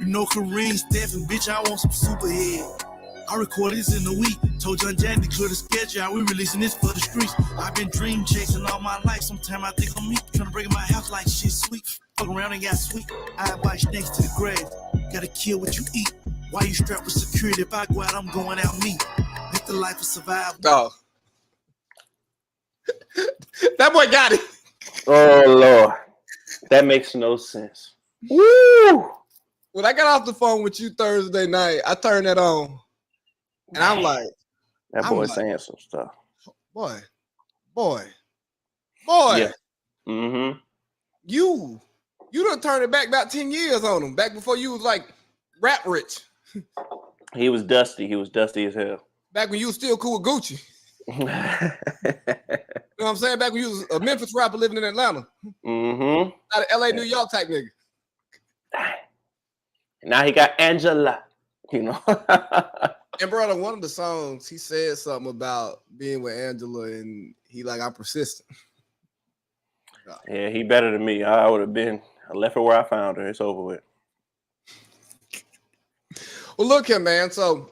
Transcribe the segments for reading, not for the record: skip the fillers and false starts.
You know Kareem, Stephen, bitch, I want some superhead. I recorded this in a week. Told John Jan to clear the schedule out. We releasing this for the streets. I've been dream chasing all my life. Sometimes I think I'm me. Trying to break in my house like shit sweet. Fuck around and got sweet. I invite snakes to the grave. Gotta kill what you eat. Why you strapped with security? If I go out, I'm going out me. Live the life of survival. Oh. That boy got it. Oh, Lord. That makes no sense. Woo! When I got off the phone with you Thursday night, I turned that on. And I'm like, that boy's saying some stuff. Boy. Yeah. Mm-hmm. You done turned it back about 10 years on him. Back before you was like rap rich. He was dusty. He was dusty as hell. Back when you was still cool with Gucci. You know what I'm saying? Back when you was a Memphis rapper living in Atlanta. Mm-hmm. Not an LA, New York type nigga. Now he got Angela, you know. And brother, one of the songs, he said something about being with Angela, and he like, I'm persistent. Yeah, he better than me. I would have been. I left her where I found her. It's over with. Well, look here, man. So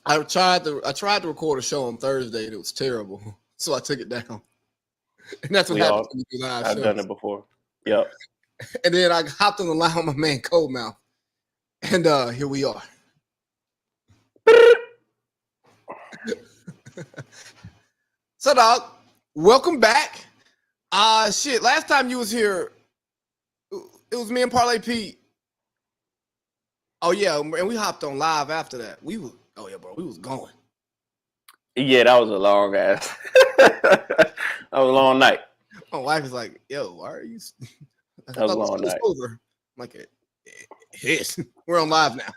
I tried to record a show on Thursday, and it was terrible. So I took it down. And that's what happens when you do live shows. I've done it before. Yep. And then I hopped on the line with my man Cold Mouth. And here we are. So, dog, welcome back. Shit, last time you was here, it was me and Parlay Pete. Oh, yeah, and we hopped on live after that. We was going. Yeah, that was a long ass. That was a long night. My wife is like, yo, why are you? That was a long night. Over. I'm like, yes, we're on live now.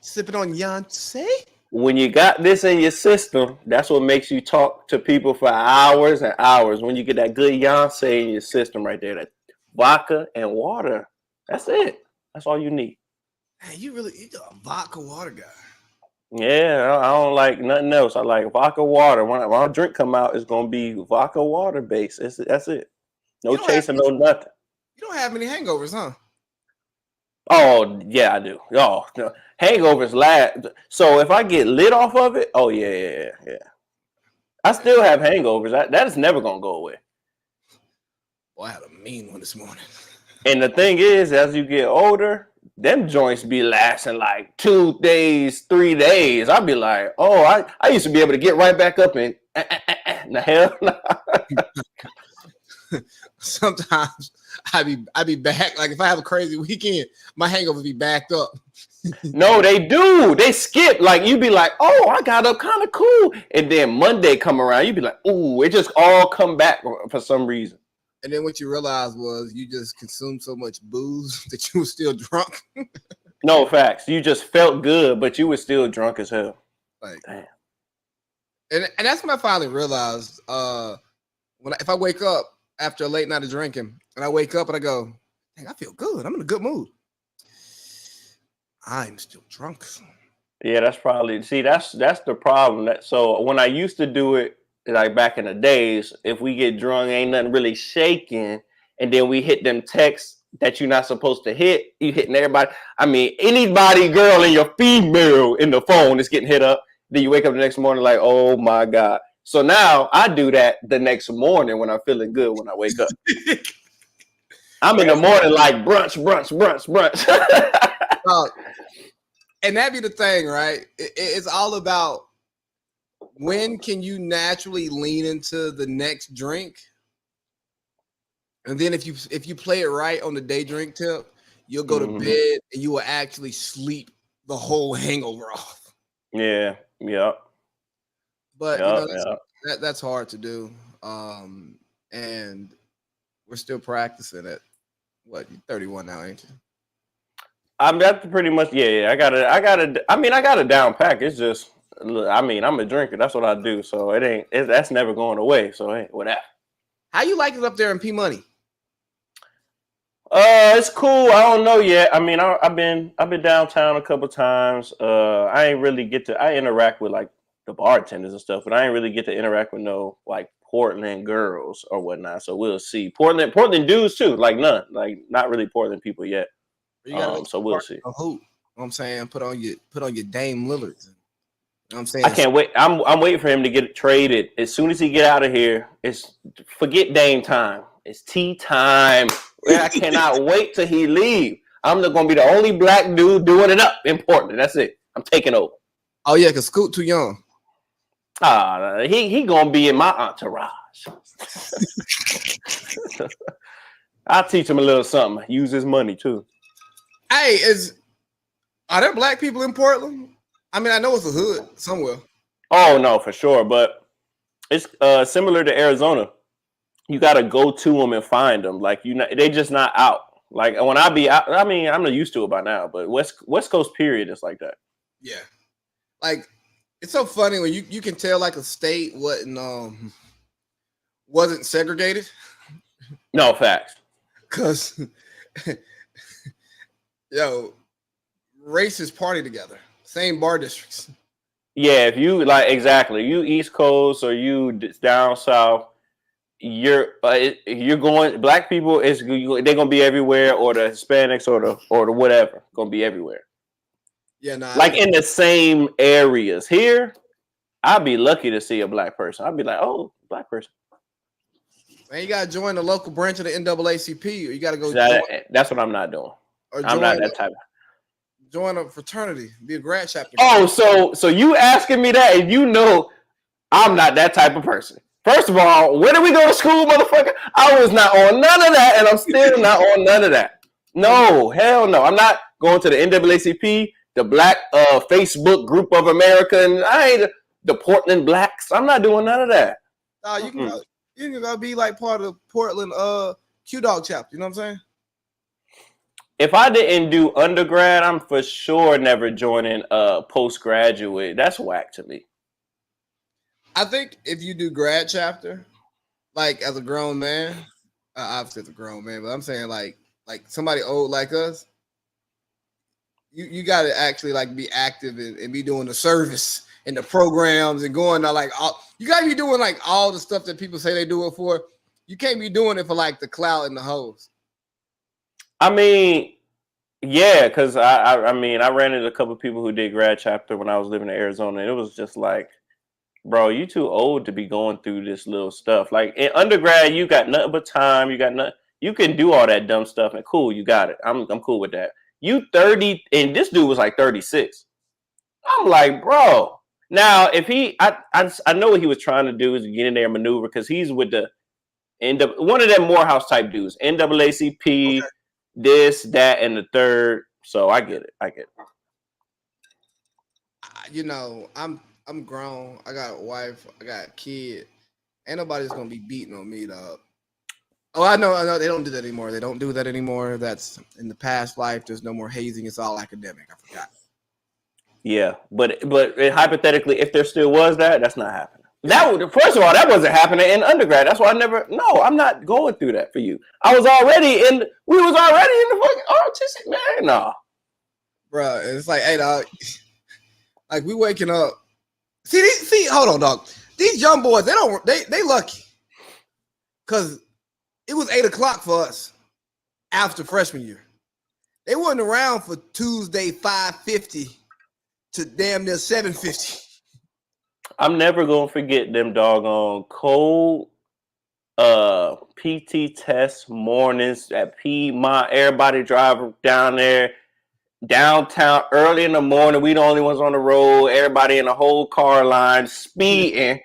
Sipping on Yonsei. When you got this in your system, that's what makes you talk to people for hours and hours. When you get that good Yonsei in your system right there, that vodka and water, that's it. That's all you need. Hey, you're a vodka water guy. Yeah, I don't like nothing else. I like vodka water. When our drink come out, it's gonna be vodka water based. That's it. No chasing, no nothing. You don't have many hangovers, huh? Oh yeah, I do. Oh, no. Hangovers last. So if I get lit off of it, oh yeah. I still have hangovers. That is never gonna go away. Boy, I had a mean one this morning. And the thing is, as you get older, them joints be lasting like 2 days, 3 days. I'd be like, oh, I used to be able to get right back up and the hell. Sometimes I be back. Like if I have a crazy weekend, my hangover be backed up. No, they do. They skip. Like you be like, oh, I got up kind of cool, and then Monday come around, you be like, ooh, it just all come back for some reason. And then what you realized was you just consumed so much booze that you were still drunk. No facts. You just felt good, but you were still drunk as hell. Like, damn. And that's when I finally realized if I wake up after a late night of drinking and I wake up and I go, dang, I feel good. I'm in a good mood. I'm still drunk. Yeah, that's probably that's the problem. So when I used to do it, like back in the days, if we get drunk, ain't nothing really shaking, and then we hit them texts that you're not supposed to hit, you hitting everybody. I mean, anybody, girl, and your female in the phone is getting hit up. Then you wake up the next morning like, oh my God. So now I do that the next morning when I'm feeling good when I wake up. I'm in the morning like brunch. And that be the thing, right? It's all about when can you naturally lean into the next drink, and then if you play it right on the day drink tip, you'll go to bed and you will actually sleep the whole hangover off. Yeah. But that's hard to do, and we're still practicing it. What, you're 31 now, ain't you? That's pretty much, yeah. I got a down pack. It's just, I mean, I'm a drinker. That's what I do. So that's never going away. So hey, whatever. How you like it up there in P Money? It's cool. I don't know yet. I mean, I've been downtown a couple times. I ain't really I interact with like the bartenders and stuff, but I didn't really get to interact with no like Portland girls or whatnot. So we'll see. Portland dudes too, like none, like not really Portland people yet. You gotta So we'll see. a hoop. You know what I'm saying? Put on your Dame Lillard. You know what I'm saying? I can't wait. I'm waiting for him to get traded. As soon as he get out of here, it's forget Dame time. It's tea time. I cannot wait till he leave. I'm gonna be the only black dude doing it up in Portland. That's it. I'm taking over. Oh yeah, cause Scoot too young. He gonna be in my entourage. I'll teach him a little something. Use his money too. Hey, are there black people in Portland? I mean, I know it's a hood somewhere. Oh no, for sure. But it's similar to Arizona. You gotta go to them and find them. Like they just not out. Like when I be out, I mean, I'm not used to it by now. But West Coast period is like that. Yeah, like it's so funny when you can tell like a state wasn't segregated. No facts. Cause yo, races party together, same bar districts. Yeah, if you like exactly, you East Coast or you down south, you're going. Black people they're gonna be everywhere, or the Hispanics or the whatever gonna be everywhere. Yeah, nah, like in the same areas. Here, I'd be lucky to see a black person. I'd be like, oh, black person. Man, you gotta join the local branch of the NAACP, or you gotta go. That's what I'm not doing. I'm not that type. Join a fraternity, be a grad chapter. Oh, so you asking me that, and you know I'm not that type of person. First of all, where did we go to school, motherfucker? I was not on none of that, and I'm still not on none of that. No, hell no. I'm not going to the NAACP, the Black Facebook Group of America, and I ain't the Portland Blacks. I'm not doing none of that. No, you can go be like part of the Portland Q Dog chapter. You know what I'm saying? If I didn't do undergrad, I'm for sure never joining postgraduate. That's whack to me. I think if you do grad chapter, like as a grown man, obviously as a grown man, but I'm saying like somebody old like us, you got to actually like be active and be doing the service and the programs and going to like you got to be doing like all the stuff that people say they do it for. You can't be doing it for like the clout and the hose. I mean, yeah, because I mean, I ran into a couple of people who did grad chapter when I was living in Arizona, and it was just like, bro, you too old to be going through this little stuff. Like in undergrad, you got nothing but time. You can do all that dumb stuff, and cool, you got it. I'm cool with that. You 30, and this dude was like 36. I'm like, bro. Now, if I know what he was trying to do is get in there and maneuver because he's with the one of them Morehouse type dudes, NAACP, okay. This, that, and the third. So I get it. You know, I'm grown. I got a wife. I got a kid. Ain't nobody's gonna be beating on me, dog. Oh, I know. They don't do that anymore. They don't do that anymore. That's in the past life. There's no more hazing. It's all academic. I forgot. Yeah, but hypothetically, if there still was that's not happening. First of all, that wasn't happening in undergrad. That's why I'm not going through that for you. We was already in the fucking artistic, man. No. Bro, it's like, hey, dog, like we waking up. See, hold on, dog. These young boys, they lucky. Cause it was 8:00 for us after freshman year. They wasn't around for Tuesday 5:50 to damn near 7:50. I'm never gonna forget them doggone cold PT test mornings at Piedmont. Everybody drive down there downtown early in the morning. We the only ones on the road. Everybody in the whole car line speeding.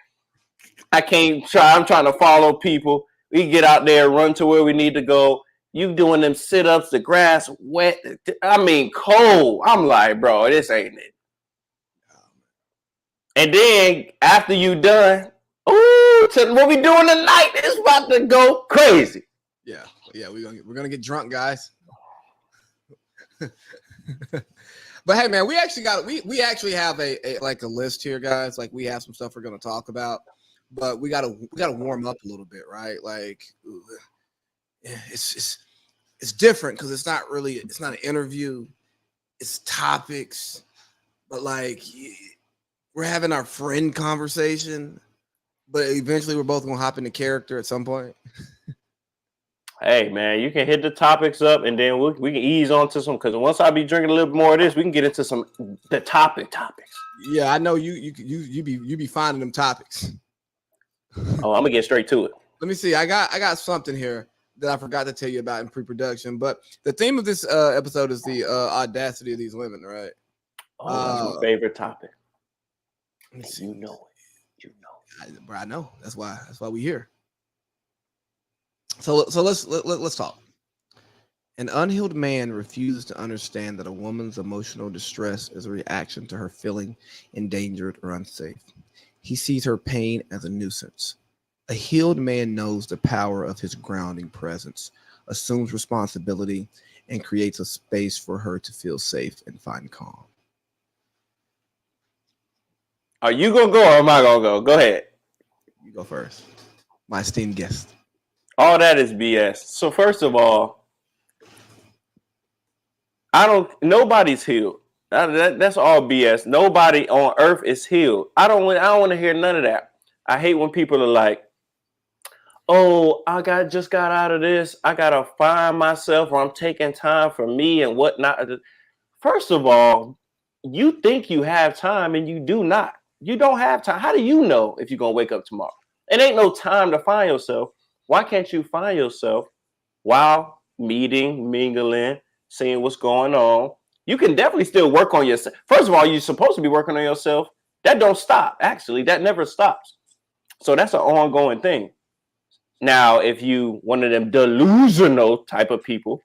I'm trying to follow people. We get out there, run to where we need to go. You doing them sit-ups, the grass wet. I mean, cold. I'm like, bro, this ain't it. And then after you done, what we doing tonight is about to go crazy. Yeah, we're gonna get drunk, guys. But hey, man, we actually have a list here, guys. Like we have some stuff we're gonna talk about, but we gotta warm up a little bit, right? Like it's different because it's not an interview. It's topics, but like. we're having our friend conversation, but eventually we're both gonna hop into character at some point. Hey man, you can hit the topics up, and then we can ease on to some. Because once I be drinking a little bit more of this, we can get into the topics. Yeah, I know you be finding them topics. Oh, I'm gonna get straight to it. Let me see. I got something here that I forgot to tell you about in pre-production. But the theme of this episode is the audacity of these women, right? Oh, that's my favorite topic. You know it. I know. That's why we here. So let's talk. An unhealed man refuses to understand that a woman's emotional distress is a reaction to her feeling endangered or unsafe. He sees her pain as a nuisance. A healed man knows the power of his grounding presence, assumes responsibility, and creates a space for her to feel safe and find calm. Are you gonna go or am I gonna go? Go ahead. You go first. My esteemed guest. All that is BS. So first of all, nobody's healed. That's all BS. Nobody on earth is healed. I don't want to hear none of that. I hate when people are like, oh, just got out of this. I gotta find myself, or I'm taking time for me and whatnot. First of all, you think you have time and you do not. You don't have time. How do you know if you're gonna wake up tomorrow? It ain't no time to find yourself. Why can't you find yourself while meeting, mingling, seeing what's going on? You can definitely still work on yourself. First of all, you're supposed to be working on yourself. That don't stop. Actually, that never stops. So that's an ongoing thing. Now, if you one of them delusional type of people,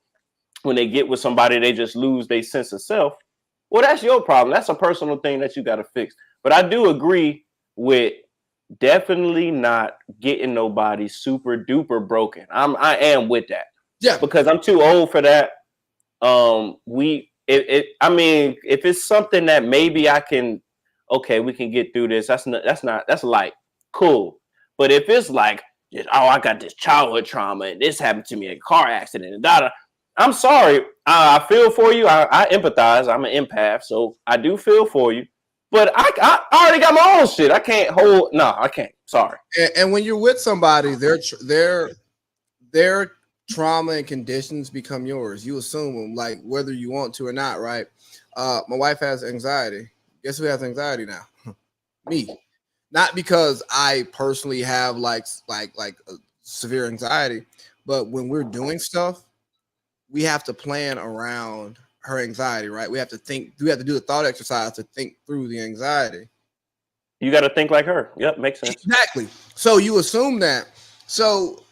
when they get with somebody, they just lose their sense of self. Well, that's your problem. That's a personal thing that you got to fix. But I do agree with definitely not getting nobody super duper broken. I am with that. Yeah, because I'm too old for that. I mean, if it's something that maybe I can, okay, we can get through this. That's like cool. But if it's like, oh, I got this childhood trauma and this happened to me in a car accident and I'm sorry. I feel for you. I empathize. I'm an empath, so I do feel for you. But I already got my own shit. I can't hold. No, I can't. Sorry. And when you're with somebody, their trauma and conditions become yours. You assume them, like whether you want to or not, right? My wife has anxiety. Guess who has anxiety now? Me. Not because I personally have like severe anxiety, but when we're doing stuff, we have to plan around her anxiety, right? We have to do the thought exercise to think through the anxiety. You got to think like her. Yep, makes sense. Exactly. So you assume that. So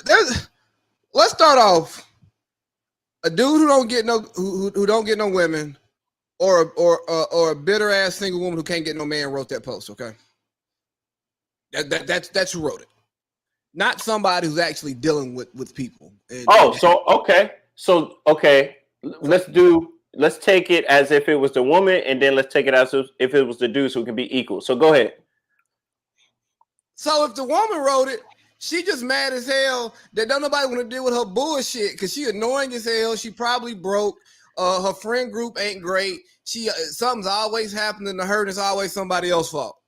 let's start off. A dude who don't get no women, or a bitter ass single woman who can't get no man wrote that post. Okay, that's who wrote it. Not somebody who's actually dealing with people. Okay. Let's take it as if it was the woman, and then let's take it as if it was the dude, so it can be equal. So go ahead. So if the woman wrote it, she just mad as hell that don't nobody want to deal with her bullshit because she annoying as hell. She probably broke. Her friend group ain't great. Something's always happening to her, and it's always somebody else's fault.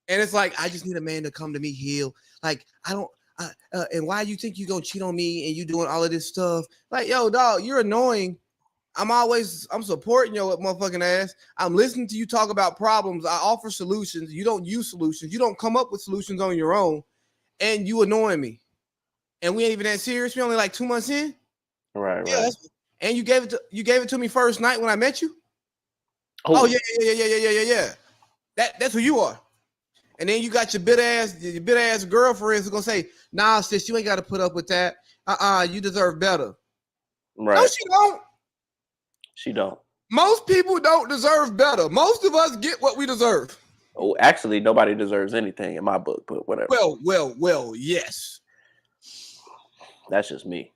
And it's like, I just need a man to come to me heal. Like, and why you think you gonna cheat on me and you doing all of this stuff? Like, yo, dog, you're annoying. I'm supporting your motherfucking ass. I'm listening to you talk about problems. I offer solutions. You don't use solutions. You don't come up with solutions on your own. And you annoying me. And we ain't even that serious. We only like 2 months in. Right. And you gave it to me first night when I met you. Oh yeah. That's who you are. And then you got your bit ass girlfriends who gonna say, nah, sis, you ain't got to put up with that. You deserve better. Right. No, she don't. She don't. Most people don't deserve better. Most of us get what we deserve. Oh, actually, nobody deserves anything in my book, but whatever. Well, yes. That's just me.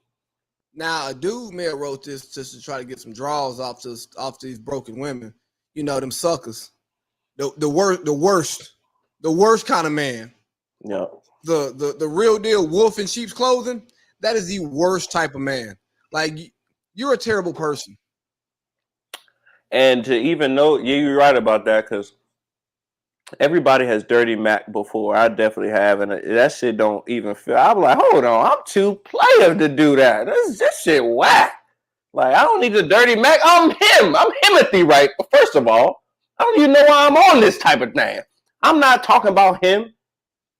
Now, a dude may have wrote this just to try to get some draws off these broken women. You know, them suckers. The worst kind of man. Yeah. The real deal wolf in sheep's clothing. That is the worst type of man. Like, you're a terrible person. And to even know, you're right about that, because Everybody has dirty Mac before. I definitely have, and that shit don't even feel. I'm like, hold on, I'm too player to do that. This shit whack. Like, I don't need a dirty Mac. I'm him. I'm Timothy, right? First of all, I don't even know why I'm on this type of thing. I'm not talking about him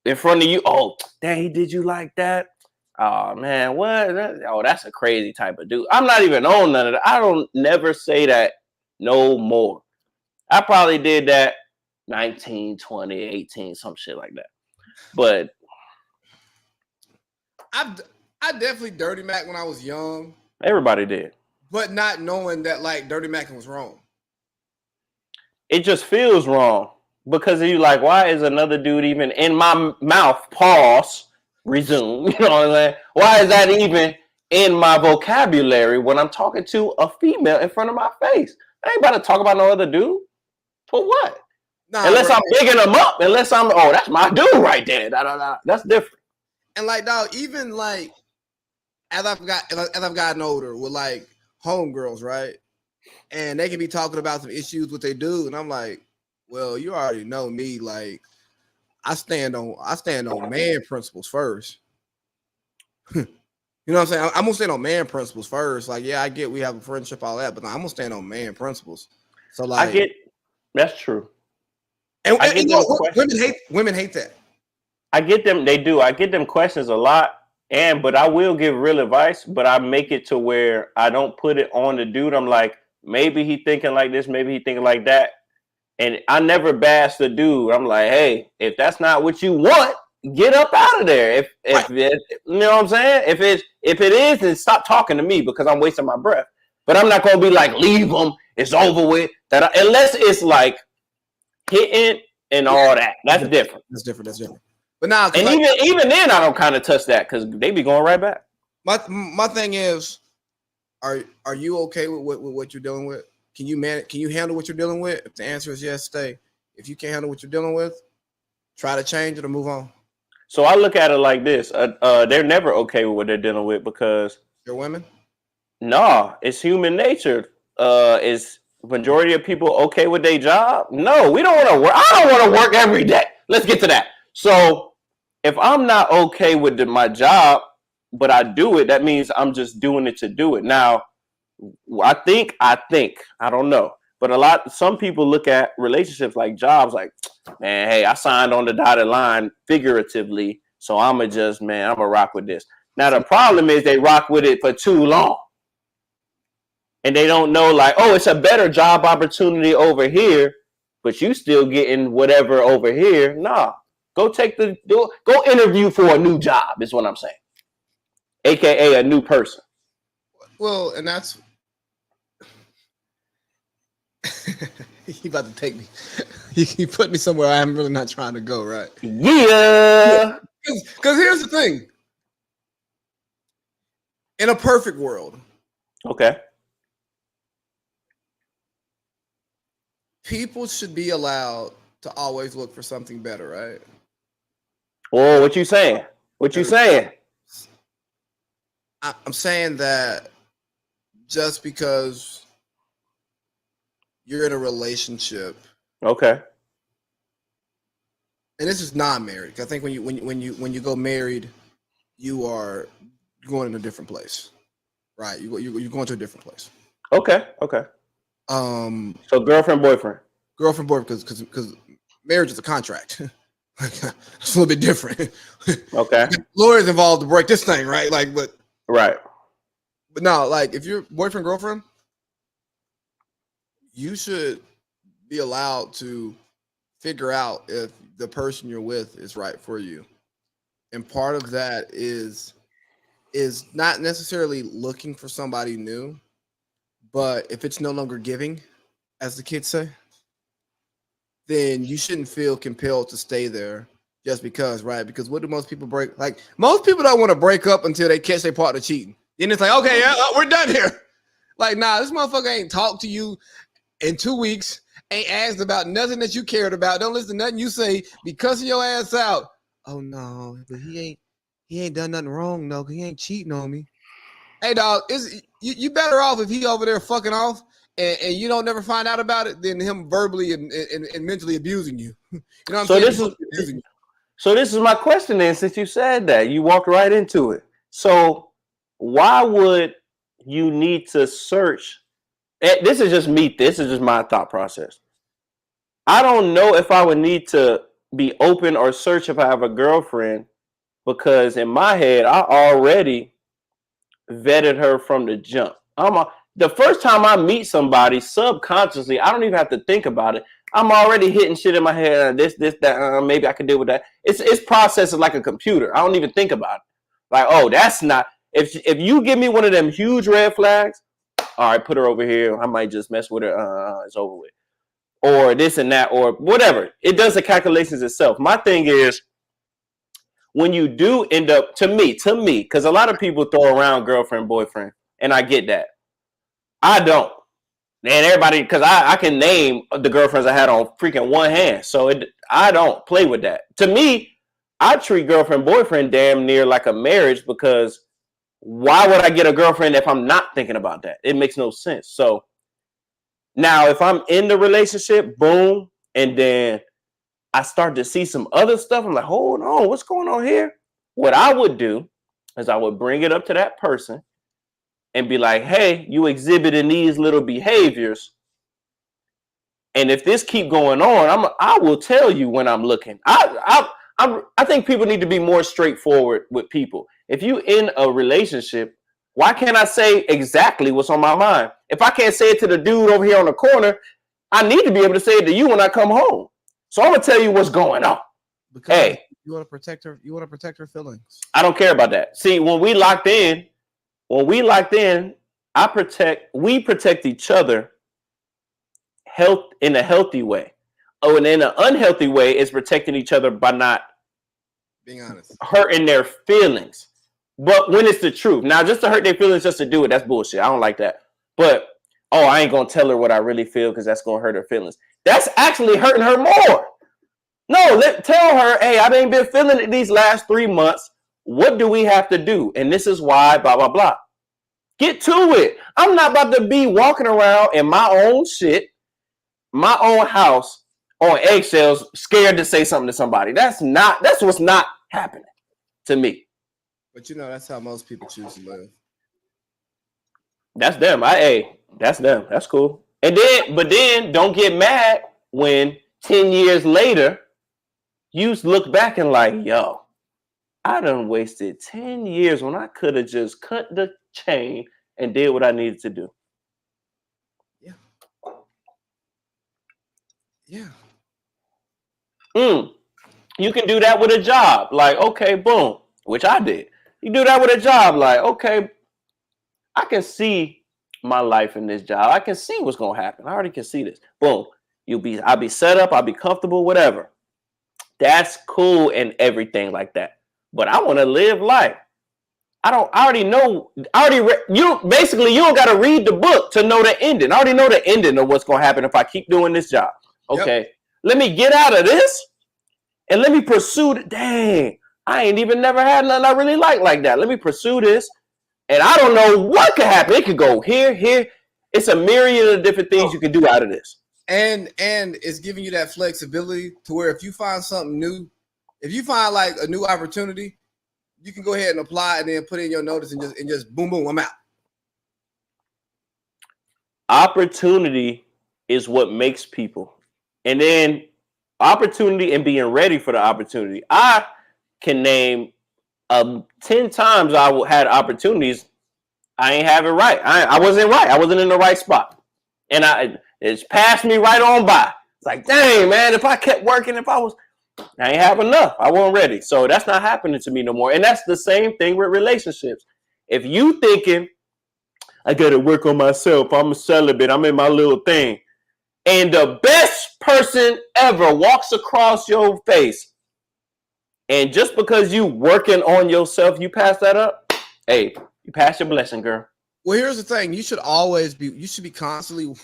in front of you. Oh, dang, he did you like that? Oh man, what? Oh, that's a crazy type of dude. I'm not even on none of that. I don't never say that no more. I probably did that 19, 20, 18, some shit like that. But I definitely dirty Mac when I was young. Everybody did. But not knowing that like dirty Mackin was wrong. It just feels wrong because you like, why is another dude even in my mouth? Pause. Resume. You know what I'm saying? Why is that even in my vocabulary when I'm talking to a female in front of my face? I ain't about to talk about no other dude. For what? Nah, unless I'm bigging them up. Unless I'm, oh, that's my dude right there. That's different. And like, dog, even like as I've gotten older with like homegirls, right? And they can be talking about some issues with they do, and I'm like, well, you already know me. Like, I stand on man principles first. You know what I'm saying? I'm gonna stand on man principles first. Like, yeah, I get we have a friendship, all that, but I'm gonna stand on man principles. So, like, I get that's true. And you know, women hate that. I get them. They do. I get them questions a lot. But I will give real advice, but I make it to where I don't put it on the dude. I'm like, maybe he thinking like this, maybe he thinking like that. And I never bash the dude. I'm like, hey, if that's not what you want, get up out of there. If you know what I'm saying? If it is, then stop talking to me because I'm wasting my breath. But I'm not gonna be like, leave him, it's over with. Unless it's like hitting and all that. That's different. That's different. But now, and like, even then, I don't kind of touch that because they be going right back. My thing is, are you okay with what you're dealing with? Can you handle what you're dealing with? If the answer is yes, stay. If you can't handle what you're dealing with, try to change it or move on. So I look at it like this: they're never okay with what they're dealing with because they're women. No, it's human nature. Is majority of people okay with their job? No, we don't want to work. I don't want to work every day. Let's get to that. So if I'm not okay with my job, but I do it, that means I'm just doing it to do it. Now, I think, I don't know. But some people look at relationships like jobs like, man, hey, I signed on the dotted line figuratively. So I'm going to rock with this. Now, the problem is they rock with it for too long. And they don't know like, oh, it's a better job opportunity over here, but you still getting whatever over here. Nah. Go interview for a new job is what I'm saying. AKA a new person. Well, and that's he about to take me. He put me somewhere I'm really not trying to go, right? Yeah. Because here's the thing. In a perfect world. Okay. People should be allowed to always look for something better, right? Oh, what you saying? I'm saying that just because you're in a relationship, okay, and this is non-married. I think when you go married, you are going in a different place, right? You're going to a different place. Okay. So girlfriend, boyfriend, because marriage is a contract. It's a little bit different. Okay. Lawyers involved to break this thing, right? Like, but right. But no, like if you're boyfriend, girlfriend, you should be allowed to figure out if the person you're with is right for you. And part of that is not necessarily looking for somebody new, but if it's no longer giving, as the kids say, then you shouldn't feel compelled to stay there just because, right? Because what do most people break? Like, most people don't want to break up until they catch their partner cheating. Then it's like, okay, yeah, we're done here. Like, nah, this motherfucker ain't talked to you in 2 weeks, ain't asked about nothing that you cared about. Don't listen to nothing you say, be cussing your ass out. Oh no, but he ain't done nothing wrong, no, because he ain't cheating on me. Hey, dog, you better off if he over there fucking off and you don't never find out about it, then him verbally and mentally abusing you. You know what I'm So saying? this is my question then, since you said that. You walked right into it. So why would you need to search? This is just me. This is just my thought process. I don't know if I would need to be open or search if I have a girlfriend, because in my head, I already vetted her from the jump. The first time I meet somebody, subconsciously, I don't even have to think about it. I'm already hitting shit in my head. This, that. Maybe I could deal with that. It's processing like a computer. I don't even think about it. Like, oh, that's not. If you give me one of them huge red flags, all right, put her over here. I might just mess with her. It's over with. Or this and that, or whatever. It does the calculations itself. My thing is, when you do end up, to me, because a lot of people throw around girlfriend, boyfriend, and I get that. I don't. And everybody, because I can name the girlfriends I had on freaking one hand. So I don't play with that. To me, I treat girlfriend, boyfriend damn near like a marriage, because why would I get a girlfriend if I'm not thinking about that? It makes no sense. So now if I'm in the relationship, boom, and then I start to see some other stuff, I'm like, hold on, what's going on here? What I would do is I would bring it up to that person and be like, hey, you exhibiting these little behaviors. And if this keep going on, I will tell you when I'm looking. I think people need to be more straightforward with people. If you in a relationship, why can't I say exactly what's on my mind? If I can't say it to the dude over here on the corner, I need to be able to say it to you when I come home. So I'm gonna tell you what's going on. Because hey, you want to protect her. You want to protect her feelings. I don't care about that. See, when we locked in, we protect each other in a healthy way. Oh, and in an unhealthy way is protecting each other by not being honest, hurting their feelings. But when it's the truth, now just to hurt their feelings just to do it, that's bullshit. I don't like that. But I ain't gonna tell her what I really feel because that's gonna hurt her feelings. That's actually hurting her more. No, tell her, hey, I ain't been feeling it these last 3 months. What do we have to do? And this is why, blah, blah, blah. Get to it. I'm not about to be walking around in my own shit, my own house, on eggshells, scared to say something to somebody. That's what's not happening to me. But that's how most people choose to live. That's them. That's them. That's cool. But then don't get mad when 10 years later, you look back and like, yo, I done wasted 10 years when I could have just cut the chain and did what I needed to do. Yeah. Yeah. You can do that with a job. Like, okay, boom, which I did. You do that with a job. Like, okay, I can see my life in this job. I can see what's going to happen. I already can see this. Boom. I'll be set up. I'll be comfortable, whatever. That's cool and everything like that. But I want to live life. You don't got to read the book to know the ending. I already know the ending of what's going to happen if I keep doing this job. Okay. Yep. Let me get out of this and let me pursue it. Dang, I ain't even never had nothing I really like that. Let me pursue this. And I don't know what could happen. It could go here. It's a myriad of different things you can do out of this. And it's giving you that flexibility to where if you find something new, if you find like a new opportunity, you can go ahead and apply and then put in your notice and just boom, I'm out. Opportunity is what makes people. And then opportunity and being ready for the opportunity. I can name 10 times I had opportunities. I ain't have it right. I wasn't right. I wasn't in the right spot. And it's passed me right on by. It's like, dang, man, if I kept working, I ain't have enough. I wasn't ready. So that's not happening to me no more. And that's the same thing with relationships. If you thinking, I got to work on myself, I'm a celibate, I'm in my little thing, and the best person ever walks across your face, and just because you working on yourself, you pass that up, hey, you pass your blessing, girl. Well, here's the thing. You should be constantly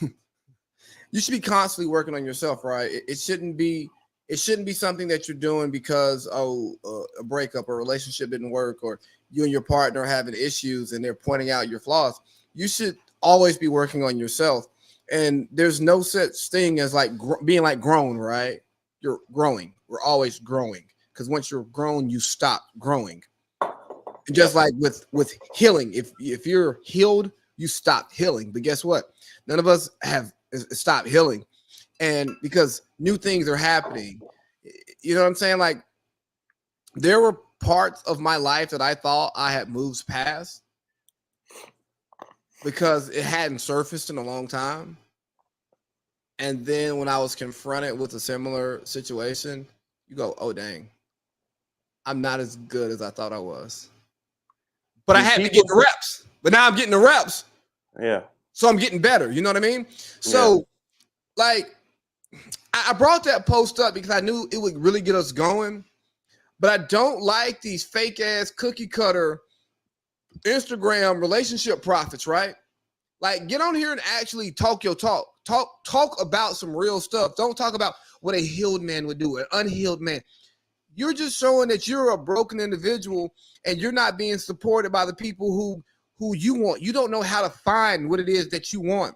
working on yourself, right? It shouldn't be something that you're doing because a breakup or a relationship didn't work, or you and your partner are having issues and they're pointing out your flaws. You should always be working on yourself. And there's no such thing as like being like grown, right? You're growing. We're always growing because once you're grown, you stop growing. And just like with healing, if you're healed, you stop healing. But guess what? None of us have stopped healing, and because new things are happening, you know what I'm saying? Like there were parts of my life that I thought I had moved past because it hadn't surfaced in a long time. And then when I was confronted with a similar situation, you go, oh, dang, I'm not as good as I thought I was. But I had to get the reps. But now I'm getting the reps. Yeah. So I'm getting better. You know what I mean? So, like, I brought that post up because I knew it would really get us going. But I don't like these fake ass cookie cutter Instagram relationship prophets, right? Like, get on here and actually talk your talk. Talk about some real stuff. Don't talk about what a healed man would do, an unhealed man. You're just showing that you're a broken individual and you're not being supported by the people who you want. You don't know how to find what it is that you want.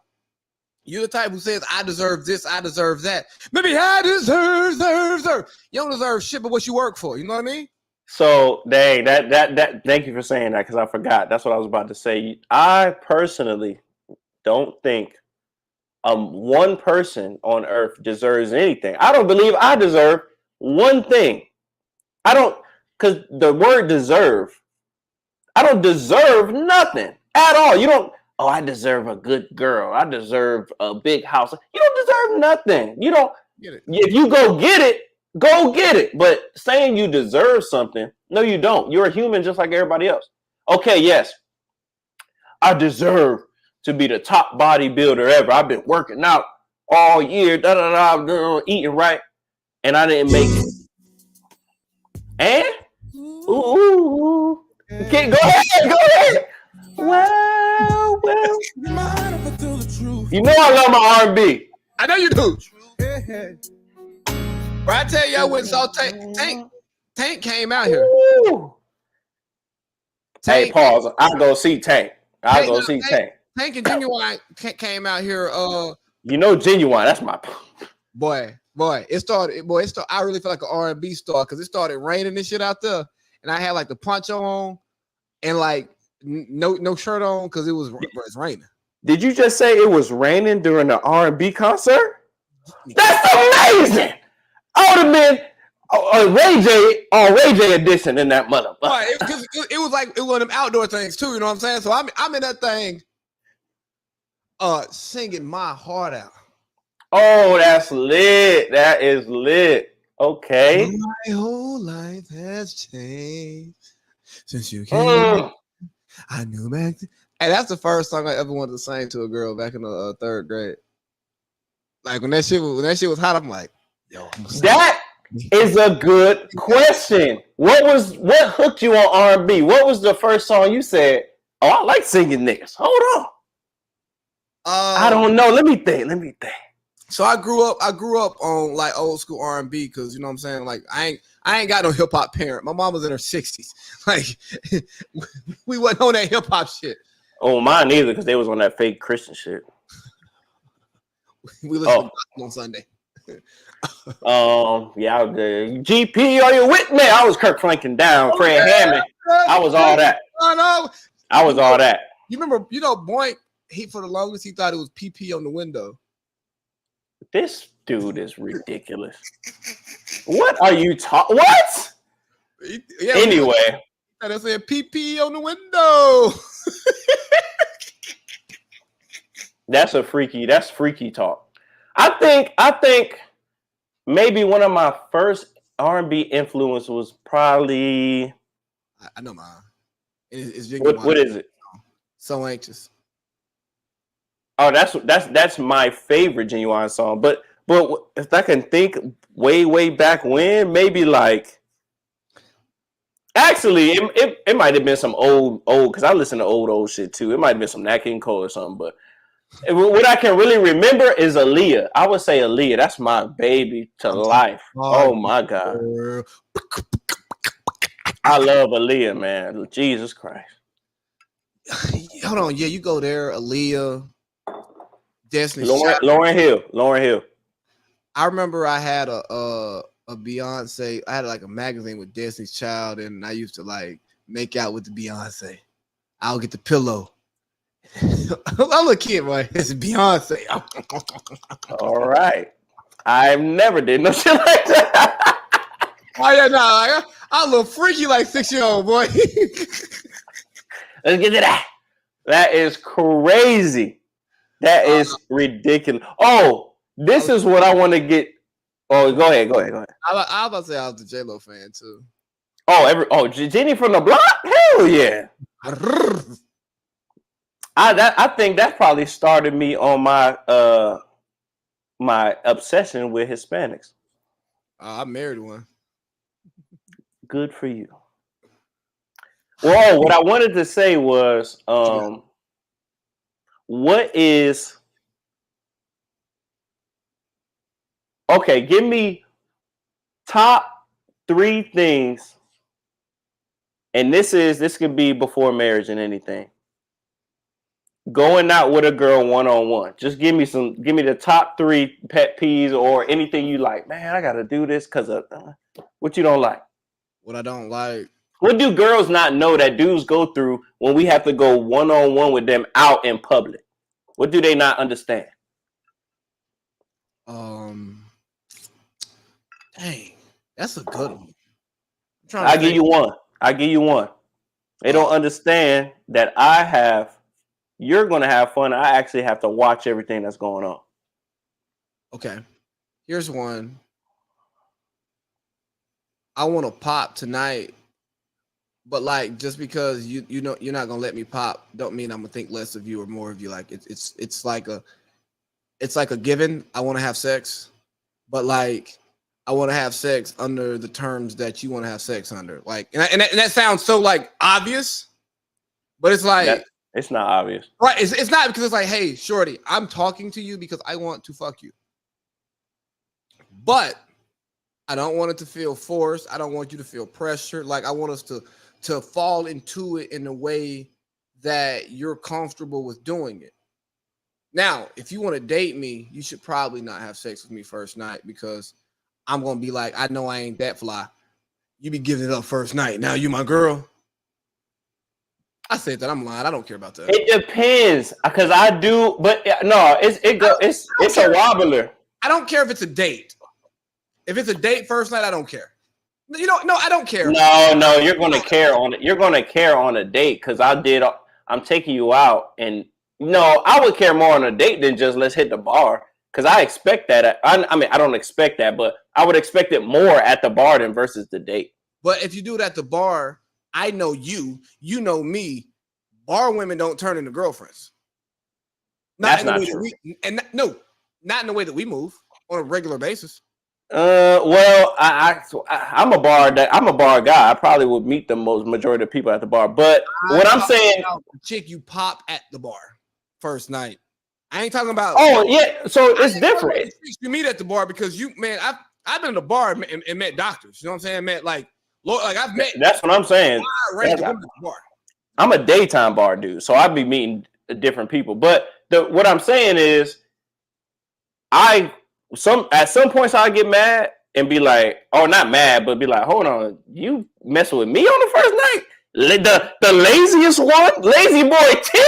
You're the type who says, I deserve this, I deserve that. Maybe I deserve. You don't deserve shit but what you work for. You know what I mean? So, dang, that thank you for saying that because I forgot. That's what I was about to say. I personally don't think one person on earth deserves anything. I don't believe I deserve one thing. I don't, because the word deserve, I don't deserve nothing at all. You don't, oh, I deserve a good girl. I deserve a big house. You don't deserve nothing. You don't, get it. If you go get it, go get it. But saying you deserve something, no, you don't. You're a human just like everybody else. Okay, yes, I deserve to be the top bodybuilder ever. I've been working out all year, eating right, and I didn't make it. And okay, go ahead. Well. You know I love my R&B. I know you do. But I tell you, I went and saw Tank came out here. Hey, pause. I'll go see Tank. Tank. Tank and Genuine came out here. You know Genuine. That's my boy. It started. I really feel like an R&B star because it started raining and shit out there, and I had like the poncho on and like no shirt on because it was raining. Did you just say it was raining during the R&B concert? That's amazing. I would have been Ray J edition in that motherfucker. Right, because it was like it was one of them outdoor things too. You know what I'm saying? So I'm in that thing, singing my heart out. Oh, that's lit. That is lit. Okay. My whole life has changed since you came. I knew back then. Hey, that's the first song I ever wanted to sing to a girl back in the third grade. Like when that shit was hot, I'm like, yo. That is a good question. What hooked you on R&B? What was the first song you said? Oh, I like singing niggas. Hold on. I don't know. Let me think. So I grew up on like old school R&B because you know what I'm saying. Like I ain't got no hip hop parent. My mom was in her 60s. Like we wasn't on that hip hop shit. Oh, mine neither because they was on that fake Christian shit. We listened to on Sunday. Yeah, GP, are you with me? I was Kirk Franklin down, Fred Hammond. I was all that. I know. I was all that. You remember? You know, Boink. He for the longest he thought it was PP on the window. This dude is ridiculous. What are you talking? What? Yeah, anyway, I said PP on the window. That's freaky talk. I think maybe one of my first R&B influence was probably. I know mine. It's what is it? So Anxious. Oh, that's my favorite Genuine song. But if I can think way back when, maybe like. Actually, it might have been some old because I listen to old shit too. It might have been some Nat King Cole or something, but what I can really remember is Aaliyah. I would say Aaliyah. That's my baby to life. Oh my God. I love Aaliyah, man. Jesus Christ. Hold on. Yeah, you go there, Aaliyah. Destiny's Lauryn Hill. I remember I had a Beyonce. I had like a magazine with Destiny's Child, and I used to like make out with the Beyonce. I'll get the pillow. I'm a kid, boy. It's Beyonce. All right. I've never did no shit like that. Oh yeah, no, I'm a little freaky like 6-year-old boy. Let's get to that. That is crazy. That is ridiculous. Oh, this is what I want to get. Oh, go ahead. I was about to say I was a J-Lo fan too. Oh, Jenny from the block? Hell yeah. I think that probably started me on my my obsession with Hispanics. I married one. Good for you. Well, what I wanted to say was, what is okay? Give me top 3 things, and this could be before marriage and anything. Going out with a girl one-on-one. Just give me the top 3 pet peeves or anything you like. Man, I gotta do this because of what you don't like. What I don't like. What do girls not know that dudes go through when we have to go one-on-one with them out in public? What do they not understand? Dang, that's a good one. I'll give you one. They don't understand that you're going to have fun. I actually have to watch everything that's going on. Okay. Here's one. I want to pop tonight, but like just because you know you're not gonna let me pop, don't mean I'm gonna think less of you or more of you. Like it's like a given. I want to have sex, but like I want to have sex under the terms that you want to have sex under. Like and that sounds so like obvious, but it's like it's not obvious, right? It's not because it's like, hey, shorty, I'm talking to you because I want to fuck you, but I don't want it to feel forced. I don't want you to feel pressure. Like I want us to fall into it in a way that you're comfortable with doing it. Now, if you want to date me, you should probably not have sex with me first night because I'm going to be like, I know I ain't that fly. You be giving it up first night. Now you my girl. I said that. I'm lying. I don't care about that. It depends because I do, but no, it's a wobbler. I don't care if it's a date. If it's a date first night, I don't care. You know, no, I don't care. No, you're going to care on it. You're going to care on a date because I'm taking you out, and no, I would care more on a date than just let's hit the bar because I expect that. I mean, I don't expect that, but I would expect it more at the bar than versus the date. But if you do it at the bar, I know you know me. Bar women don't turn into girlfriends. That's not true. Not in the way that we move on a regular basis. Well, I'm a bar guy. I probably would meet the majority of people at the bar. But what I'm saying, chick, you pop at the bar first night. I ain't talking about. Oh yeah, so it's different. You meet at the bar because I've been in the bar and met doctors. You know what I'm saying? Met like I've met. That's what I'm saying. I'm a daytime bar dude, so I'd be meeting different people. But what I'm saying is, at some points I get mad and be like, oh, not mad, but be like, hold on, you messing with me on the first night? The laziest one, lazy boy T?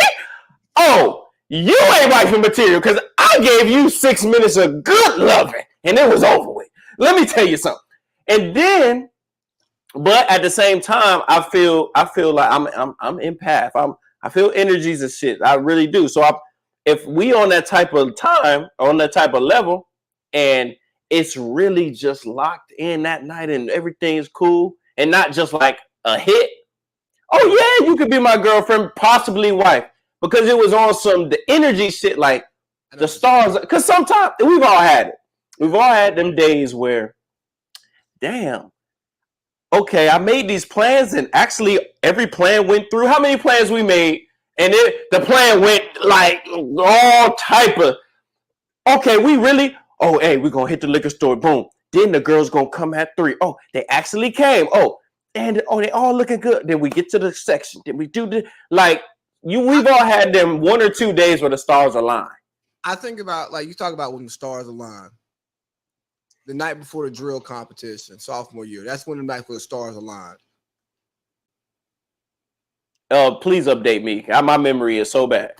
Oh, you ain't wifey material because I gave you 6 minutes of good loving and it was over with. Let me tell you something. And then, but at the same time, I feel like I'm empath. I feel energies and shit. I really do. So if we on that type of time, on that type of level, and it's really just locked in that night and everything is cool and not just like a hit. Oh yeah, you could be my girlfriend, possibly wife, because it was on the energy shit, like the stars. Because sometimes we've all had it. We've all had them days where, damn, okay, I made these plans and actually every plan went through. How many plans we made? And the plan went like all type of, okay, we really, oh, hey, we're going to hit the liquor store. Boom. Then the girls going to come at 3. Oh, they actually came. Oh, and they all looking good. Then we get to the section. Then we do we've all had them 1 or 2 days where the stars align. I think about like you talk about when the stars align. The night before the drill competition, sophomore year. That's when the night where the stars aligned. Please update me. My memory is so bad.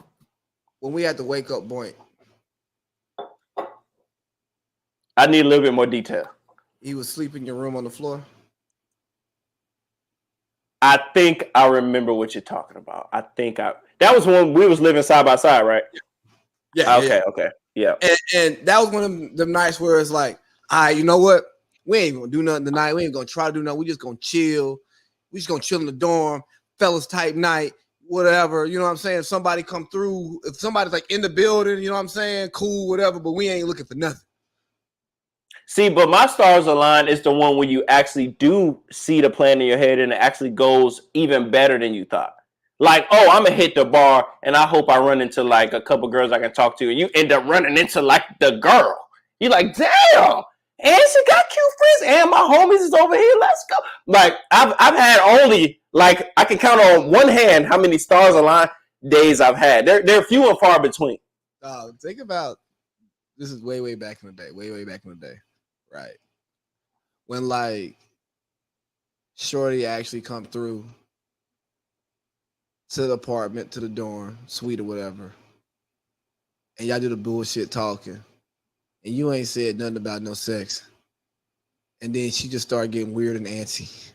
When we had the wake up point. I need a little bit more detail. He was sleeping in your room on the floor. I think I remember what you're talking about. That was when we was living side by side, right? Yeah. Okay. Yeah. And that was one of them nights where it's like, all right, you know what? We ain't gonna do nothing tonight. We ain't gonna try to do nothing. We just gonna chill. We just gonna chill in the dorm, fellas type night, whatever. You know what I'm saying? If somebody come through, if somebody's like in the building, you know what I'm saying? Cool, whatever, but we ain't looking for nothing. See, but my stars align is the one where you actually do see the plan in your head and it actually goes even better than you thought. Like, oh, I'm gonna hit the bar and I hope I run into like a couple girls I can talk to, and you end up running into like the girl. You're like, damn, and she got cute friends, and my homies is over here. Let's go. Like, I've had only like I can count on one hand how many stars align days I've had. They're few and far between. Think about this is way back in the day, way back in the day. Right. When like Shorty actually come through to the apartment, to the dorm, suite or whatever, and y'all do the bullshit talking, and you ain't said nothing about no sex, and then she just started getting weird and antsy,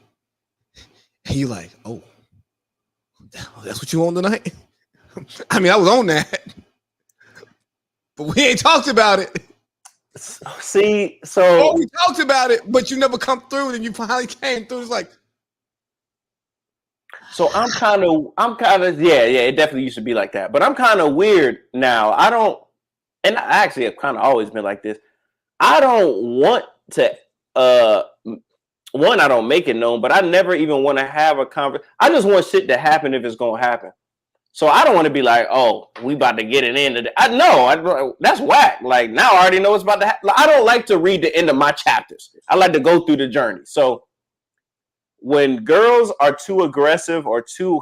and you like, oh, that's what you on tonight? I mean, I was on that, but we ain't talked about it. See, so we talked about it, but you never come through, and you finally came through. It's like, so I'm kind of, yeah, it definitely used to be like that, but I'm kind of weird now. I don't, and I actually have kind of always been like this. I don't want to, I don't make it known, but I never even want to have a conversation. I just want shit to happen if it's going to happen. So I don't want to be like, oh, we about to get it in today. That's whack. Like, now I already know what's about to happen. I don't like to read the end of my chapters. I like to go through the journey. So when girls are too aggressive or too,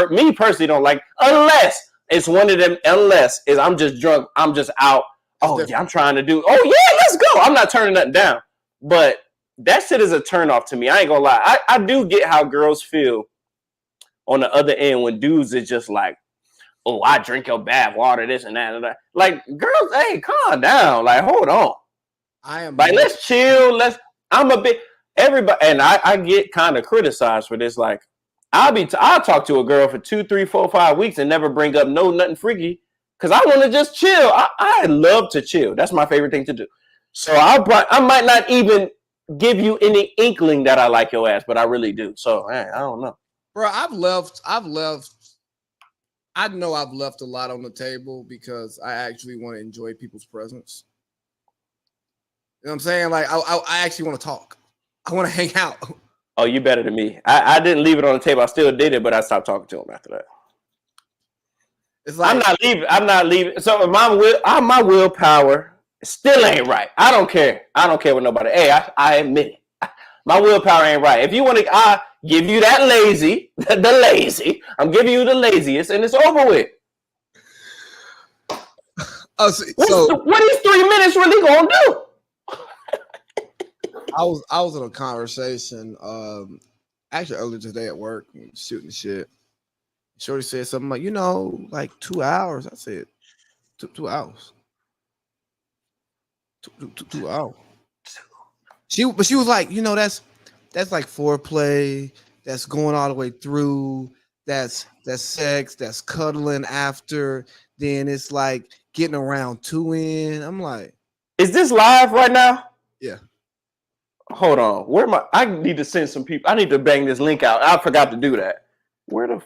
me personally don't like, unless it's one of them, unless is I'm just drunk, I'm just out. Oh, yeah, I'm trying to do, oh, yeah, let's go. I'm not turning nothing down. But that shit is a turnoff to me. I ain't gonna lie. I do get how girls feel on the other end when dudes is just like, oh, I drink your bath water, this and that and that. Like, girls, hey, calm down. Like, hold on. Let's chill. I'm a bit, everybody, and I get kind of criticized for this. Like, I'll talk to a girl for 2, 3, 4, 5 weeks and never bring up nothing freaky because I want to just chill. I love to chill. That's my favorite thing to do. So I might not even give you any inkling that I like your ass, but I really do. So, man, I don't know. Bro, I've left. I know I've left a lot on the table because I actually want to enjoy people's presence. You know what I'm saying? Like, I actually want to talk. I want to hang out. Oh, you better than me. I didn't leave it on the table. I still did it, but I stopped talking to him after that. It's like, I'm not leaving. So my willpower still ain't right. I don't care. I don't care with nobody. Hey, I admit it. My willpower ain't right. If you want to, I give you that lazy, the lazy. I'm giving you the laziest, and it's over with. What is 3 minutes really gonna do? I was in a conversation actually earlier today at work, shooting shit. Shorty said something like, like 2 hours. I said, 2 hours. 2 hours. She was like, that's like foreplay. That's going all the way through. That's sex. That's cuddling after. Then it's like getting around 2 in. I'm like, is this live right now? Yeah. Hold on. I need to send some people. I need to bang this link out. I forgot to do that. Where the?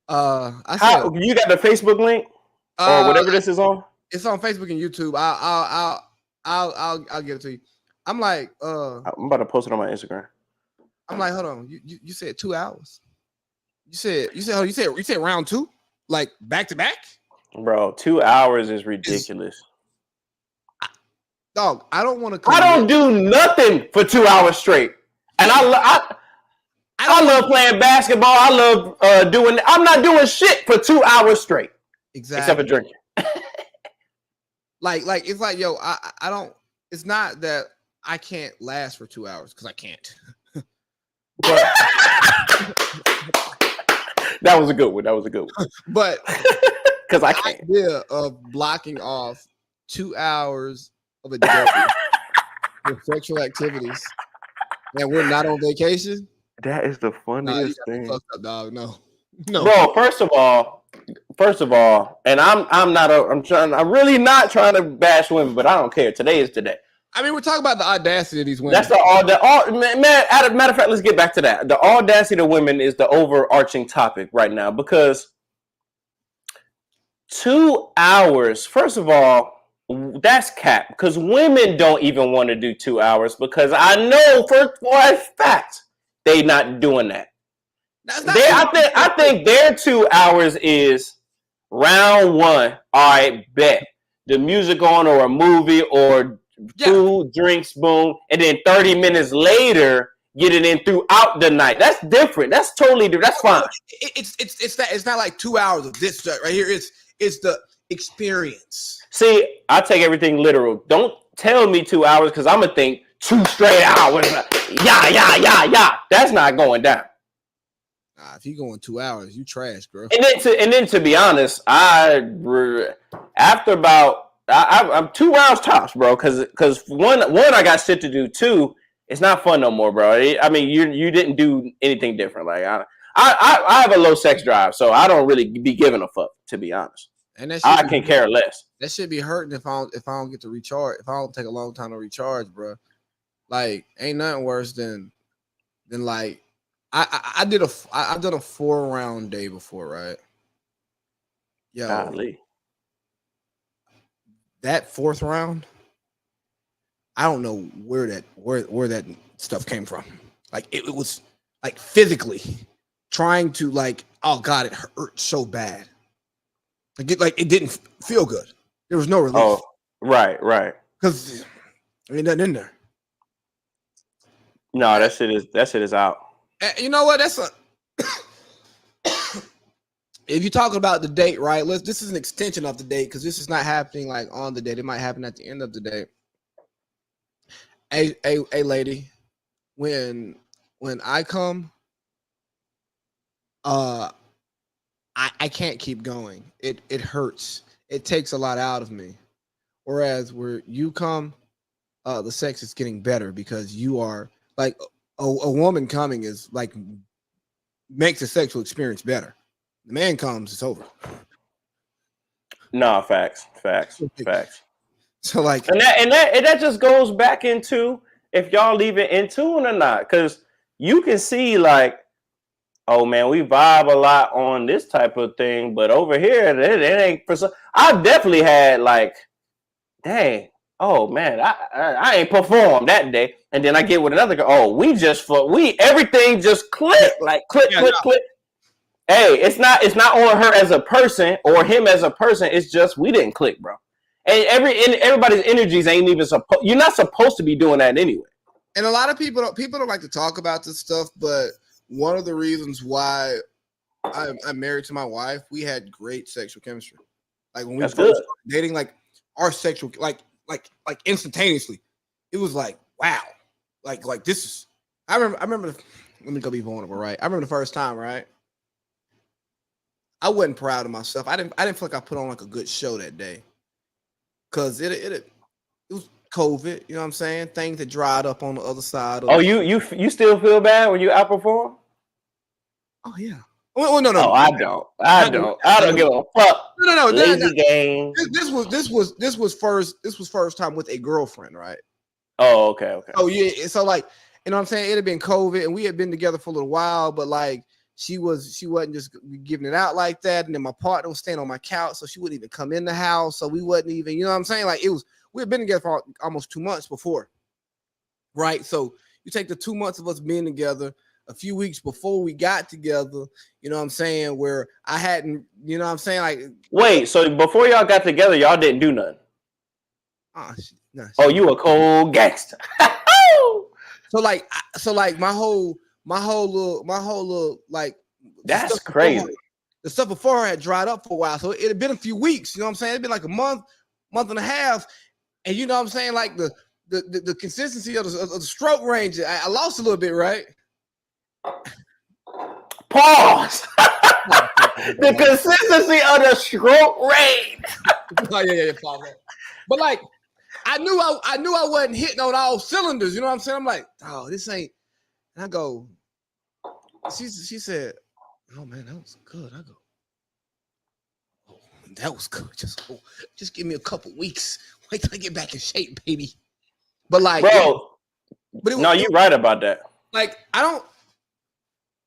You got the Facebook link or whatever this is on? It's on Facebook and YouTube. I'll get it to you. I'm like, I'm about to post it on my Instagram. I'm like, hold on. You said 2 hours. You said round 2, like back to back. Bro, 2 hours is ridiculous. Dog, I don't want to. I don't do nothing for 2 hours straight, and I love playing basketball. I love doing. I'm not doing shit for 2 hours straight, exactly. except for drinking. Like it's like, yo, I don't. It's not that I can't last for 2 hours because I can't. But that was a good one. But because I can't. The idea of blocking off 2 hours of a day for sexual activities, and we're not on vacation. That is the funniest thing. Fucked up, dog. No. Bro, first of all, and I'm really not trying to bash women, but I don't care. Today is today. I mean, we're talking about the audacity of these women. That's matter of fact, let's get back to that. The audacity of women is the overarching topic right now, because 2 hours, first of all, that's cap, because women don't even want to do 2 hours, because I know for a fact they not doing that. I think their 2 hours is round one. All right, bet the music on, or a movie, or food, drinks, boom, and then 30 minutes later get it in throughout the night. That's different. That's totally different. That's fine. It's not like 2 hours of this right here. It's the experience. See, I take everything literal. Don't tell me 2 hours, because I'm gonna think 2 straight hours. Yeah. That's not going down. If you going 2 hours, you trash, bro. And then to be honest, after about I'm 2 rounds tops, bro. Because one I got shit to do. Two, it's not fun no more, bro. I mean, you didn't do anything different. Like I have a low sex drive, so I don't really be giving a fuck, to be honest. And I can care less. That should be hurting if I don't get to recharge. If I don't take a long time to recharge, bro. Like, ain't nothing worse than like I've done a 4-round day before, right? Yeah. Golly. That 4th round, I don't know where that stuff came from. Like it was like physically trying to, like, oh God, it hurt so bad. Like it didn't feel good. There was no relief. Oh, right. Because there ain't nothing in there. No, that shit is out. You know what? That's a if you're talking about the date, right? This is an extension of the date, because this is not happening like on the date. It might happen at the end of the date. Hey, lady, when I come, I can't keep going. It hurts. It takes a lot out of me. Whereas where you come, the sex is getting better, because you are like a woman coming is like makes the sexual experience better. The man comes, it's over. No, facts. So like, and that just goes back into if y'all leave it in tune or not, because you can see like, oh man, we vibe a lot on this type of thing, but over here it ain't for some. I definitely had like, dang, oh man, I ain't performed that day, and then I get with another girl. Oh, everything just click, like click. Hey, it's not on her as a person or him as a person. It's just we didn't click, bro. And everybody's energies ain't even supposed. You're not supposed to be doing that anyway. And a lot of people don't like to talk about this stuff, but one of the reasons why I'm married to my wife, we had great sexual chemistry. Like when we first started dating, like our sexual, like instantaneously, it was like, wow, like this is. I remember. Let me go be vulnerable, right? I remember the first time, right? I wasn't proud of myself. I didn't feel like I put on like a good show that day, because it was COVID. You know what I'm saying? Things that dried up on the other side. You still feel bad when you outperform? Oh yeah. Well, no. Oh, I don't. I don't give a fuck. No. Lazy game. This was first time with a girlfriend, right? Oh, okay. Oh yeah. So like, you know what I'm saying? It had been COVID, and we had been together for a little while, but like she wasn't just giving it out like that. And then my partner was staying on my couch, so she wouldn't even come in the house. So we wasn't even, you know what I'm saying? Like we had been together for almost 2 months before, right? So you take the 2 months of us being together, a few weeks before we got together, you know what I'm saying, where I hadn't, you know what I'm saying? Like, wait, so before y'all got together, y'all didn't do nothing? Oh, you a cold gangster. So like my whole little like, that's crazy. The stuff before her had dried up for a while, so it had been a few weeks. You know what I'm saying? It'd been like a month month and a half, and you know what I'm saying, like the consistency of the stroke range, I lost a little bit, right? Pause. The consistency of the stroke range. Oh, yeah, pause. But like, I knew I wasn't hitting on all cylinders. You know what I'm saying? I'm like, oh, this ain't. And I go. She said, "Oh man, that was good." I go, "Oh, that was good. Just give me a couple weeks. Wait till I get back in shape, baby." But like, bro, no, you're right about that. Like, I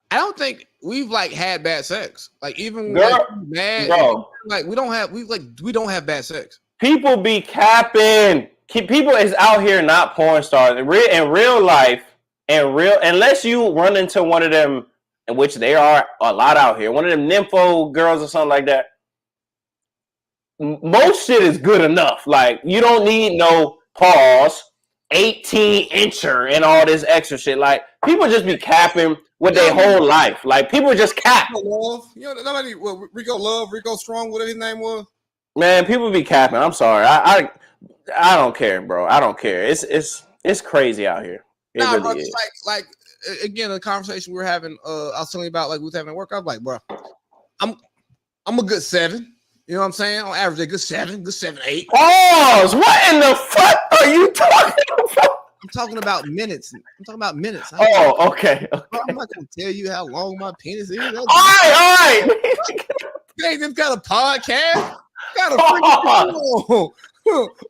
don't think we've like had bad sex. Like even girl, like, mad, bro, like we don't have bad sex. People be capping. People is out here not porn stars in real life. Unless you run into one of them, in which they are a lot out here, one of them nympho girls or something like that. Most shit is good enough. Like you don't need no pause, 18-incher, and all this extra shit. Like people just be capping with their whole life. Like people just cap. Love, you know, nobody. Rico Strong, whatever his name was. Man, people be capping. I'm sorry. I don't care, bro. I don't care. It's crazy out here. It really bro, is. Like again, the conversation we were having. I was telling you about like we was having a workout. Like, bro, I'm a good 7. You know what I'm saying? On average, a good 7, 8. Pause. What in the fuck are you talking about? I'm talking about minutes. Oh, okay. Bro, I'm not gonna tell you how long my penis is. All right. Hey, this got a podcast. Got a freaking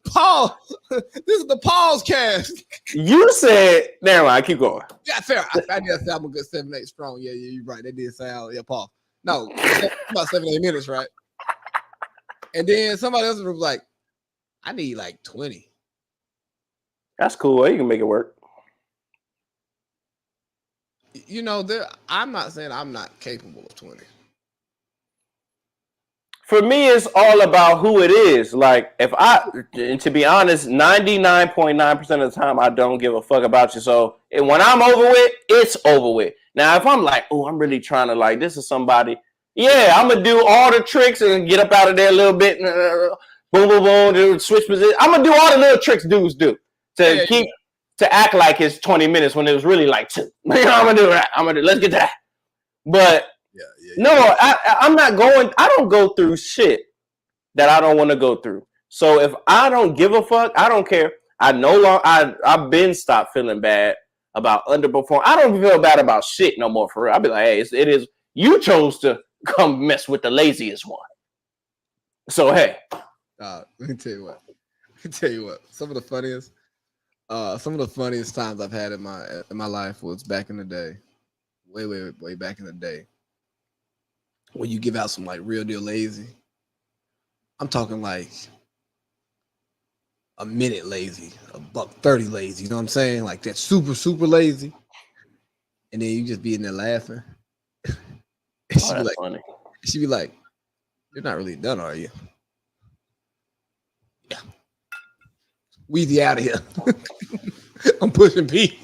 Paul. This is the Paul's cast. You said, never mind, keep going. Yeah, fair. I did say I'm a good 7, 8 strong. Yeah, you're right. They did say, yeah, Paul. No, about 7, 8 minutes, right? And then somebody else was like, I need like 20. That's cool. You can make it work. You know, I'm not saying I'm not capable of 20. For me, it's all about who it is. Like, and to be honest, 99.9% of the time, I don't give a fuck about you. So when I'm over with, it's over with. Now, if I'm like, oh, I'm really trying to like, this is somebody. Yeah, I'm going to do all the tricks and get up out of there a little bit. Boom, boom, boom, switch position. I'm going to do all the little tricks dudes do to act like it's 20 minutes when it was really like 2. You know, I'm going to do that. Let's get to that. But no, I'm not going. I don't go through shit that I don't want to go through. So if I don't give a fuck, I don't care. I've been stopped feeling bad about underperforming. I don't feel bad about shit no more for real. I'll be like, hey, it is. You chose to come mess with the laziest one. So hey, let me tell you what. Some of the funniest times I've had in my life was back in the day, way back in the day, when you give out some like real deal lazy. I'm talking like a minute lazy, $1.30 lazy. You know what I'm saying? Like that super lazy, and then you just be in there laughing. She'd be like, "You're not really done, are you?" Yeah. Weezy out of here. I'm pushing Pete.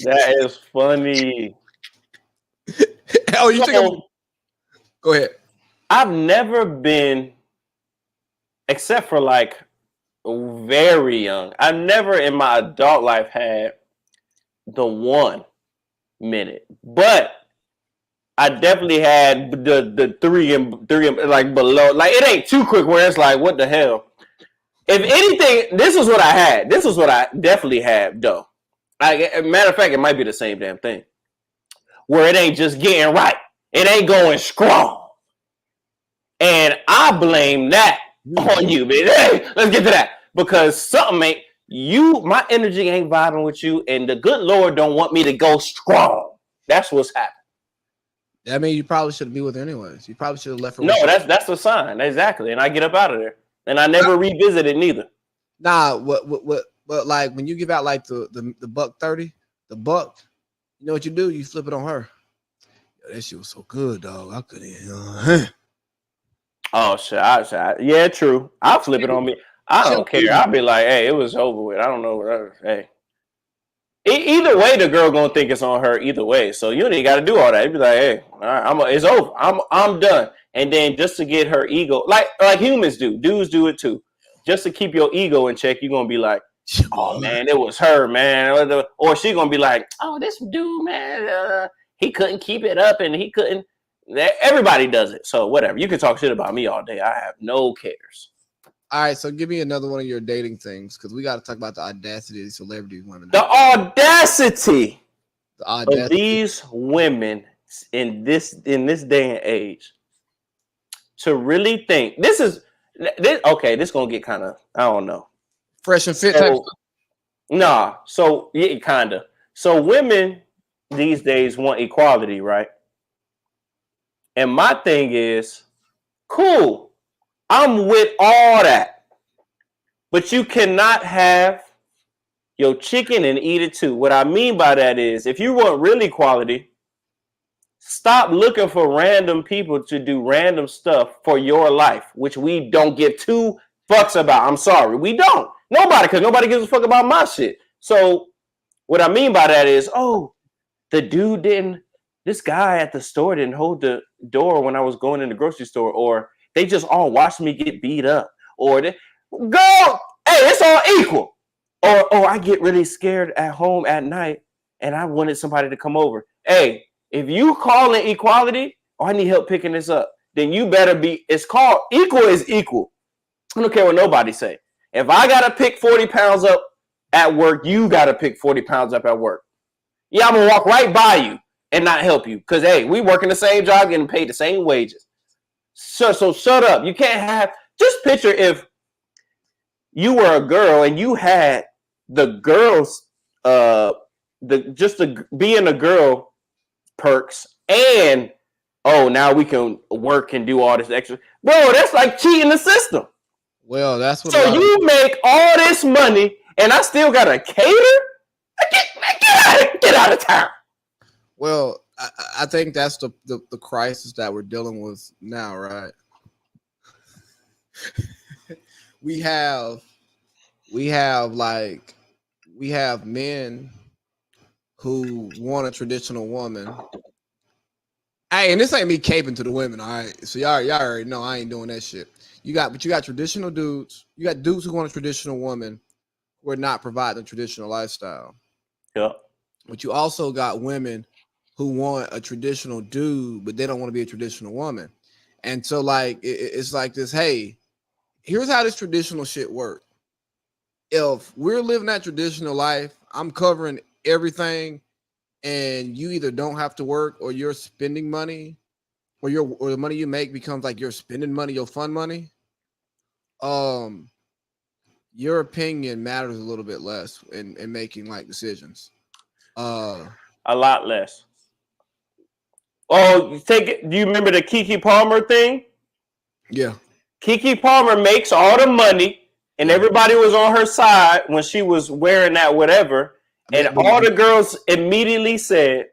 That is funny. Oh, you think Go ahead. I've never been, except for like very young, I've never in my adult life had the 1 minute. But I definitely had the three and like below. Like it ain't too quick where it's like, what the hell? If anything, this is what I had. This is what I definitely had, though. Matter of fact, it might be the same damn thing. Where it ain't just getting right. It ain't going strong. And I blame that on you, man. Hey, let's get to that. Because something ain't, my energy ain't vibing with you, and the good Lord don't want me to go strong. That's what's happening. I mean, you probably shouldn't be with her anyways. You probably should have left her. No, that's the sign. Exactly. And I get up out of there. And I never revisit it neither. Nah, what like when you give out like the $1.30, the buck, you know what you do? You flip it on her. Yo, that shit was so good, dog. I couldn't. Oh shit! Yeah, true. I'll flip it on me. I don't care. I'll be like, hey, it was over with. I don't know. Hey. Either way, the girl gonna think it's on her. Either way, so you ain't got to do all that. You be like, hey, all right, it's over. I'm done. And then just to get her ego, like humans do, dudes do it too. just to keep your ego in check, you're gonna be like, oh man, it was her, man, or she gonna be like, oh, this dude, man, he couldn't keep it up and he couldn't. Everybody does it, so whatever. You can talk shit about me all day. I have no cares. All right, so give me another one of your dating things because we got to talk about the audacity of these celebrity women. The audacity of these women in this day and age to really think this okay. This gonna get kind of, I don't know, fresh and fit. Nah, so yeah, kind of. So women these days want equality, right? And my thing is, cool, I'm with all that. But you cannot have your chicken and eat it too. What I mean by that is, if you want real equality, stop looking for random people to do random stuff for your life, which we don't give two fucks about. I'm sorry, we don't. Because nobody gives a fuck about my shit. So what I mean by that is, oh, the dude this guy at the store didn't hold the door when I was going in the grocery store, or they just all watched me get beat up, or hey, it's all equal. Or I get really scared at home at night and I wanted somebody to come over. Hey, if you call it equality, I need help picking this up, then you better be, it's called equal is equal. I don't care what nobody say. If I got to pick 40 pounds up at work, you got to pick 40 pounds up at work. Yeah, I'm going to walk right by you and not help you because, hey, we working the same job, getting paid the same wages. So shut up. You can't have, just picture if you were a girl and you had the girls, the being a girl perks and, oh, now we can work and do all this extra. Bro, that's like cheating the system. Well, that's what. So you make all this money and I still got to cater? Get out of town. Well, I think that's the crisis that we're dealing with now, right? we have men who want a traditional woman. Hey, and this ain't me caping to the women, all right? So y'all already know I ain't doing that shit. You got traditional dudes. You got dudes who want a traditional woman who are not providing a traditional lifestyle. Yeah. But you also got women who want a traditional dude, but they don't want to be a traditional woman. And so, like, it's like this, hey, here's how this traditional shit works. If we're living that traditional life, I'm covering everything, and you either don't have to work or you're spending money, or the money you make becomes like you're spending money, your fun money. Your opinion matters a little bit less in making like decisions. A lot less. Oh, do you remember the Keke Palmer thing? Yeah. Keke Palmer makes all the money and everybody was on her side when she was wearing that whatever. And all the girls immediately said,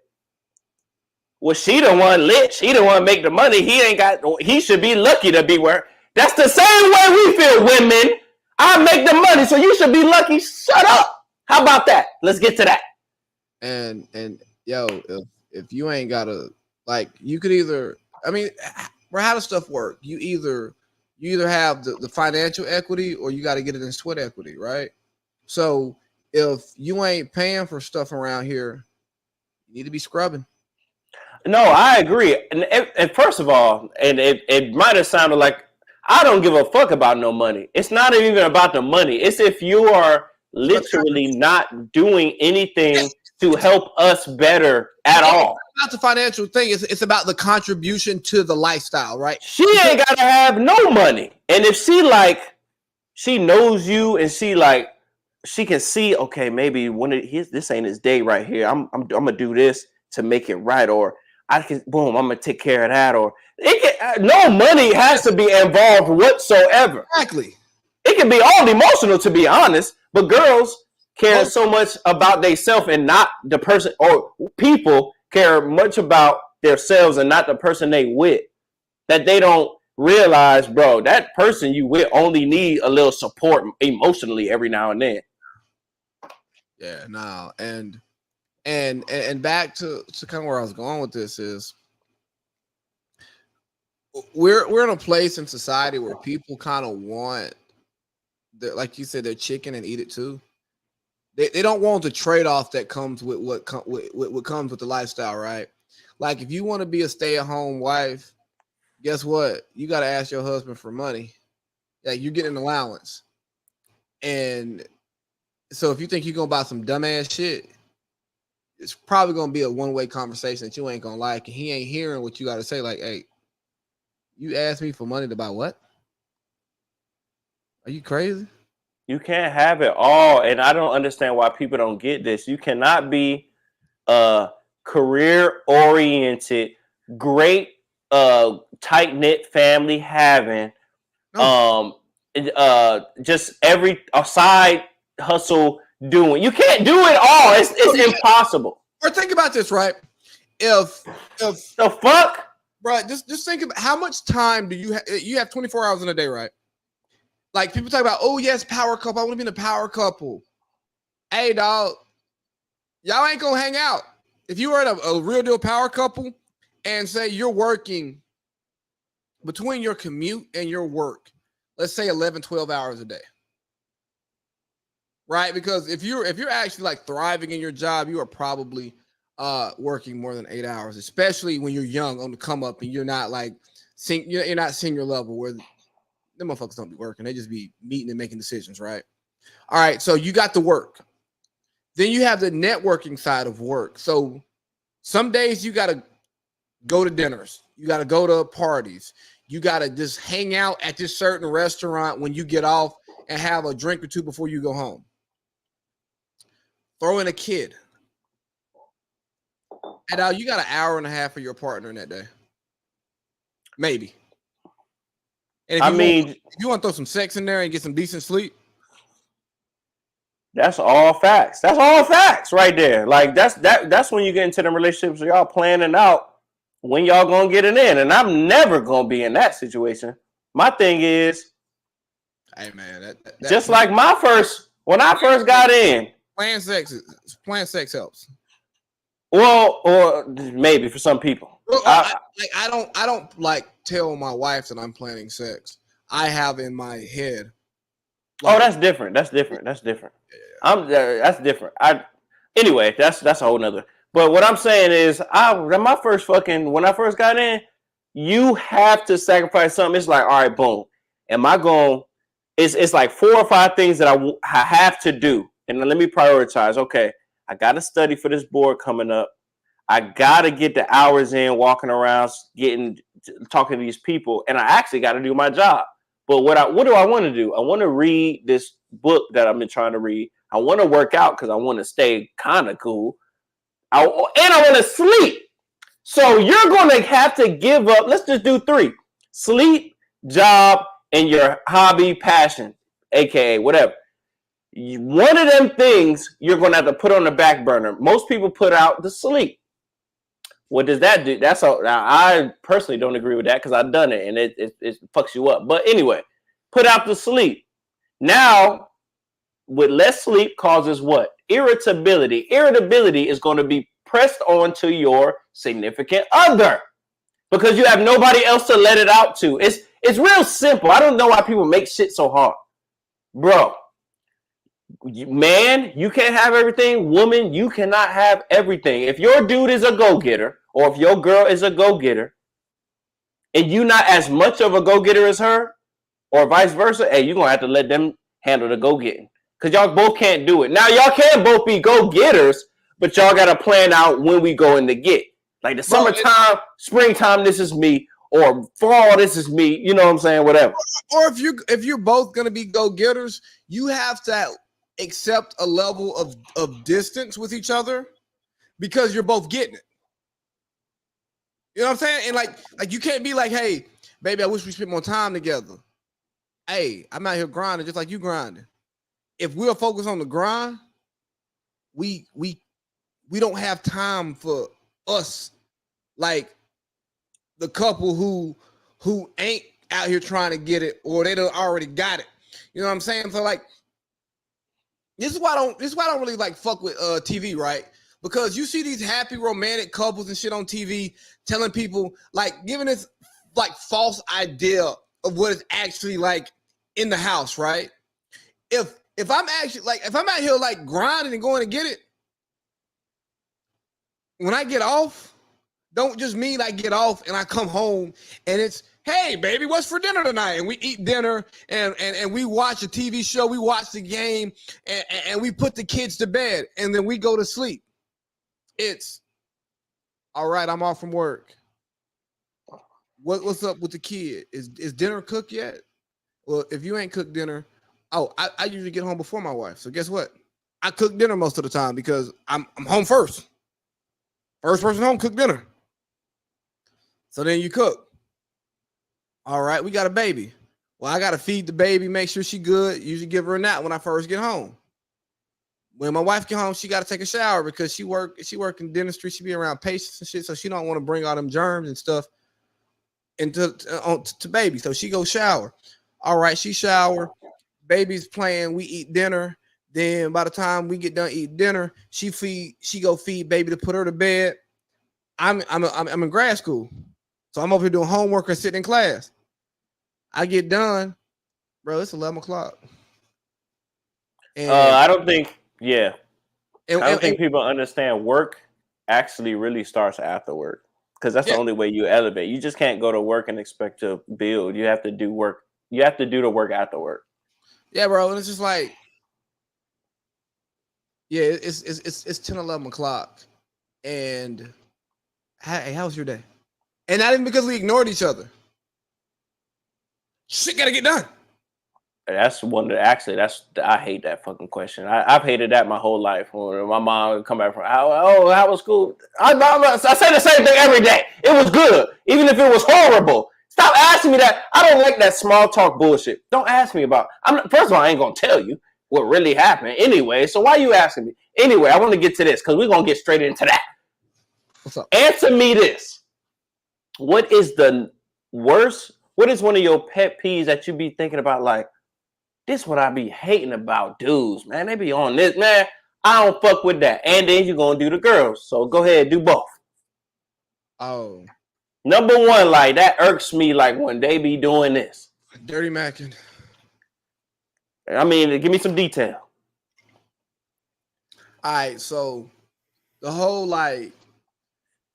well, she the one lit. She the one make the money. He should be lucky to be where. That's the same way we feel, women. I make the money, so you should be lucky. Shut up. How about that? Let's get to that. And yo, if you ain't got to, like, you could either, I mean, how does stuff work? You either have the financial equity or you got to get it in sweat equity, right? So if you ain't paying for stuff around here, you need to be scrubbing. No, I agree. And first of all, and it might have sounded like I don't give a fuck about no money. It's not even about the money. It's if you are literally not doing anything to help us better at all. It's not the financial thing. It's about the contribution to the lifestyle, right? She ain't got to have no money. And if she knows you and she can see, okay, maybe this ain't his day right here. I'm going to do this to make it right. Or I'm going to take care of that. Or no money has to be involved whatsoever. Exactly. It can be all emotional, to be honest, but girls care so much about themselves and not the person, or people care much about themselves and not the person they with, that they don't realize, bro, that person you with only need a little support emotionally every now and then. Yeah, no, and back to kind of where I was going with this is we're in a place in society where people kind of want like you said, they're chicken and eat it too. They don't want the trade-off that comes with what comes with the lifestyle, right? Like if you want to be a stay-at-home wife, guess what? You got to ask your husband for money. Like you're getting an allowance. And so if you think you're going to buy some dumbass shit, it's probably going to be a one-way conversation that you ain't going to like. And he ain't hearing what you got to say. Like, hey, you asked me for money to buy what? Are you crazy? You can't have it all. And I don't understand why people don't get this. You cannot be career-oriented, great, tight-knit family having just every side hustle doing. You can't do it all. It's impossible. Or think about this, right? If the fuck, bro, just think about how much time do you have? You have 24 hours in a day, right? Like people talk about, oh yes, power couple. I want to be in a power couple. Hey, dog, y'all ain't gonna hang out. If you were in a real deal power couple and say you're working between your commute and your work, let's say 11, 12 hours a day. Right? Because if you're actually like thriving in your job, you are probably working more than 8 hours, especially when you're young on the come up and you're not like you're not senior level where them motherfuckers don't be working. They just be meeting and making decisions, right? All right, so you got the work. Then you have the networking side of work. So some days you got to go to dinners. You got to go to parties. You got to just hang out at this certain restaurant when you get off and have a drink or two before you go home. Throw in a kid. And you got an hour and a half for your partner in that day. Maybe. And if you want to throw some sex in there and get some decent sleep, that's all facts. That's all facts right there. Like that's when you get into them relationships where y'all planning out when y'all gonna get it in. And I'm never gonna be in that situation. My thing is, hey man, just like when I first got in, plan sex helps. Well, or maybe for some people. Well, I don't like tell my wife that I'm planning sex. I have in my head. Like, that's different. That's different. That's different. That's different. Anyway, that's a whole nother. But what I'm saying is, when I first got in, you have to sacrifice something. It's like, all right, boom. Am I going? It's like 4 or 5 things that I have to do, and then let me prioritize. Okay, I got to study for this board coming up. I got to get the hours in, walking around, talking to these people, and I actually got to do my job. But what do I want to do? I want to read this book that I've been trying to read. I want to work out because I want to stay kind of cool. And I want to sleep. So you're going to have to give up. Let's just do 3. Sleep, job, and your hobby, passion, aka whatever. One of them things you're going to have to put on the back burner. Most people put out the sleep. What does that do? Now, I personally don't agree with that because I've done it and it fucks you up. But anyway, put out the sleep. Now, with less sleep causes what? Irritability. Irritability is going to be pressed onto your significant other because you have nobody else to let it out to. It's real simple. I don't know why people make shit so hard. Bro, man, you can't have everything. Woman, you cannot have everything. If your dude is a go-getter or if your girl is a go-getter and you not as much of a go-getter as her or vice versa, hey, you're going to have to let them handle the go-getting because y'all both can't do it. Now, y'all can't both be go-getters, but y'all got to plan out when we go in the get. Like the summertime, springtime, this is me. Or fall, this is me. You know what I'm saying? Whatever. Or if you're both going to be go-getters, you have to accept a level of distance with each other because you're both getting it. You know what I'm saying? And like you can't be like, hey, baby, I wish we spent more time together. Hey, I'm out here grinding just like you grinding. If we'll focus on the grind, we don't have time for us, like the couple who ain't out here trying to get it or they done already got it. You know what I'm saying? So like, this is why I don't really like fuck with TV, right? Because you see these happy romantic couples and shit on TV telling people, like, giving this like false idea of what it's actually like in the house, right? if I'm actually like if I'm out here like grinding and going to get it, when I get off, don't just mean I get off and I come home and it's, hey baby, what's for dinner tonight? And we eat dinner and we watch a TV show, we watch the game, and we put the kids to bed and then we go to sleep. It's all right, I'm off from work. What's up with the kid? Is dinner cooked yet? Well, if you ain't cooked dinner, I usually get home before my wife. So guess what? I cook dinner most of the time because I'm home first. First person home, cook dinner. So then you cook. All right, we got a baby. Well, I got to feed the baby, make sure she good. Usually give her a nap when I first get home. When my wife get home, she got to take a shower because she work in dentistry. She be around patients and shit, so she don't want to bring all them germs and stuff into to baby. So she go shower. All right, she shower. Baby's playing. We eat dinner. Then by the time we get done eating dinner, she go feed baby to put her to bed. I'm in grad school, so I'm over here doing homework and sitting in class. I get done, bro. It's 11 o'clock. I don't think, I don't think people understand work actually really starts after work, because that's the only way you elevate. You just can't go to work and expect to build. You have to do work. You have to do the work after work. Yeah, bro. And it's just like, it's 10, 11 o'clock. And hey, how was your day? And not even because we ignored each other. Shit gotta get done. That's one that I hate that fucking question. I've hated that my whole life. When my mom would come back from, how was school? I say the same thing every day. It was good, even if it was horrible. Stop asking me that. I don't like that small talk bullshit. Don't ask me about. First of all, I ain't gonna tell you what really happened anyway. So why are you asking me? Anyway, I want to get to this because we're gonna get straight into that. What's up? Answer me this. What is the worst? What is one of your pet peeves that you be thinking about? Like, this what I be hating about dudes, man. They be on this, man. I don't fuck with that. And then you're gonna do the girls. So go ahead, do both. Oh. Number one, like that irks me, like when they be doing this. Dirty macking. I mean, give me some detail. All right, so the whole like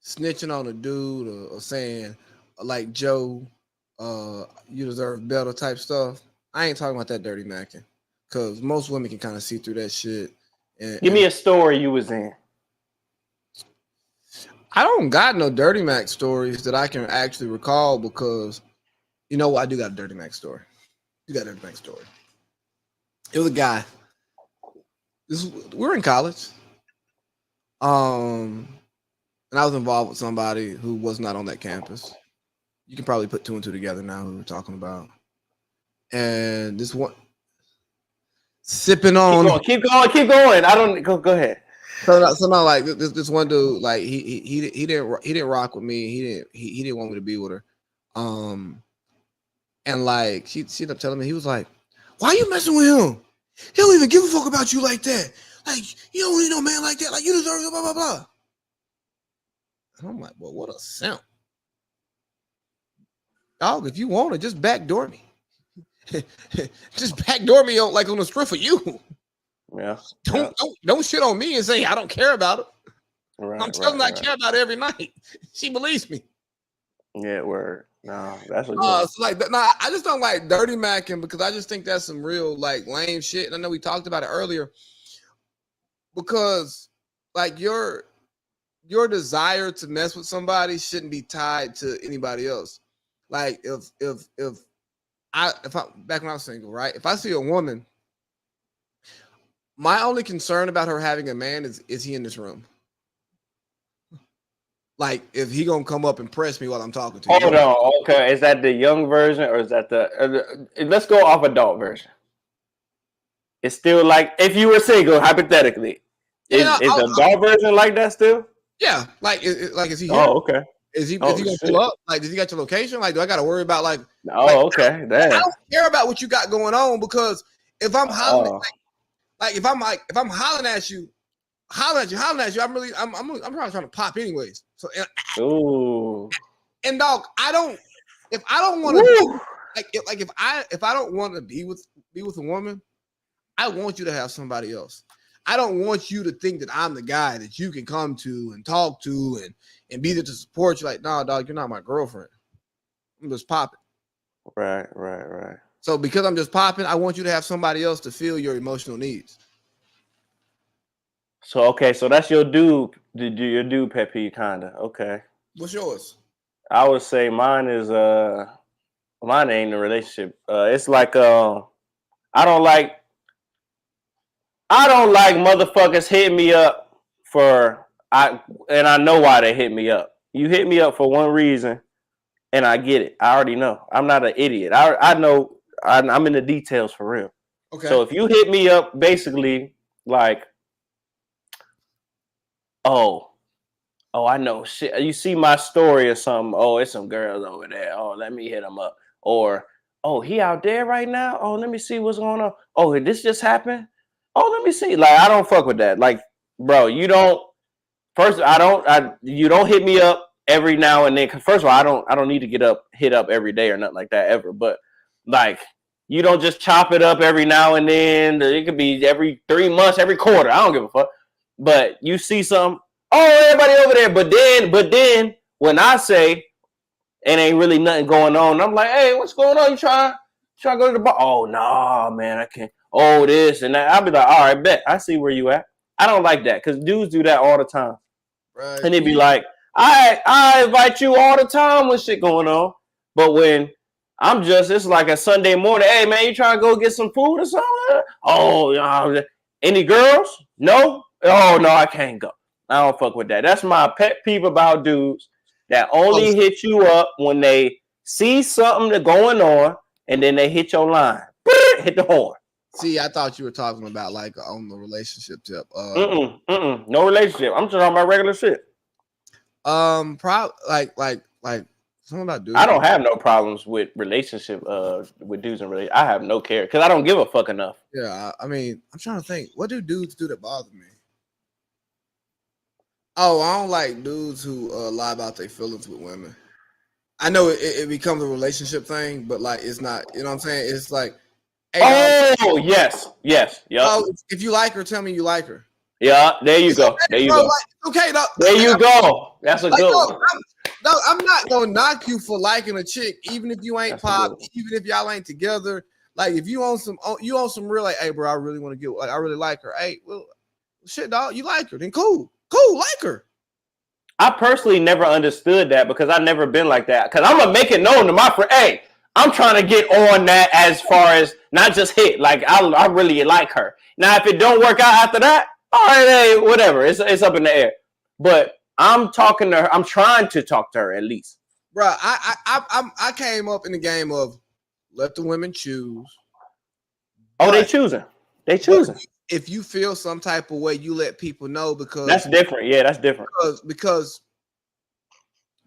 snitching on a dude or saying like Joe, you deserve better type stuff. I ain't talking about that dirty macking, because most women can kind of see through that shit. Give me a story you was in. I don't got no dirty Mac stories that I can actually recall, because you know what? I do got a dirty Mac story. You got a dirty Mac story. It was a guy. We're in college. And I was involved with somebody who was not on that campus. You can probably put two and two together now who we're talking about. And this one sipping on. Keep going. I don't go ahead. So not like this one dude, like he didn't rock with me. He didn't want me to be with her. And like she ended up telling me, he was like, "Why you messing with him? He don't even give a fuck about you like that. Like, you don't need no man like that. Like, you deserve blah blah blah." And I'm like, "Well, what a simp, dog. If you want to, just backdoor me. Just backdoor me on the strip for you. Yeah. Don't shit on me and say I don't care about it. Right, I'm telling her I care about it every night. She believes me." Yeah, word. No, that's what. So like, I just don't like dirty macking, because I just think that's some real like lame shit. And I know we talked about it earlier, because like your desire to mess with somebody shouldn't be tied to anybody else. Like if I back when I was single, right? If I see a woman, my only concern about her having a man is he in this room? Like, if he gonna come up and press me while I'm talking to you. Hold on, okay. Is that the young version, or is that the? Let's go off adult version. It's still like if you were single, hypothetically, is the adult version like that still? Yeah, like is he here? Oh, okay. Is he gonna pull up? Like, does he got your location? Like, do I got to worry about like? Okay. I don't care about what you got going on, because if I'm hollering, if I'm hollering at you, I'm probably trying to pop anyways. So, and dog, if I don't want to, if I don't want to be with a woman, I want you to have somebody else. I don't want you to think that I'm the guy that you can come to and talk to and be there to support you. Like, nah, dog, you're not my girlfriend. I'm just popping. Right. So because I'm just popping, I want you to have somebody else to fill your emotional needs. So okay, so that's your dude. Your dude pet peeve, kinda. Okay. What's yours? I would say mine is mine ain't a relationship. It's like I don't like motherfuckers hitting me up and I know why they hit me up. You hit me up for one reason, and I get it. I already know. I'm not an idiot. I know. I'm in the details for real. Okay. So if you hit me up, basically like, oh, I know shit. You see my story or something. Oh, it's some girls over there. Oh, let me hit them up. Or, oh, he out there right now. Oh, let me see what's going on. Oh, this just happened. Oh, let me see. Like, I don't fuck with that. Like, bro, you don't. First, you don't hit me up every now and then. First of all, I don't need to hit up every day or nothing like that ever. But like, you don't just chop it up every now and then. It could be every 3 months, every quarter. I don't give a fuck. But you see some. Oh, everybody over there. But then when I say it ain't really nothing going on, I'm like, hey, what's going on? You trying to go to the bar? Oh, nah, man, I can't. Oh, this and that. I'll be like, all right, bet. I see where you at. I don't like that because dudes do that all the time. Right. And they'd be like, I invite you all the time when shit going on. But when it's like a Sunday morning, hey, man, you trying to go get some food or something? Oh, any girls? No? Oh, no, I can't go. I don't fuck with that. That's my pet peeve about dudes that only hit you up when they see something going on and then they hit your line. Hit the horn. See, I thought you were talking about like on the relationship tip. No relationship. I'm just talking about regular shit. Probably like something about dudes. I don't have no problems with relationship. With dudes and relationship. I have no care because I don't give a fuck enough. Yeah, I mean, I'm trying to think. What do dudes do that bother me? Oh, I don't like dudes who lie about their feelings with women. I know it becomes a relationship thing, but like it's not. You know what I'm saying? It's like, hey, yes, yep. Oh, if you like her, tell me you like her. Yeah, there you go. There you go. Okay, there you go. That's a good one. No, I'm not gonna knock you for liking a chick, even if you ain't pop, even if y'all ain't together. Like if you on some real, like, hey, bro, I really want to get, like, I really like her. Hey, well, shit, dog, you like her? Then cool, like her. I personally never understood that because I've never been like that. Because I'm gonna make it known to my friend, hey, I'm trying to get on that as far as not just hit. Like I really like her. Now, if it don't work out after that, all right, hey, whatever. It's up in the air. But I'm talking to her. I'm trying to talk to her at least. Bro, I came up in the game of let the women choose. Oh, they choosing. They choosing. If you feel some type of way, you let people know because that's different. Yeah, that's different. Because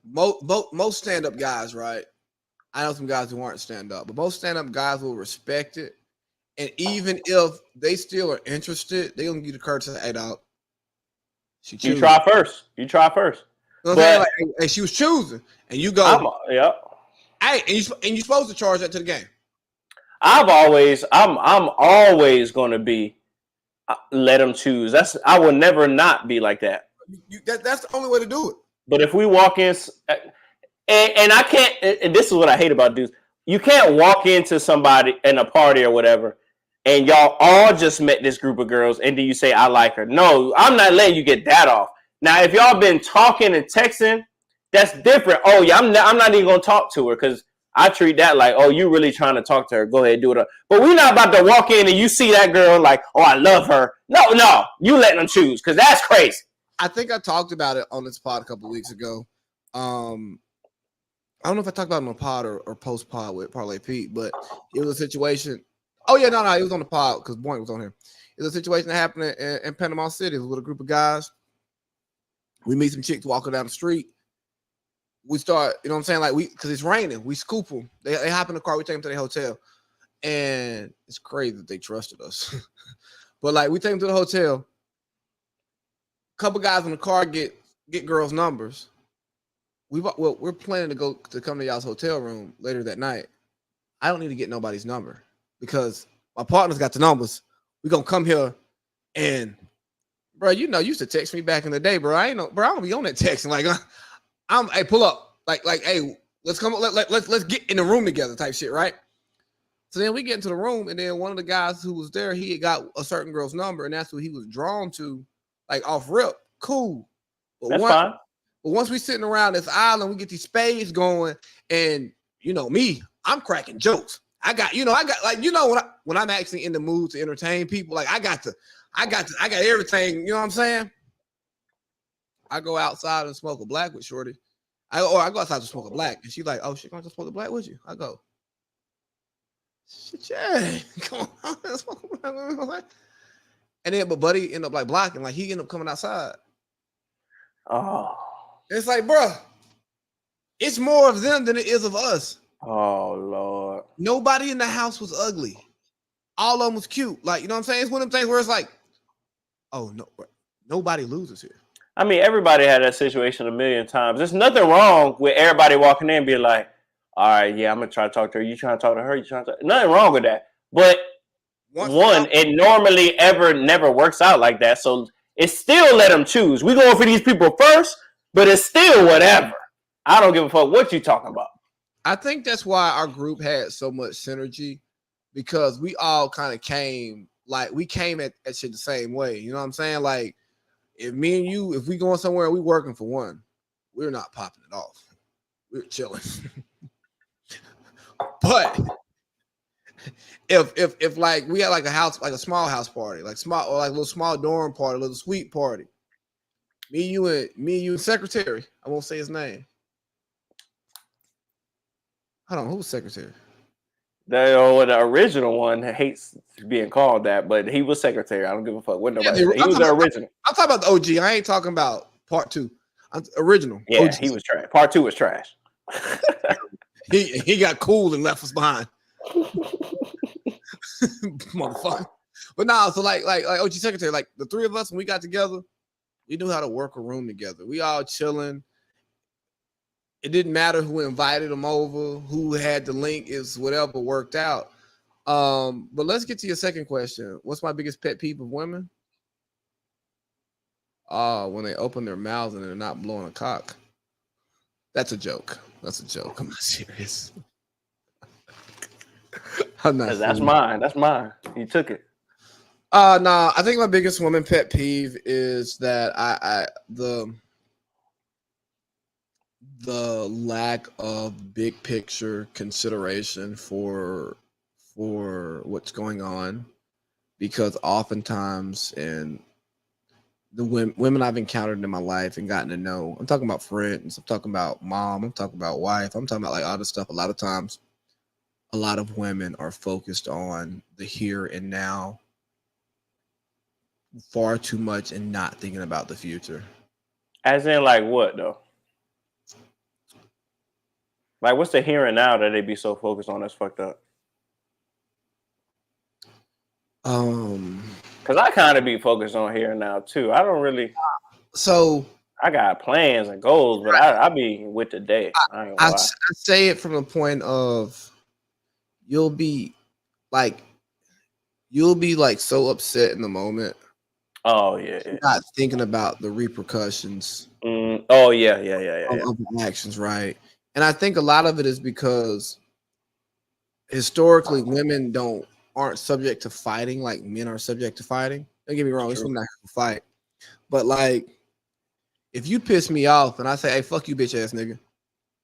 most stand-up guys, right? I know some guys who aren't stand-up, but most stand-up guys will respect it. And even if they still are interested, they gonna give the courage to say, hey, dog. You try first. You know what I'm saying? Like, hey, she was choosing, and you go, Hey, and you supposed to charge that to the game. I'm always gonna be let them choose. I will never not be like that. That's the only way to do it. But if we walk in, and I can't, and this is what I hate about dudes. You can't walk into somebody in a party or whatever, and y'all all just met this group of girls, and then you say, I like her. No, I'm not letting you get that off. Now, if y'all been talking and texting, that's different. Oh, yeah, I'm not even going to talk to her because I treat that like, oh, you really trying to talk to her. Go ahead, do it. But we're not about to walk in and you see that girl like, oh, I love her. No, you letting them choose because that's crazy. I think I talked about it on this pod a couple of weeks ago. I don't know if I talked about it on a pod or post pod with Parlay Pete, but it was a situation. Oh, yeah, no, it was on the pod because Boyd was on here. It was a situation that happened in Panama City. It was with a group of guys. We meet some chicks walking down the street. We start, you know what I'm saying? Like because it's raining. We scoop them. They hop in the car. We take them to the hotel. And it's crazy that they trusted us. But like we take them to the hotel. A couple guys in the car get girls' numbers. We're planning to come to y'all's hotel room later that night. I don't need to get nobody's number because my partner's got the numbers. we gonna come here and, bro, you used to text me back in the day, bro. I don't be on that texting. Like, hey, pull up. Like, hey, let's come. Let's get in the room together, type shit, right? So then we get into the room, and then one of the guys who was there, he had got a certain girl's number, and that's who he was drawn to, like off rip. Cool, but That's fine. But once we sitting around this island, we get these spades going, and me, I'm cracking jokes. I got like when I'm actually in the mood to entertain people, like I got everything. You know what I'm saying? I go outside and smoke a black with Shorty. I go outside to smoke a black, and she's like, "Oh, shit, gonna smoke a black with you?" I go, "Shit, yeah, come on, let's smoke a black." And then, but Buddy ended up like blocking, like he ended up coming outside. Oh, it's like, bro, it's more of them than it is of us. Oh Lord, nobody in the house was ugly. All of them was cute. Like, you know what I'm saying? It's one of them things where it's like, oh no, nobody loses here. I mean, everybody had that situation a million times. There's nothing wrong with everybody walking in and being like, all right, yeah, I'm going to try to talk to her. You trying to talk to her? You trying to talk? Nothing wrong with that. But it normally never works out like that. So it's still let them choose. We going for these people first, but it's still whatever. I don't give a fuck what you talking about. I think that's why our group had so much synergy, because we all kind of came at shit the same way. You know what I'm saying? Like, if me and you, if we going somewhere and we working for one, we're not popping it off. We're chilling. But if like we had like a house, like a small house party, like small or like a little small dorm party, a little suite party. Me, you and secretary. I won't say his name. Hold on, who's secretary? The original one hates being called that, but he was secretary. I don't give a fuck what nobody said. He was the original. I'm talking about the OG. I ain't talking about part 2. Original. Yeah, OG. He was trash. Part 2 was trash. he got cool and left us behind. Motherfucker. But nah, so like OG secretary, like the three of us, when we got together, we knew how to work a room together. We all chilling. It didn't matter who invited them over, who had the link, is whatever worked out. But let's get to your second question. What's my biggest pet peeve of women? When they open their mouths and they're not blowing a cock. That's a joke. I'm not serious. I'm not. That's mine. That's mine. You took it. Nah, I think my biggest woman pet peeve is that the lack of big picture consideration for what's going on, because oftentimes, and the women I've encountered in my life and gotten to know, I'm talking about friends, I'm talking about mom, I'm talking about wife, I'm talking about like all this stuff. A lot of times, a lot of women are focused on the here and now far too much and not thinking about the future. As in, like what though? Like, what's the here and now that they be so focused on that's fucked up? Because I kind of be focused on here and now too. I don't really. So I got plans and goals, but I be with the day. I say it from the point of you'll be like so upset in the moment. Oh yeah. Not thinking about the repercussions. Oh yeah. Of actions, right? And I think a lot of it is because historically women aren't subject to fighting like men are subject to fighting. Don't get me wrong, it's women that have to fight. But like, if you piss me off and I say, "Hey, fuck you, bitch ass nigga,"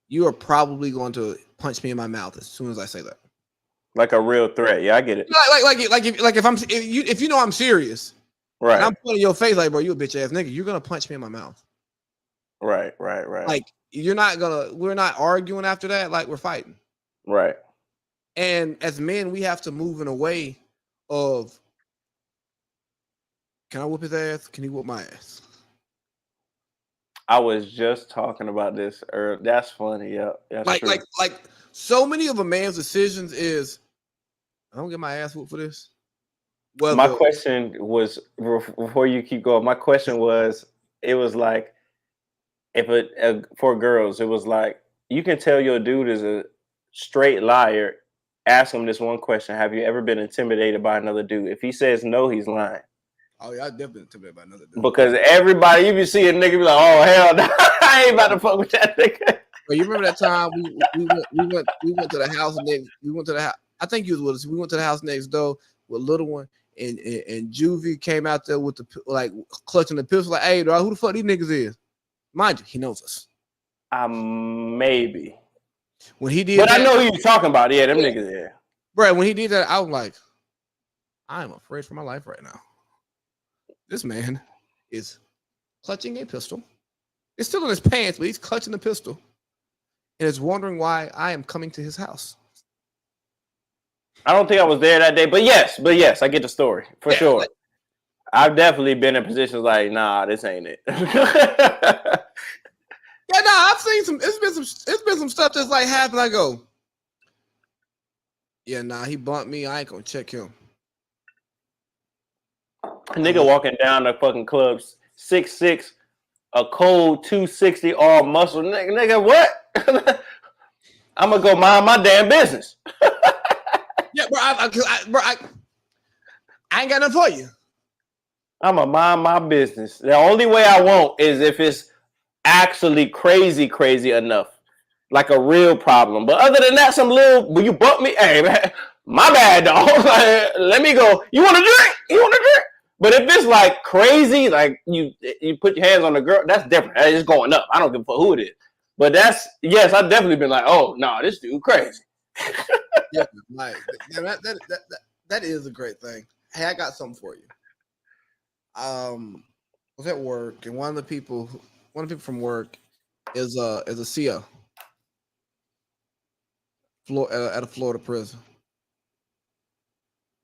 you are probably going to punch me in my mouth as soon as I say that. Like a real threat. Yeah, I get it. If you know I'm serious, right? And I'm putting your face like, bro, you a bitch ass nigga. You're gonna punch me in my mouth. Right. Like, we're not arguing after that. Like, we're fighting. Right. And as men, we have to move in a way of, can I whoop his ass? Can he whoop my ass? I was just talking about this earlier. That's funny. Yeah. That's true. Like so many of a man's decisions is, I don't get my ass whooped for this. Well, my question was, before you keep going, my question was, it was like, for girls, it was like, you can tell your dude is a straight liar ask him this one question: have you ever been intimidated by another dude? If he says no, he's lying. Oh yeah, I definitely intimidated by another dude. Because everybody, you see a nigga be like, oh hell no, I ain't about to fuck with that nigga. But you remember that time we went to the house next. We went to the house. I think you was with us. We went to the house next door with little one, and Juvie came out there with the like clutching the pistol. Like, hey, dog, who the fuck these niggas is? Mind you, he knows us. Maybe when he did, but that, I know who you're talking about. Yeah, them niggas. Yeah, bro. When he did that, I was like, I am afraid for my life right now. This man is clutching a pistol. It's still in his pants, but he's clutching the pistol and is wondering why I am coming to his house. I don't think I was there that day, but yes, I get the story for sure. Like, I've definitely been in positions like, nah, this ain't it. Yeah, nah, I've seen some. It's been some stuff that's like happened. I go, yeah, nah, he bumped me. I ain't gonna check him. A nigga walking down the fucking clubs, 6'6", a cold 260, all muscle. Nigga, what? I'm gonna go mind my damn business. Yeah, bro, I ain't got nothing for you. I'm gonna mind my business. The only way I won't is if it's actually crazy enough, like a real problem. But other than that, some little, will you bump me? Hey, man, my bad, dog. Like, let me go. You want to drink? But if it's like crazy, like you put your hands on the girl, that's different. It's going up. I don't give a fuck who it is. But yes, I've definitely been like, oh no, this dude crazy. Yeah, like that is a great thing. Hey, I got something for you. I was at work, and one of the people from work is a CO at a Florida prison,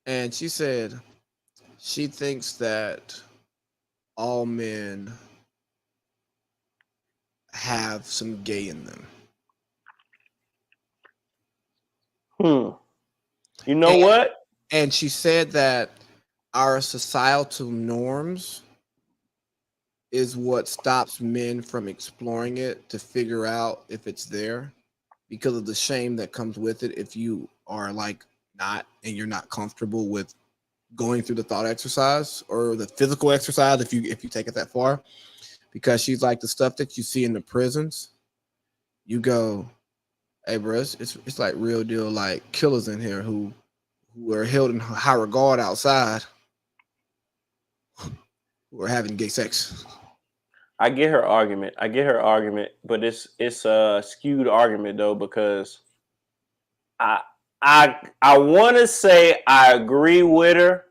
and she said she thinks that all men have some gay in them. You know what? And she said that our societal norms is what stops men from exploring it to figure out if it's there, because of the shame that comes with it if you are like not and you're not comfortable with going through the thought exercise or the physical exercise if you take it that far. Because she's like, the stuff that you see in the prisons, you go, hey bro, it's like real deal, like killers in here who are held in high regard outside who are having gay sex. I get her argument, but it's a skewed argument though, because I want to say I agree with her,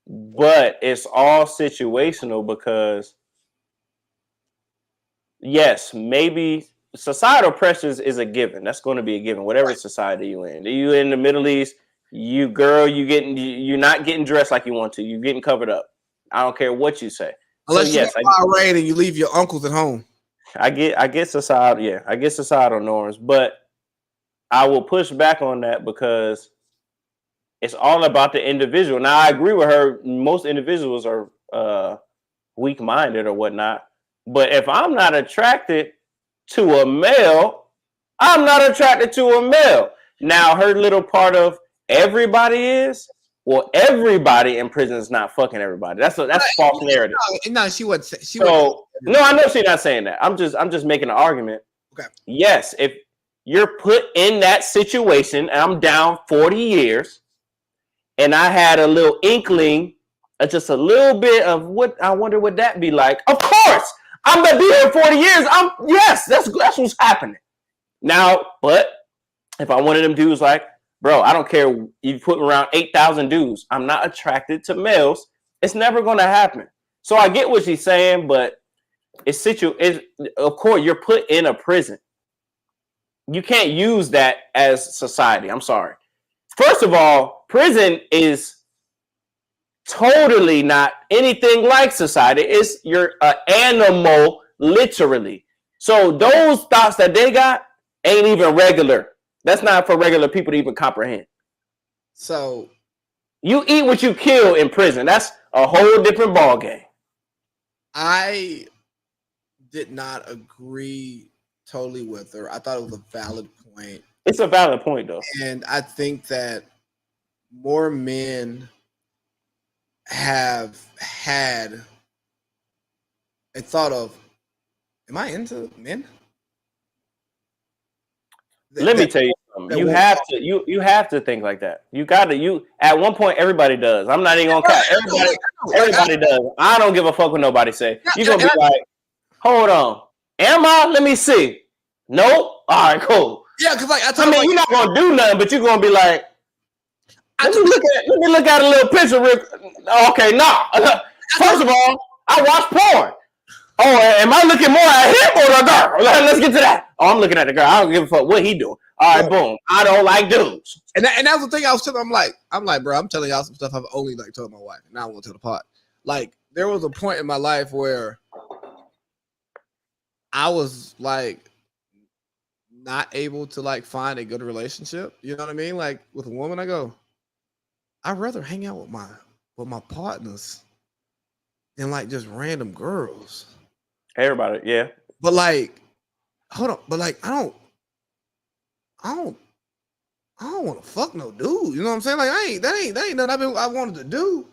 but it's all situational because yes, maybe societal pressures is a given. That's going to be a given, whatever society you in. You in the Middle East, you're not getting dressed like you want to. You're getting covered up. I don't care what you say. Unless you're raid and you leave your uncles at home. I get societal, yeah. I get societal norms, but I will push back on that because it's all about the individual. Now, I agree with her. Most individuals are weak-minded or whatnot. But if I'm not attracted to a male, I'm not attracted to a male. Now, her little part of everybody is, well, everybody in prison is not fucking everybody. That's false narrative. No, she would say. No, I know she's not saying that. I'm just making an argument. Okay. Yes, if you're put in that situation, and I'm down 40 years, and I had a little inkling, just a little bit of what I wonder would that be like. Of course, I'm gonna be here 40 years. Yes, that's what's happening. Now, but if I wanted them dudes like, bro, I don't care. You put around 8,000 dudes. I'm not attracted to males. It's never going to happen. So I get what she's saying, but of course, you're put in a prison. You can't use that as society. I'm sorry. First of all, prison is totally not anything like society. You're an animal, literally. So those thoughts that they got ain't even regular. That's not for regular people to even comprehend. So you eat what you kill in prison. That's a whole different ballgame. I did not agree totally with her. I thought it was a valid point It's a valid point, though. And I think that more men have had a thought of, am I into men? Let me tell you something. You have to think like that. You at one point everybody does. I'm not even gonna cap. Everybody does. I don't give a fuck what nobody say. You're gonna be like, hold on. Am I? Let me see. Nope. All right, cool. Yeah, because you're not gonna do nothing, but you're gonna be like, let me look at a little picture. Okay, nah. First of all, I watch porn. Oh, am I looking more at him or the girl? Let's get to that. Oh, I'm looking at the girl. I don't give a fuck what he doing. All right, boom. I don't like dudes. And that's the thing I was telling. I'm like, bro, I'm telling y'all some stuff I've only like told my wife. Now I won't tell the pot. Like, there was a point in my life where I was like not able to like find a good relationship. You know what I mean? Like with a woman, I go, I'd rather hang out with my partners than like just random girls. Everybody, yeah. But like, hold on. But like, I don't want to fuck no dude. You know what I'm saying? Like, that ain't nothing I wanted to do.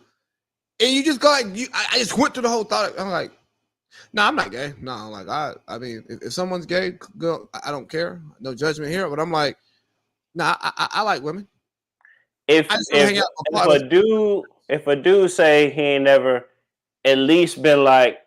And you just go like, I just went through the whole thought. I'm like, no, I'm not gay. No, like I mean, if someone's gay, go. I don't care. No judgment here. But I'm like, nah, I like women. If a dude say he ain't never at least been like,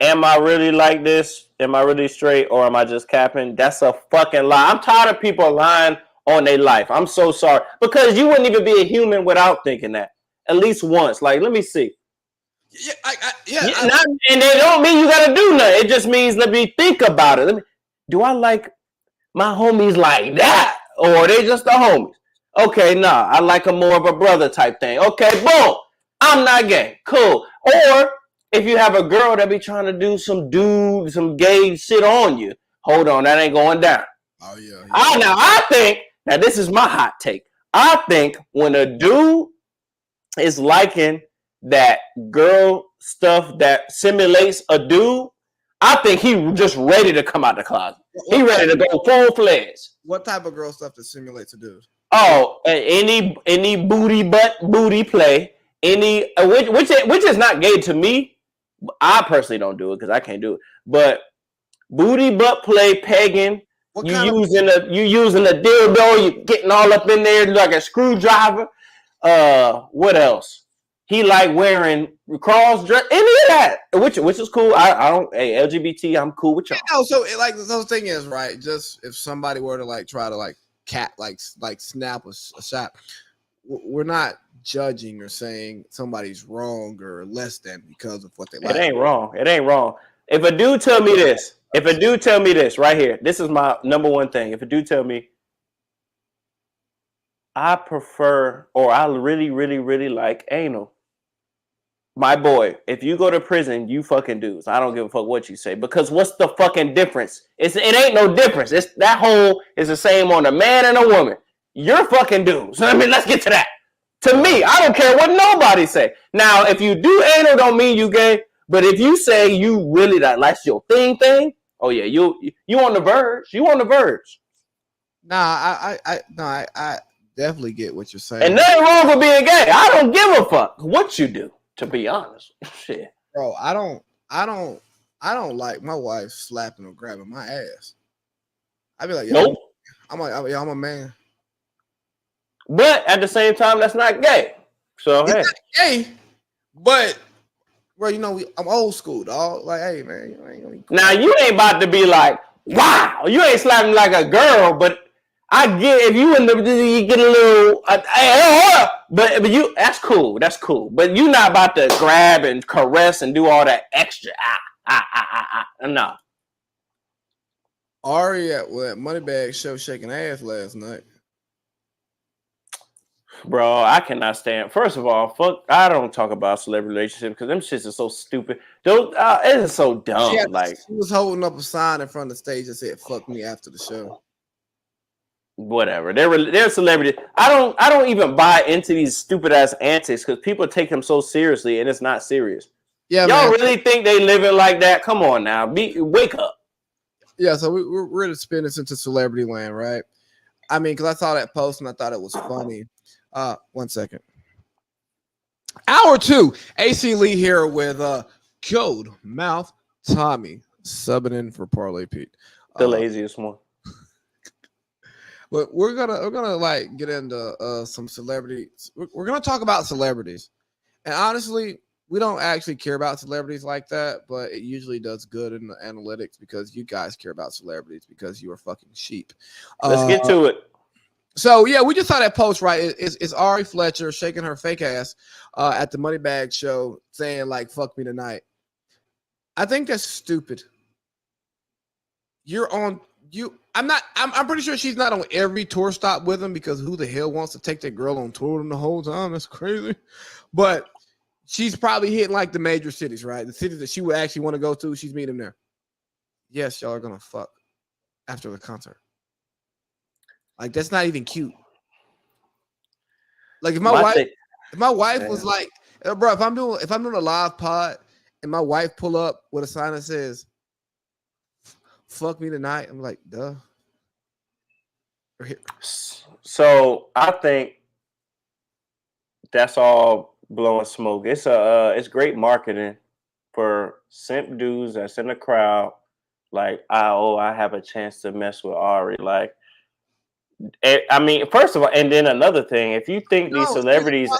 am I really like this? Am I really straight or am I just capping? That's a fucking lie. I'm tired of people lying on their life. I'm so sorry. Because you wouldn't even be a human without thinking that. At least once. Like, let me see. And they don't mean you gotta do nothing. It just means let me think about it. Do I like my homies like that? Or are they just the homies? Okay, nah. I like them more of a brother type thing. Okay, boom. I'm not gay. Cool. Or if you have a girl that be trying to do some gay shit on you, hold on, that ain't going down. Oh yeah. I think now this is my hot take. I think when a dude is liking that girl stuff that simulates a dude, I think he just ready to come out the closet. He ready to go full fledged. What type of girl stuff that simulates a dude? Oh, any booty play, any which is not gay to me. I personally don't do it because I can't do it. But booty butt play, pegging. You using a dildo. You getting all up in there like a screwdriver. What else? He like wearing cross dress. Any of that, which is cool. I don't. Hey, LGBT, I'm cool with y'all. Yeah, so like the thing is right. Just if somebody were to like try to like snap a shot, we're not judging or saying somebody's wrong or less than because of what they like. It ain't wrong. If a dude tell me this right here, this is my number one thing. If a dude tell me I prefer or I really, really, really like anal, my boy, if you go to prison, you fucking dudes. I don't give a fuck what you say because what's the fucking difference? It ain't no difference. It's that hole is the same on a man and a woman. You're fucking dudes. I mean, let's get to that. To me, I don't care what nobody say. Now, if you do anal, don't mean you gay. But if you say you really that's your thing, oh yeah, you on the verge. You on the verge. Nah, I definitely get what you're saying. And nothing wrong with being gay. I don't give a fuck what you do. To be honest, shit, bro, I don't like my wife slapping or grabbing my ass. I'd be like, nope. I'm a man. But at the same time, that's not gay. So it's not gay, but bro, I'm old school, dog. Like, hey, man, now you ain't about to be like, wow, you ain't slapping like a girl, but I get if you you get a little, but you that's cool, But you not about to grab and caress and do all that extra. No. Ari at Moneybag show shaking ass last night. Bro, I cannot stand. First of all, fuck. I don't talk about celebrity relationships because them shits are so stupid. It is so dumb. She was holding up a sign in front of the stage that said "fuck me" after the show. Whatever. They're celebrities. I don't even buy into these stupid ass antics because people take them so seriously and it's not serious. Yeah, y'all really think they living like that? Come on now, wake up. Yeah, so we're to spin this into celebrity land, right? I mean, because I saw that post and I thought it was funny. 1 second. Hour 2. AC Lee here with Code Mouth Tommy subbing in for Parlay Pete. The laziest one. But we're gonna like get into some celebrities. We're gonna talk about celebrities, and honestly, we don't actually care about celebrities like that, but it usually does good in the analytics because you guys care about celebrities because you are fucking sheep. Let's get to it. So yeah, we just saw that post, right? It's Ari Fletcher shaking her fake ass at the Moneybag show, saying like "fuck me tonight." I think that's stupid. You're on you. I'm pretty sure she's not on every tour stop with him because who the hell wants to take that girl on tour the whole time? That's crazy. But she's probably hitting like the major cities, right? The cities that she would actually want to go to. She's meeting them there. Yes, y'all are gonna fuck after the concert. Like that's not even cute. Like if my wife was like, bro, if I'm doing a live pod and my wife pull up with a sign that says "fuck me tonight," I'm like, duh. So I think that's all blowing smoke. It's great marketing for simp dudes that's in the crowd. Like, I have a chance to mess with Ari. Like, I mean, first of all, and then another thing, if you think these celebrities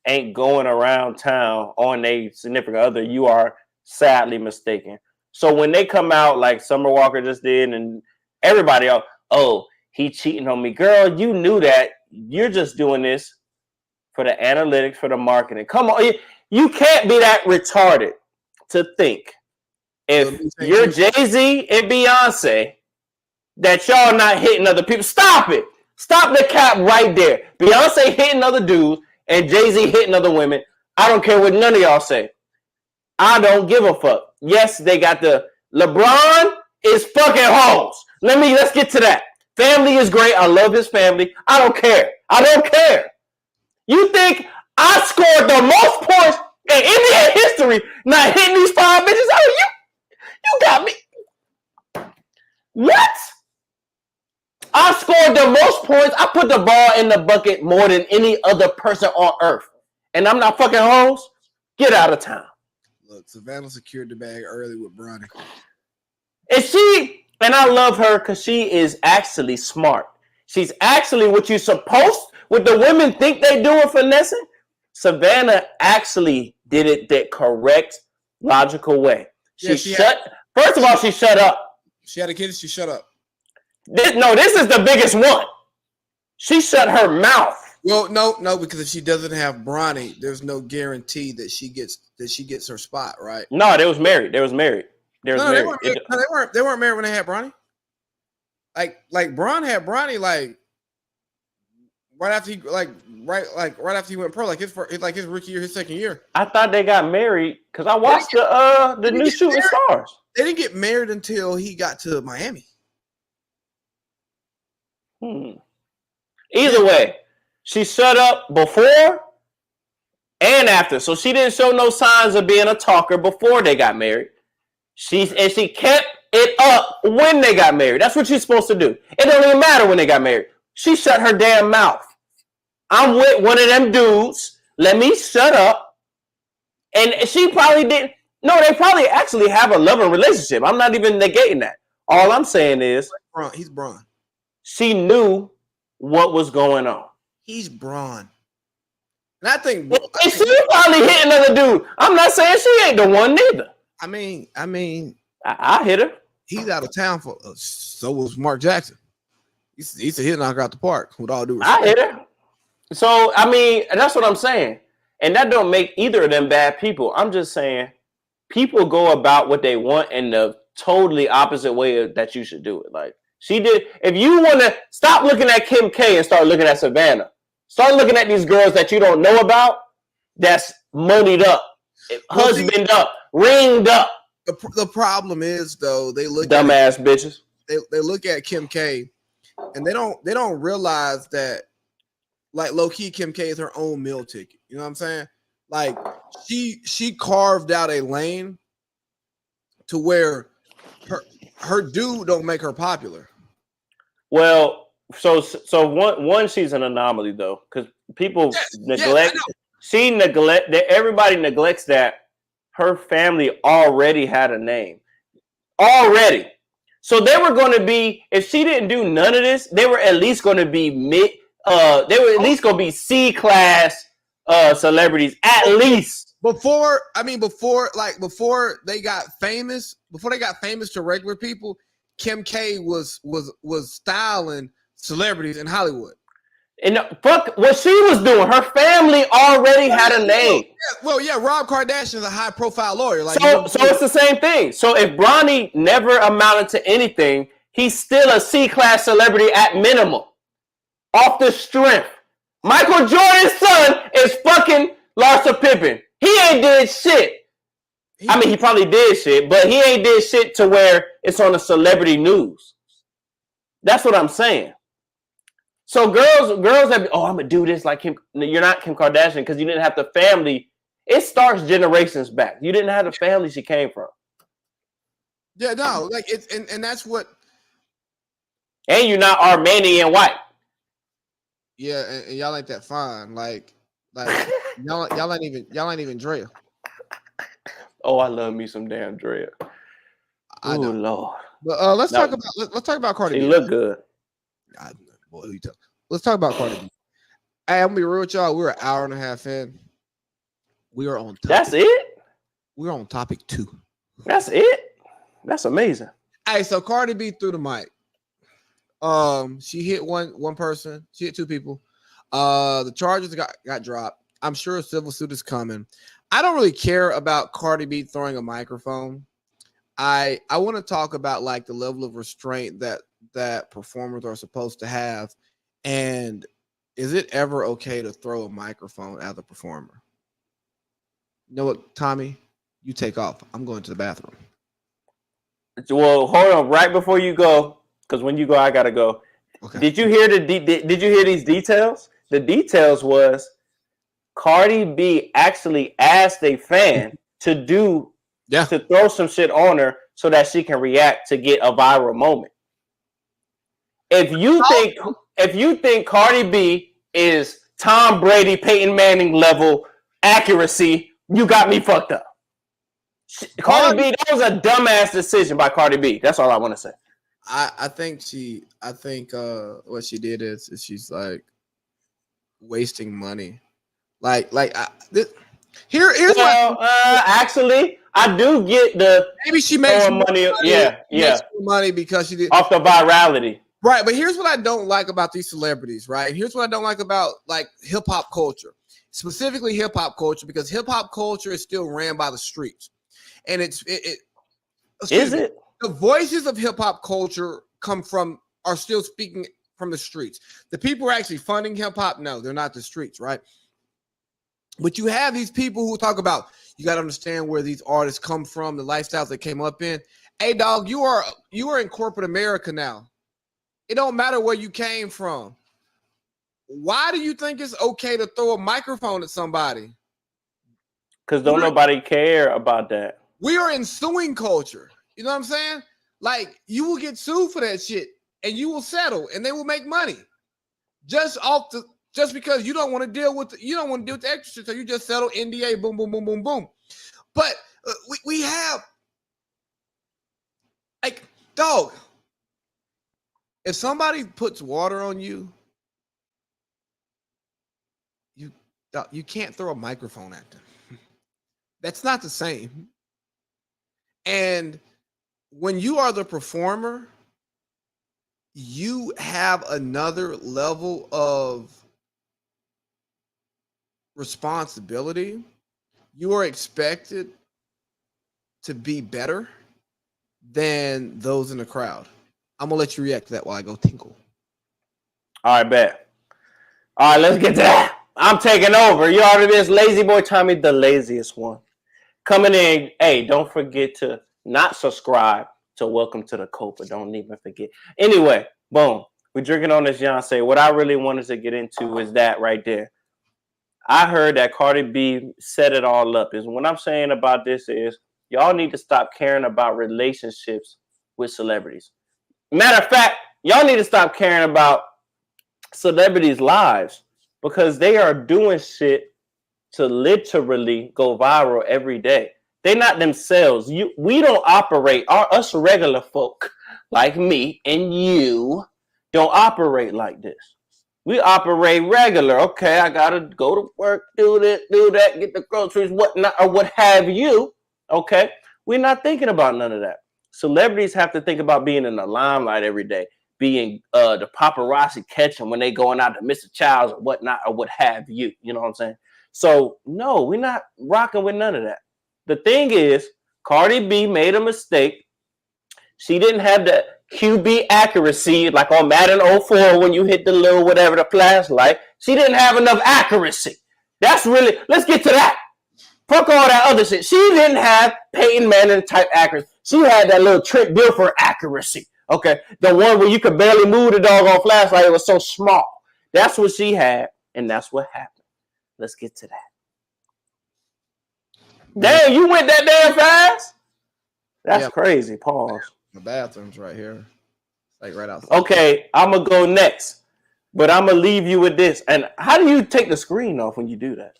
ain't going around town on a significant other, you are sadly mistaken. So when they come out like Summer Walker just did, and everybody else, oh, he cheating on me, girl. You knew that. You're just doing this for the analytics, for the marketing. Come on, you can't be that retarded to think if you're Jay-Z and Beyonce that y'all not hitting other people. Stop it. Stop the cap right there. Beyonce hitting other dudes and Jay-Z hitting other women. I don't care what none of y'all say. I don't give a fuck. Yes, they got the LeBron is fucking hoes. Let's get to that. Family is great. I love his family. I don't care. You think I scored the most points in NBA history not hitting these 5 bitches? Oh, you got me. What? I scored the most points. I put the ball in the bucket more than any other person on earth. And I'm not fucking hoes? Get out of town. Look, Savannah secured the bag early with Bronny. And I love her because she is actually smart. She's actually what the women think they doing finessing. Savannah actually did it that correct, logical way. First of all, she shut up. She had a kid, she shut up. This is the biggest one. She shut her mouth. Well, no, because if she doesn't have Bronny, there's no guarantee that she gets her spot, right? No, they was married. They weren't married. They weren't married when they had Bronny. Like Bron had Bronny like right after he went pro, like his rookie year, his second year. I thought they got married because I watched the new Shooting Stars. They didn't get married until he got to Miami. Either way, she shut up before and after. So she didn't show no signs of being a talker before they got married. She kept it up when they got married. That's what she's supposed to do. It don't even matter when they got married. She shut her damn mouth. I'm with one of them dudes. Let me shut up. And she probably didn't. No, they probably actually have a loving relationship. I'm not even negating that. All I'm saying is he's Braun. She knew what was going on. He's Braun. And I think she probably hit another dude. I'm not saying she ain't the one neither. I mean, I hit her. He's out of town for. So was Mark Jackson. He's a hit knocker out the park. With all due respect, I hit her. So I mean, that's what I'm saying, and that don't make either of them bad people. I'm just saying, people go about what they want in the totally opposite way that you should do it. Like she did. If you want to stop looking at Kim K and start looking at Savannah, start looking at these girls that you don't know about. That's moneyed up, husband up, ringed up. The problem is though they look dumbass bitches. They look at Kim K, and they don't realize that like low key Kim K is her own meal ticket. You know what I'm saying? Like she carved out a lane to where her dude don't make her popular. Well, So one she's an anomaly though, because people neglect. Everybody neglects that her family already had a name already. So they were going to be, if she didn't do none of this, they were at least going to be they were at least going to be C-class celebrities, at least. Before they got famous to regular people, Kim K was styling celebrities in Hollywood. And fuck what she was doing. Her family already had a name. Rob Kardashian is a high profile lawyer. So it's the same thing. So if Bronny never amounted to anything, he's still a C-class celebrity at minimum. Off the strength. Michael Jordan's son is fucking Larsa Pippen. He ain't did shit. I mean, he probably did shit, but he ain't did shit to where it's on the celebrity news. That's what I'm saying. So girls have, I'm gonna do this like Kim. You're not Kim Kardashian because you didn't have the family. It starts generations back. You didn't have the family she came from. Yeah, no, like it's and that's what. And you're not Armenian white. Yeah, and y'all ain't that fine. Like y'all ain't even Drea. Oh, I love me some damn Drea. Oh Lord. But let's talk about Cardi B. She look good. Let's talk about Cardi B. Hey, I'm gonna be real with y'all. We're an hour and a half in. We are on topic. That's it? We're on topic 2. That's it? That's amazing. Hey, so Cardi B threw the mic. She hit one person. She hit 2 people. The charges got dropped. I'm sure a civil suit is coming. I don't really care about Cardi B throwing a microphone. I want to talk about like the level of restraint that performers are supposed to have, and is it ever okay to throw a microphone at the performer? You know what, Tommy? You take off. I'm going to the bathroom. Well, hold on. Right before you go, because when you go, I gotta go. Okay. Did you hear Did you hear these details? The details was Cardi B actually asked a fan to throw some shit on her so that she can react to get a viral moment. If you think Cardi B is Tom Brady, Peyton Manning level accuracy, you got me fucked up. Cardi B, that was a dumbass decision by Cardi B. That's all I want to say. I think what she did is she's like wasting money. Here's actually, I do get the maybe she makes money. Makes money because she did off the virality. Right, but here's what I don't like about these celebrities, right? Here's what I don't like about like hip hop culture, specifically hip hop culture, because hip hop culture is still ran by the streets, and the voices of hip hop culture are still speaking from the streets. The people who are actually funding hip hop, no, they're not the streets, right? But you have these people who talk about you got to understand where these artists come from, the lifestyles they came up in. Hey, dog, you are in corporate America now. It don't matter where you came from. Why do you think it's okay to throw a microphone at somebody? Because nobody care about that. We are in suing culture. You know what I'm saying? Like, you will get sued for that shit, and you will settle, and they will make money. Just because you don't want to deal with the extra shit, so you just settle NDA, boom, boom, boom, boom, boom. But we have, like, dog, if somebody puts water on you, you can't throw a microphone at them. That's not the same. And when you are the performer, you have another level of responsibility. You are expected to be better than those in the crowd. I'm gonna let you react to that while I go tinkle. All right, bet. All right, let's get to that. I'm taking over. You already this lazy boy Tommy, the laziest one. Coming in. Hey, don't forget to not subscribe to Welcome to the Copa. Don't even forget. Anyway, boom. We're drinking on this Beyonce. What I really wanted to get into is that right there. I heard that Cardi B set it all up. Is what I'm saying about this is y'all need to stop caring about relationships with celebrities. Matter of fact, y'all need to stop caring about celebrities' lives because they are doing shit to literally go viral every day. They not themselves. We don't operate. Us regular folk like me and you don't operate like this. We operate regular. Okay, I gotta go to work, do this, do that, get the groceries, whatnot, or what have you. Okay, we're not thinking about none of that. Celebrities have to think about being in the limelight every day, being the paparazzi catch them when they going out to Mr. Childs or whatnot, or what have you. You know what I'm saying? So no, we're not rocking with none of that. The thing is, Cardi B made a mistake. She didn't have the QB accuracy like on Madden 04 when you hit the little whatever the flashlight. She didn't have enough accuracy. That's really, let's get to that. Fuck all that other shit. She didn't have Peyton Manning type accuracy. She had that little Trent Dilfer accuracy. Okay. The one where you could barely move the doggone flashlight. It was so small. That's what she had, and that's what happened. Let's get to that. Damn, you went that damn fast? That's crazy. Pause. The bathroom's right here. Like right outside. Okay, I'm going to go next. But I'm going to leave you with this. And how do you take the screen off when you do that?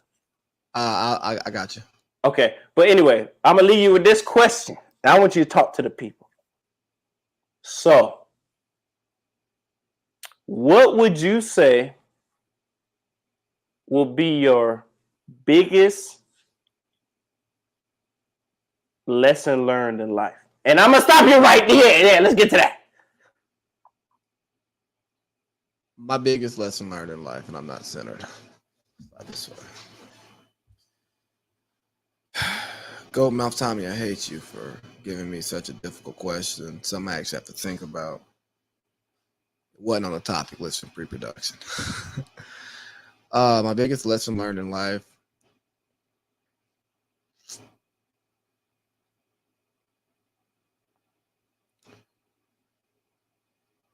I got you. Okay, but anyway, I'm going to leave you with this question. I want you to talk to the people. So, what would you say will be your biggest lesson learned in life? And I'm going to stop you right there. Yeah, let's get to that. My biggest lesson learned in life, and I'm not centered by this way. Goldmouth Tommy, I hate you for giving me such a difficult question. Something I actually have to think about. It wasn't on the topic list for pre-production. My biggest lesson learned in life.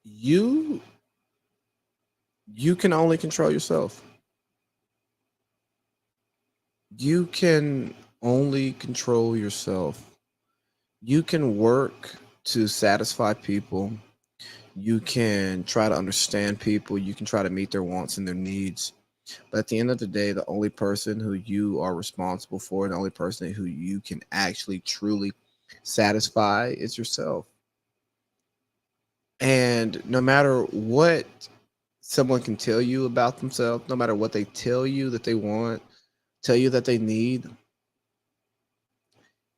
You can only control yourself. You can only control yourself. You can work to satisfy people. You can try to understand people. You can try to meet their wants and their needs. But at the end of the day, the only person who you are responsible for, the only person who you can actually truly satisfy is yourself. And no matter what someone can tell you about themselves, no matter what they tell you that they want, tell you that they need,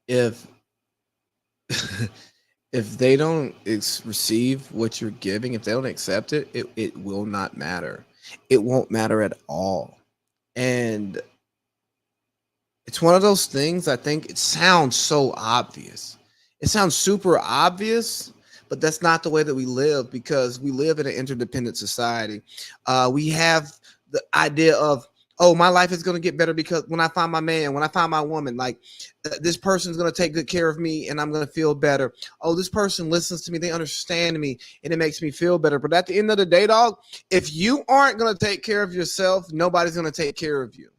if if they don't receive what you're giving, if they don't accept it, it will not matter. It won't matter at all. And it's one of those things, I think it sounds so obvious. It sounds super obvious, but that's not the way that we live, because we live in an interdependent society. We have the idea of, oh, my life is going to get better because when I find my man, when I find my woman, like this person's going to take good care of me and I'm going to feel better. Oh, this person listens to me. They understand me and it makes me feel better. But at the end of the day, dog, if you aren't going to take care of yourself, nobody's going to take care of you.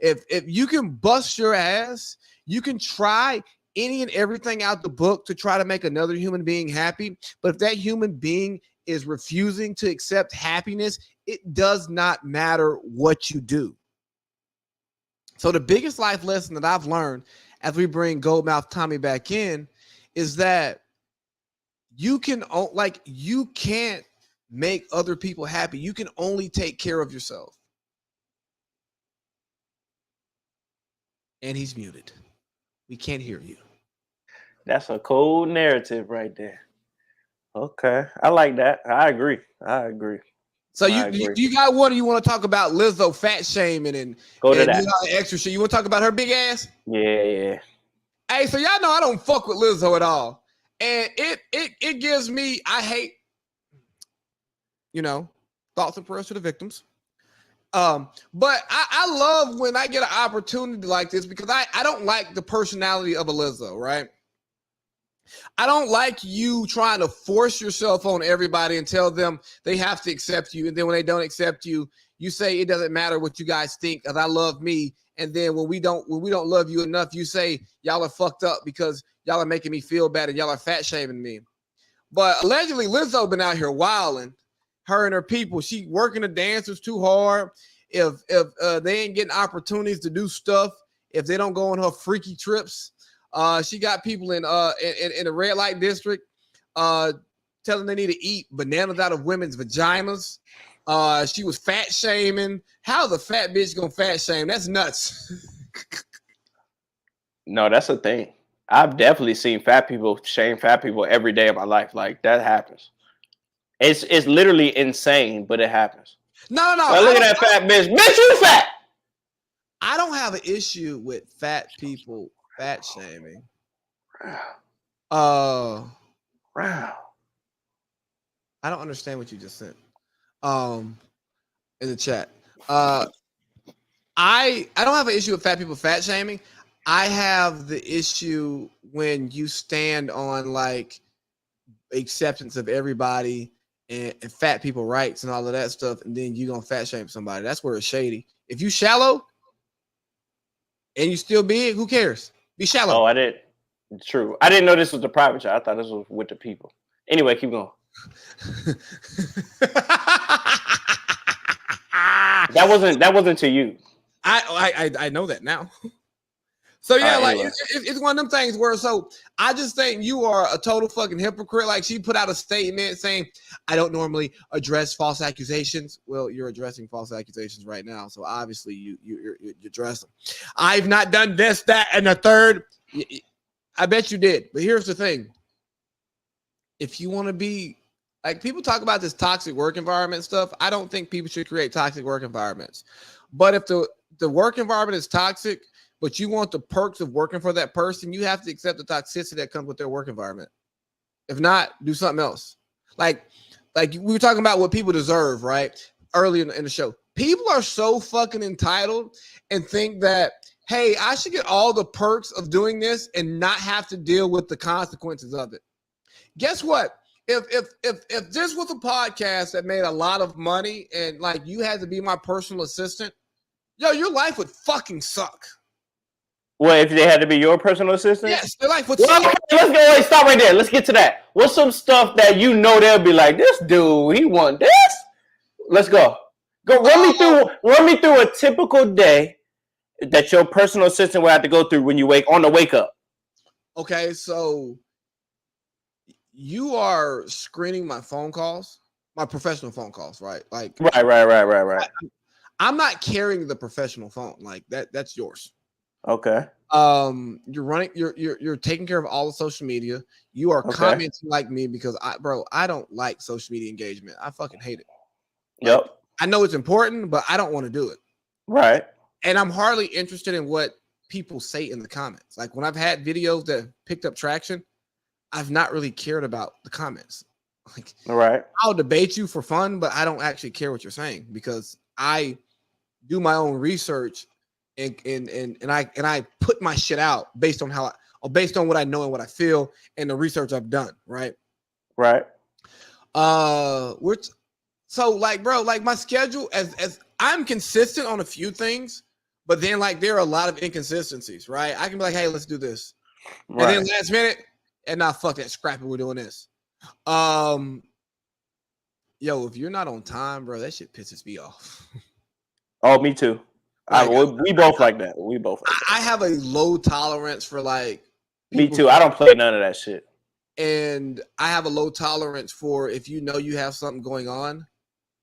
If you can bust your ass, you can try any and everything out the book to try to make another human being happy. But if that human being is refusing to accept happiness, it does not matter what you do. So the biggest life lesson that I've learned as we bring Goldmouth Tommy back in is that you can't make other people happy. You can only take care of yourself. And he's muted. We can't hear you. That's a cold narrative right there. Okay. I like that. I agree. So you got one, or you want to talk about Lizzo fat shaming and go to and that do all the extra shit? You want to talk about her big ass? Yeah. Hey, so y'all know I don't fuck with Lizzo at all. And it gives me, I hate, thoughts and prayers to the victims. But I love when I get an opportunity like this, because I don't like the personality of a Lizzo, right? I don't like you trying to force yourself on everybody and tell them they have to accept you. And then when they don't accept you, you say it doesn't matter what you guys think, because I love me. And then when we don't love you enough, you say y'all are fucked up because y'all are making me feel bad and y'all are fat shaming me. But allegedly Lizzo been out here wilding, her and her people. She working the dancers too hard. If they ain't getting opportunities to do stuff, if they don't go on her freaky trips, she got people in the red light district telling they need to eat bananas out of women's vaginas. She was fat shaming. How the fat bitch gonna fat shame? That's nuts. No, that's a thing. I've definitely seen fat people shame fat people every day of my life. Like that happens. It's literally insane, but it happens. No. Like, look at that fat bitch. Bitch, you fat. I don't have an issue with fat people fat shaming. Wow. I don't understand what you just said. In the chat. I don't have an issue with fat people fat shaming. I have the issue when you stand on like acceptance of everybody and fat people rights and all of that stuff, and then you gonna fat shame somebody. That's where it's shady. If you shallow and you still big, who cares? Be shallow. Oh, I did. True. I didn't know this was the private chat. I thought this was with the people. Anyway, keep going. That wasn't to you. I know that now. So yeah, like anyway. it's one of them things where I just think you are a total fucking hypocrite. Like she put out a statement saying, I don't normally address false accusations. Well, you're addressing false accusations right now. So obviously you address them. I've not done this, that, and the third. I bet you did. But here's the thing. If you want to be like people talk about this toxic work environment stuff, I don't think people should create toxic work environments. But if the work environment is toxic, but you want the perks of working for that person, you have to accept the toxicity that comes with their work environment. If not, do something else. Like we were talking about what people deserve, right? Earlier in the show. People are so fucking entitled and think that, hey, I should get all the perks of doing this and not have to deal with the consequences of it. Guess what? If this was a podcast that made a lot of money and like you had to be my personal assistant, yo, your life would fucking suck. Well, if they had to be your personal assistant? Yes, your life would suck. suck. Let's go. Wait, stop right there. Let's get to that. What's some stuff that you know they'll be like, this dude, he want this? Let's go. Run me through a typical day that your personal assistant will have to go through when you wake up. Okay, so you are screening my phone calls, my professional phone calls, right? Like Right. I'm not carrying the professional phone. Like that's yours. Okay. You're taking care of all the social media. You are commenting like me because I don't like social media engagement. I fucking hate it. Yep. Like, I know it's important, but I don't want to do it. Right. And I'm hardly interested in what people say in the comments. Like when I've had videos that picked up traction, I've not really cared about the comments. Like, right. I'll debate you for fun, but I don't actually care what you're saying because I do my own research and I put my shit out based on what I know and what I feel and the research I've done. Right. So like, bro, like my schedule as I'm consistent on a few things, but then like there are a lot of inconsistencies, right? I can be like, hey, let's do this. Right. And then last minute, and now fuck that, scrap it, we're doing this. Yo, if you're not on time, bro, that shit pisses me off. Oh, me too. Like, we both like that. I have a low tolerance for like. Me too. I don't play none of that shit. And I have a low tolerance for if you know you have something going on.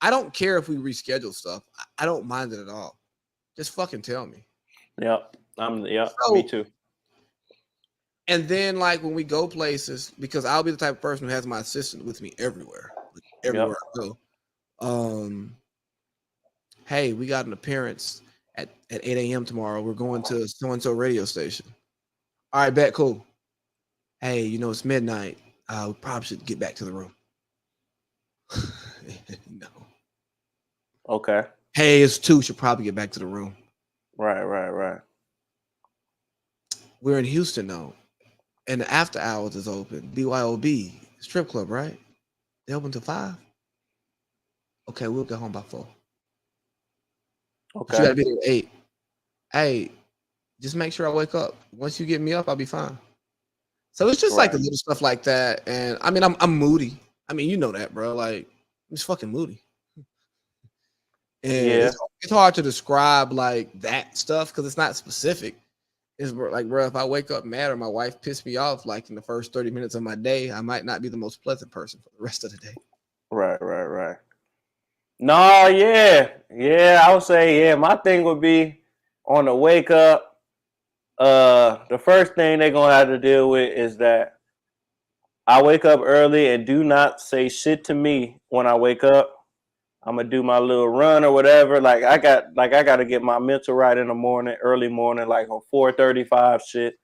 I don't care if we reschedule stuff. I don't mind it at all. Just fucking tell me. Yep. Me too. And then like when we go places, because I'll be the type of person who has my assistant with me everywhere I go. Hey, we got an appearance at 8 a.m. tomorrow. We're going to so-and-so radio station. All right, bet, cool. Hey, it's midnight. We probably should get back to the room. No. Okay. Hey, it's 2. Should probably get back to the room. Right. We're in Houston though, and the after hours is open. BYOB strip club, right? They open till 5. Okay, we'll get home by 4. Okay. But you gotta be there at 8. Hey, just make sure I wake up. Once you get me up, I'll be fine. So it's just like the little stuff like that. And I mean, I'm moody. I mean, you know that, bro. Like, just fucking moody. And Yeah. it's hard to describe like that stuff because it's not specific. It's like, bro, if I wake up mad or my wife pissed me off, like in the first 30 minutes of my day, I might not be the most pleasant person for the rest of the day. Right. No, yeah. I would say, yeah. My thing would be on the wake up. The first thing they're gonna have to deal with is that I wake up early and do not say shit to me when I wake up. I'm gonna do my little run or whatever. Like I got to get my mental right in the morning, early morning, like on 4:35 shit.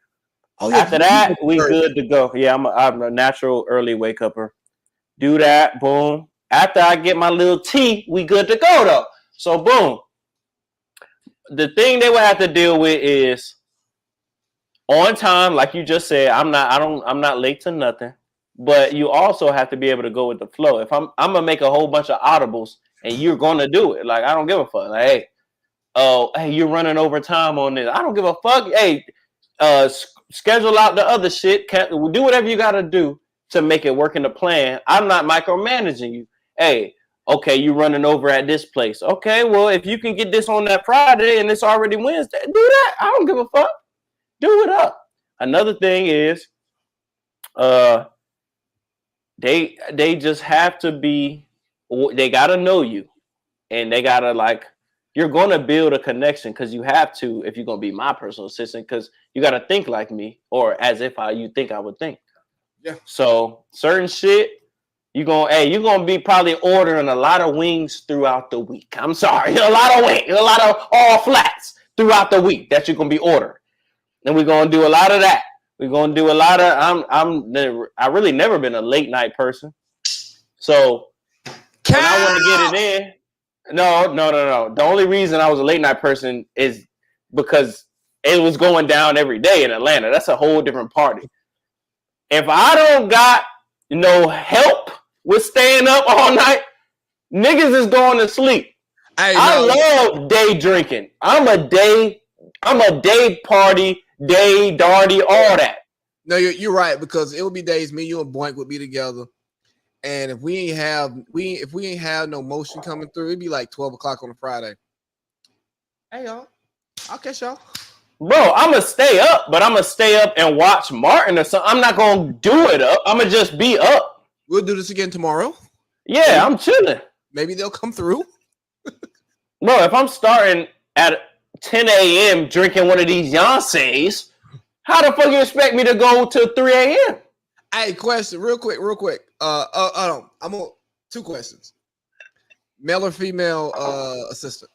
Oh yeah. After that, we good to go. Yeah, I'm a natural early wake upper. Do that, boom. After I get my little tea, we good to go though. So boom. The thing they would have to deal with is on time, like you just said. I'm not late to nothing. But you also have to be able to go with the flow. If I'm gonna make a whole bunch of audibles and you're gonna do it, like I don't give a fuck. Like, hey, you're running over time on this. I don't give a fuck. Hey, schedule out the other shit. Do whatever you gotta do to make it work in the plan. I'm not micromanaging you. Hey, okay, you running over at this place. Okay, well, if you can get this on that Friday and it's already Wednesday, do that. I don't give a fuck. Do it up. Another thing is, they just have to be. They gotta know you, and they gotta like. You're gonna build a connection because you have to if you're gonna be my personal assistant because you gotta think like me or as if you think I would think. Yeah. So certain shit, you're gonna be probably ordering a lot of wings throughout the week. I'm sorry, a lot of wings, a lot of all flats throughout the week that you're gonna be ordering, and we're gonna do a lot of that. We're gonna do a lot of. I really never been a late night person, so when I want to get it in. No. The only reason I was a late night person is because it was going down every day in Atlanta. That's a whole different party. If I don't got no help with staying up all night, niggas is going to sleep. I love day drinking. I'm a day party, day darty, all that. No, you're right because it would be days me, you, and Boink would be together. And if we ain't have no motion coming through, it'd be like 12 o'clock on a Friday. Hey y'all, I'll catch y'all. Bro, I'm gonna stay up, but I'm gonna stay up and watch Martin or something. I'm not gonna do it up. I'm gonna just be up. We'll do this again tomorrow. Yeah, I'm chilling. Maybe they'll come through. Bro, if I'm starting at 10 a.m. drinking one of these Yancey's, how the fuck you expect me to go to 3 a.m.? Hey, question, real quick. I'm on 2 questions. Male or female assistant?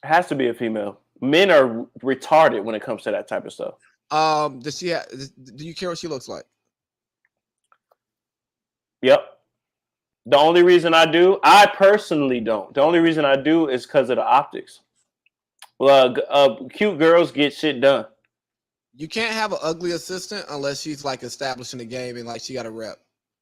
It has to be a female. Men are retarded when it comes to that type of stuff. Do you care what she looks like? Yep. The only reason I personally don't. The only reason I do is because of the optics. Well, cute girls get shit done. You can't have an ugly assistant unless she's like establishing the game and like she got a rep.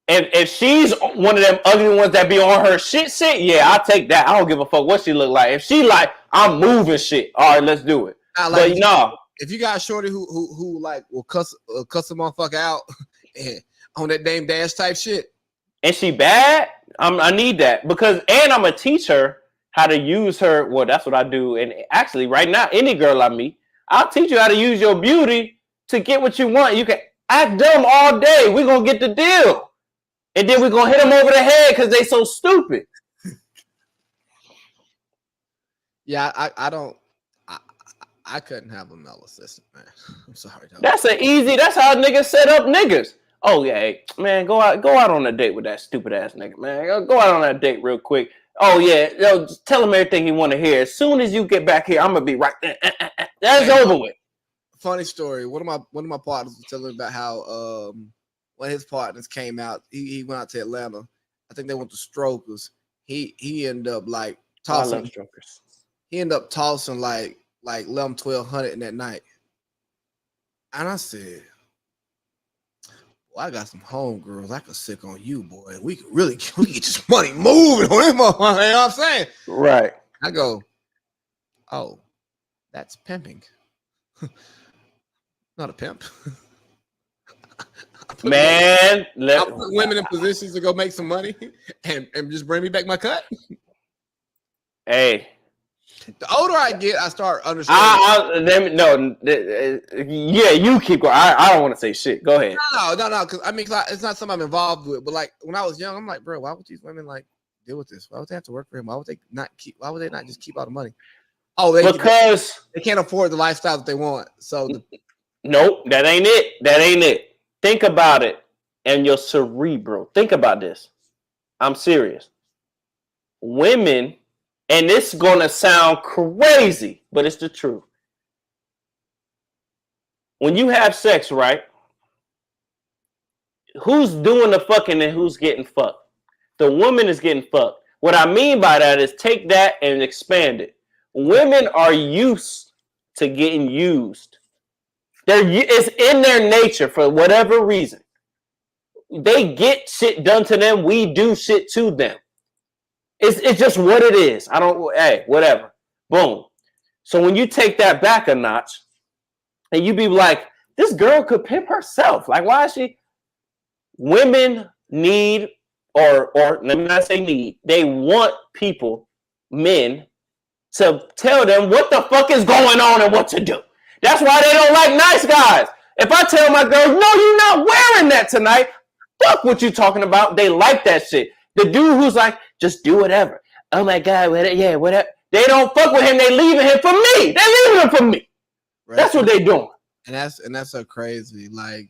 And if she's one of them ugly ones that be on her shit, yeah, I'll take that. I don't give a fuck what she look like. If she like, I'm moving shit. All right, let's do it. Like, but no, if you got a shorty who like will cuss a motherfucker out and on that Dame Dash type shit, and she bad, I need that because I'm gonna teach her how to use her. Well, that's what I do. And actually, right now, any girl I meet, I'll teach you how to use your beauty to get what you want. You can act dumb all day. We're gonna get the deal. And then we're going to hit them over the head because they so stupid. Yeah, I couldn't have a male assistant, man. I'm sorry. Dog. That's how niggas set up niggas. Oh, yeah, hey, man, go out on a date with that stupid ass nigga, man. Go out on that date real quick. Oh, yeah, just tell him everything you want to hear. As soon as you get back here, I'm going to be right there. That's over with. Funny story. One of my partners was telling me about how when his partners came out, he went out to Atlanta. I think they went to Strokers. He ended up like tossing. I love Strokers. He ended up tossing like 1,200 in that night. And I said, well, I got some homegirls I could sick on you, boy. We get this money moving on him. You know what I'm saying? Right. I go, oh, that's pimping. Not a pimp. Man, I'll put women in positions to go make some money and just bring me back my cut. Hey. The older I get, I start understanding. Yeah, you keep going. I don't want to say shit. Go ahead. No, because I mean, it's not something I'm involved with. But like when I was young, I'm like, bro, why would these women like deal with this? Why would they have to work for him? Why would they not just keep all the money? Oh, because they can't afford the lifestyle that they want. So nope, that ain't it. Think about it and your cerebral. Think about this. I'm serious. Women, and it's gonna sound crazy, but it's the truth. When you have sex, right? Who's doing the fucking and who's getting fucked? The woman is getting fucked. What I mean by that is take that and expand it. Women are used to getting used. It's in their nature for whatever reason. They get shit done to them. We do shit to them. It's just what it is. Whatever. Boom. So when you take that back a notch and you be like, this girl could pimp herself. Like, why is she? Women need, or let me not say need, they want people, men, to tell them what the fuck is going on and what to do. That's why they don't like nice guys. If I tell my girls, no, you're not wearing that tonight, fuck what you talking about. They like that shit. The dude who's like, just do whatever. Oh my God, whatever. They don't fuck with him. They leaving him for me. They leaving him for me. Right. That's what they doing. And that's so crazy. Like,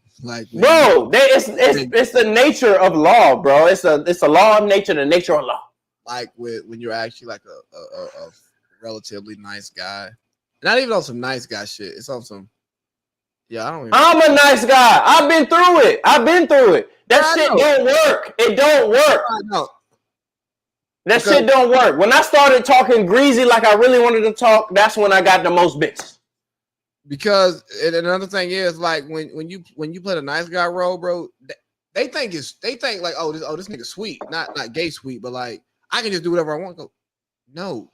bro, it's the nature of law, bro. It's a law of nature, the nature of law. Like when you're actually like a relatively nice guy, not even on some nice guy shit. It's on some. Yeah, I'm a nice guy. I've been through it. That shit don't work. It don't work. I know. That shit don't work. When I started talking greasy like I really wanted to talk, that's when I got the most bitches. Because and another thing is like when you play the nice guy role, bro, they think like this nigga sweet, not gay sweet, but like I can just do whatever I want. Go, no,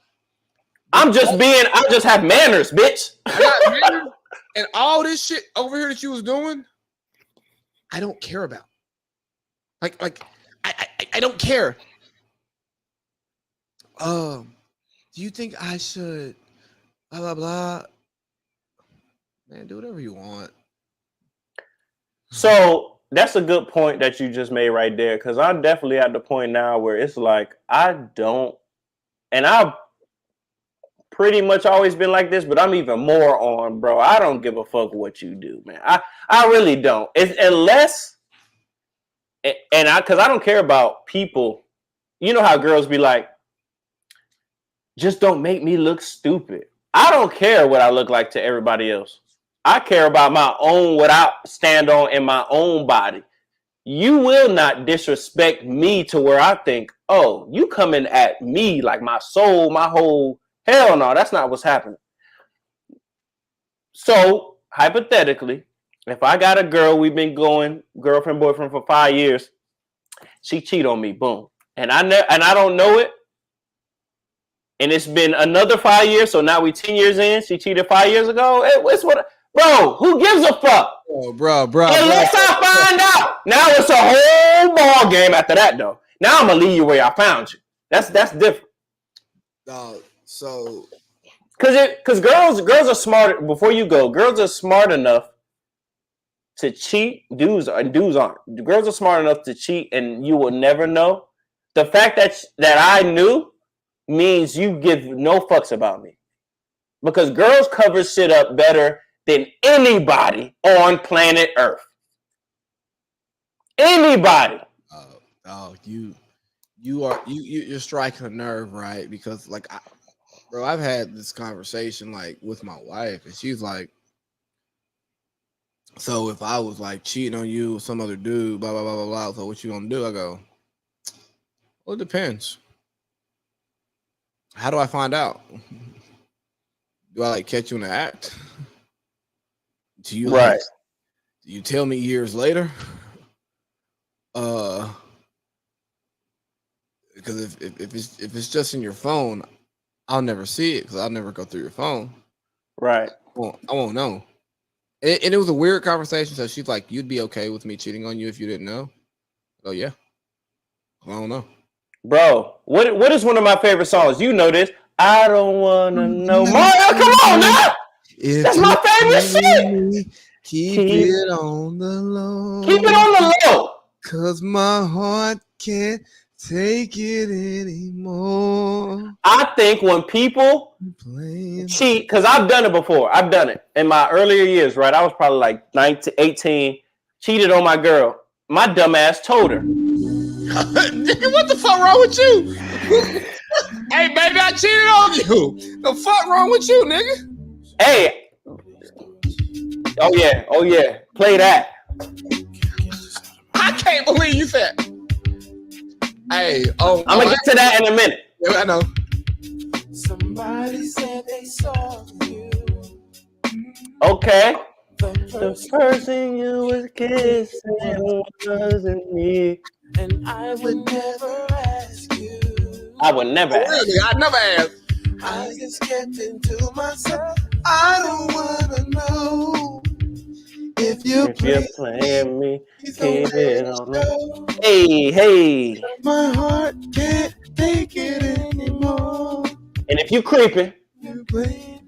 I just have manners, bitch. I got manners, and all this shit over here that you was doing, I don't care about. Like I don't care. Do you think I should blah blah blah? Man, do whatever you want. So that's a good point that you just made right there. Because I'm definitely at the point now where it's like I've pretty much always been like this, but I'm even more on, bro. I don't give a fuck what you do, man. I really don't. It's unless, because I don't care about people. You know how girls be like, just don't make me look stupid. I don't care what I look like to everybody else. I care about my own, what I stand on in my own body. You will not disrespect me to where I think, oh, you coming at me like my soul, my whole, hell no, that's not what's happening. So, hypothetically, if I got a girl, we've been going girlfriend, boyfriend for 5 years, she cheat on me, boom. And I don't know it. And it's been another 5 years, so now we 10 years in. She cheated 5 years ago. Bro, who gives a fuck? Oh, bro. Unless I find out. Now it's a whole ball game after that, though. Now I'm gonna leave you where I found you. That's different. So, because girls are smart. Before you go, girls are smart enough to cheat. Dudes aren't. Girls are smart enough to cheat, and you will never know. The fact that I knew means you give no fucks about me, because girls cover shit up better than anybody on planet Earth. Anybody. You're striking a nerve, right? Because like, I've had this conversation like with my wife, and she's like, so if I was like cheating on you with some other dude, blah blah blah blah blah, so what you gonna do? I go, well, it depends. How do I find out? Do I like catch you in the act? Do you right? Do you tell me years later? Because if it's just in your phone, I'll never see it because I'll never go through your phone. Right. Well, I won't know. And it was a weird conversation. So she's like, "You'd be okay with me cheating on you if you didn't know?" Oh yeah. I don't know, Bro. What is one of my favorite songs? You know this. I don't wanna know. Mario, come on now. That's my favorite shit. Keep it on the low. Keep it on the low. Cause my heart can't take it anymore. I think when people cheat, because I've done it before. I've done it in my earlier years, right? I was probably like 19, 18, cheated on my girl. My dumb ass told her. Nigga, what the fuck wrong with you? Hey, baby, I cheated on you. The fuck wrong with you, nigga? Hey. Oh, yeah. Play that. I can't believe you said. Hey, I'm gonna get to that in a minute. Yeah, I know. Somebody said they saw you. Okay. The person you was kissing wasn't me. And I would never ask you. I would never ask. Really, I never asked. I just kept into myself. I don't wanna know if you're playing me. Keep it on me. Hey. My heart can't take it anymore. And if you creeping, please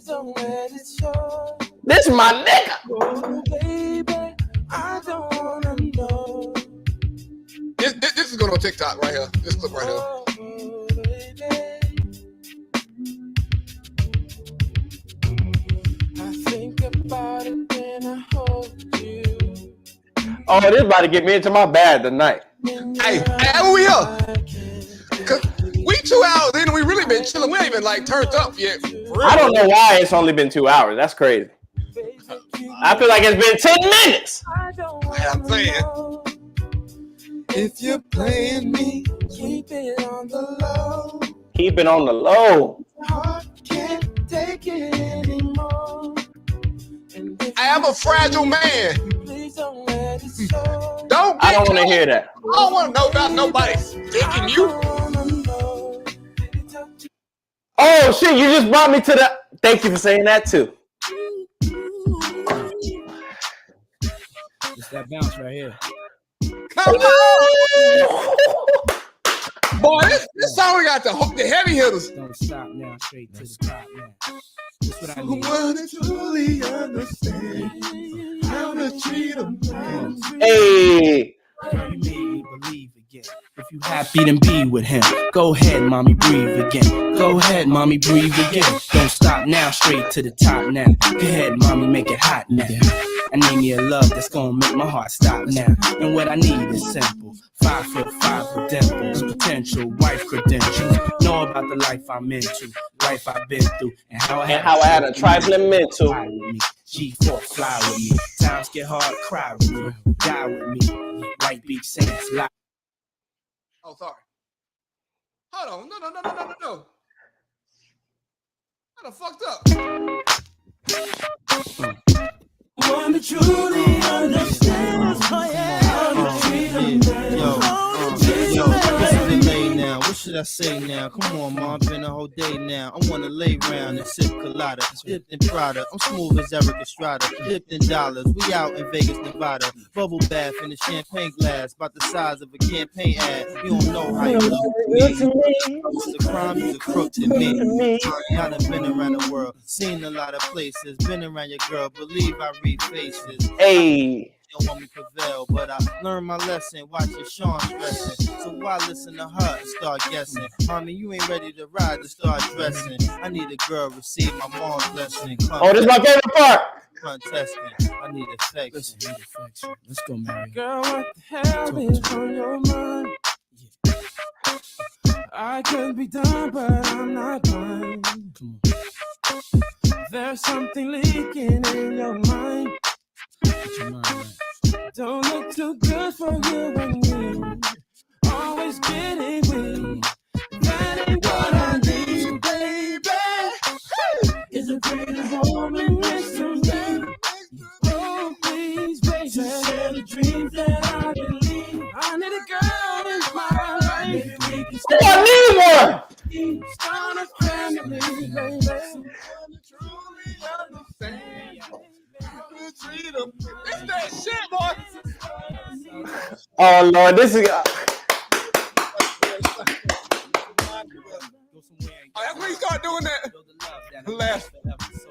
don't let it show. This is my nigga. Oh, baby, I don't wanna know. This is going on TikTok right here. This clip right here. Oh, baby. I think about it when I hold you. Oh, this about to get me into my bag tonight. Hey, where we up? Cause we 2 hours in and we really been chilling. We ain't even like turned up yet. I don't know why it's only been 2 hours. That's crazy. I feel like it's been 10 minutes. I'm saying. If you're playing me, keep it on the low. Keep it on the low. My heart can't take it anymore. I am a fragile man. Please don't let it show. I don't want to hear that. I don't want to know about nobody sticking you. Oh shit! You just brought me to the. Thank you for saying that too. It's that bounce right here. Come on, boy! This song we got the heavy hitters. Don't stop now, straight to the top now. That's what I need. Someone to truly understand how to treat a man. Hey. Girl, you made me believe again. If you happy, then be with him. Go ahead, mommy, breathe again. Go ahead, mommy, breathe again. Don't stop now, straight to the top now. Go ahead, mommy, make it hot now. I need me a love that's gonna make my heart stop now. And what I need is simple. 5'5" with dimples, potential wife credentials. Know about the life I'm into, life I've been through, and how I had a trifling mental. G4 fly with me. Times get hard, cry with me. Die with me. White Beach Saints lie. Oh, sorry. Hold on. No. I done fucked up. One to truly understand how to treat a man. Yo, listen to me now. What should I say now? Come on, mom, been a whole day now. I wanna lay round and sip colada, dipped in Prada. I'm smooth as Eric Estrada, dipped in dollars. We out in Vegas, Nevada. Bubble bath in a champagne glass, about the size of a campaign ad. You don't know how you look to me. It's a crime, you's a crook to me. I done been around the world, seen a lot of places, been around your girl. Believe I read faces. Hey. Don't want me to prevail, but I learned my lesson. Watching Sean stressing, so why listen to her and start guessing? Mommy, you ain't ready to ride to start dressing. I need a girl receive my mom's blessing. Oh, this is my favorite part. Contesting, I need affection. Let's go, Mary. Girl, what the hell is on your mind? I could be done, but I'm not blind. Come on. There's something leaking in your mind. Get your mind right. Don't look too good for you and me. Always getting weak. That ain't what I need, baby. Is a pretty woman next to me. Oh, please, baby. Share the dreams that I believe. I need a girl in my life. I need one. Start a family, baby. freedom. It's that shit, boy. Oh Lord, this is. Oh, that's when you start doing that. Last. So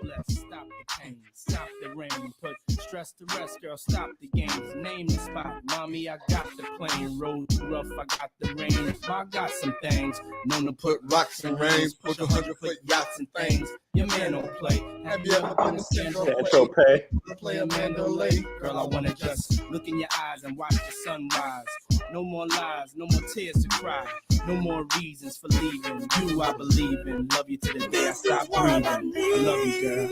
let's stop the pain, stop the rain, put stress to rest, girl. Stop the games, name the spot, mommy. I got the plane, road too rough. I got the rain. I got some things known to put rocks and rains, push 100-foot yachts and things. Your man don't play. Have you ever been to Central Pay. play a mandolay? Girl, I wanna just look in your eyes and watch the sunrise. No more lies, no more tears to cry. No more reasons for leaving. You, I believe in. Love you to the day I stop breathing. I love you, girl.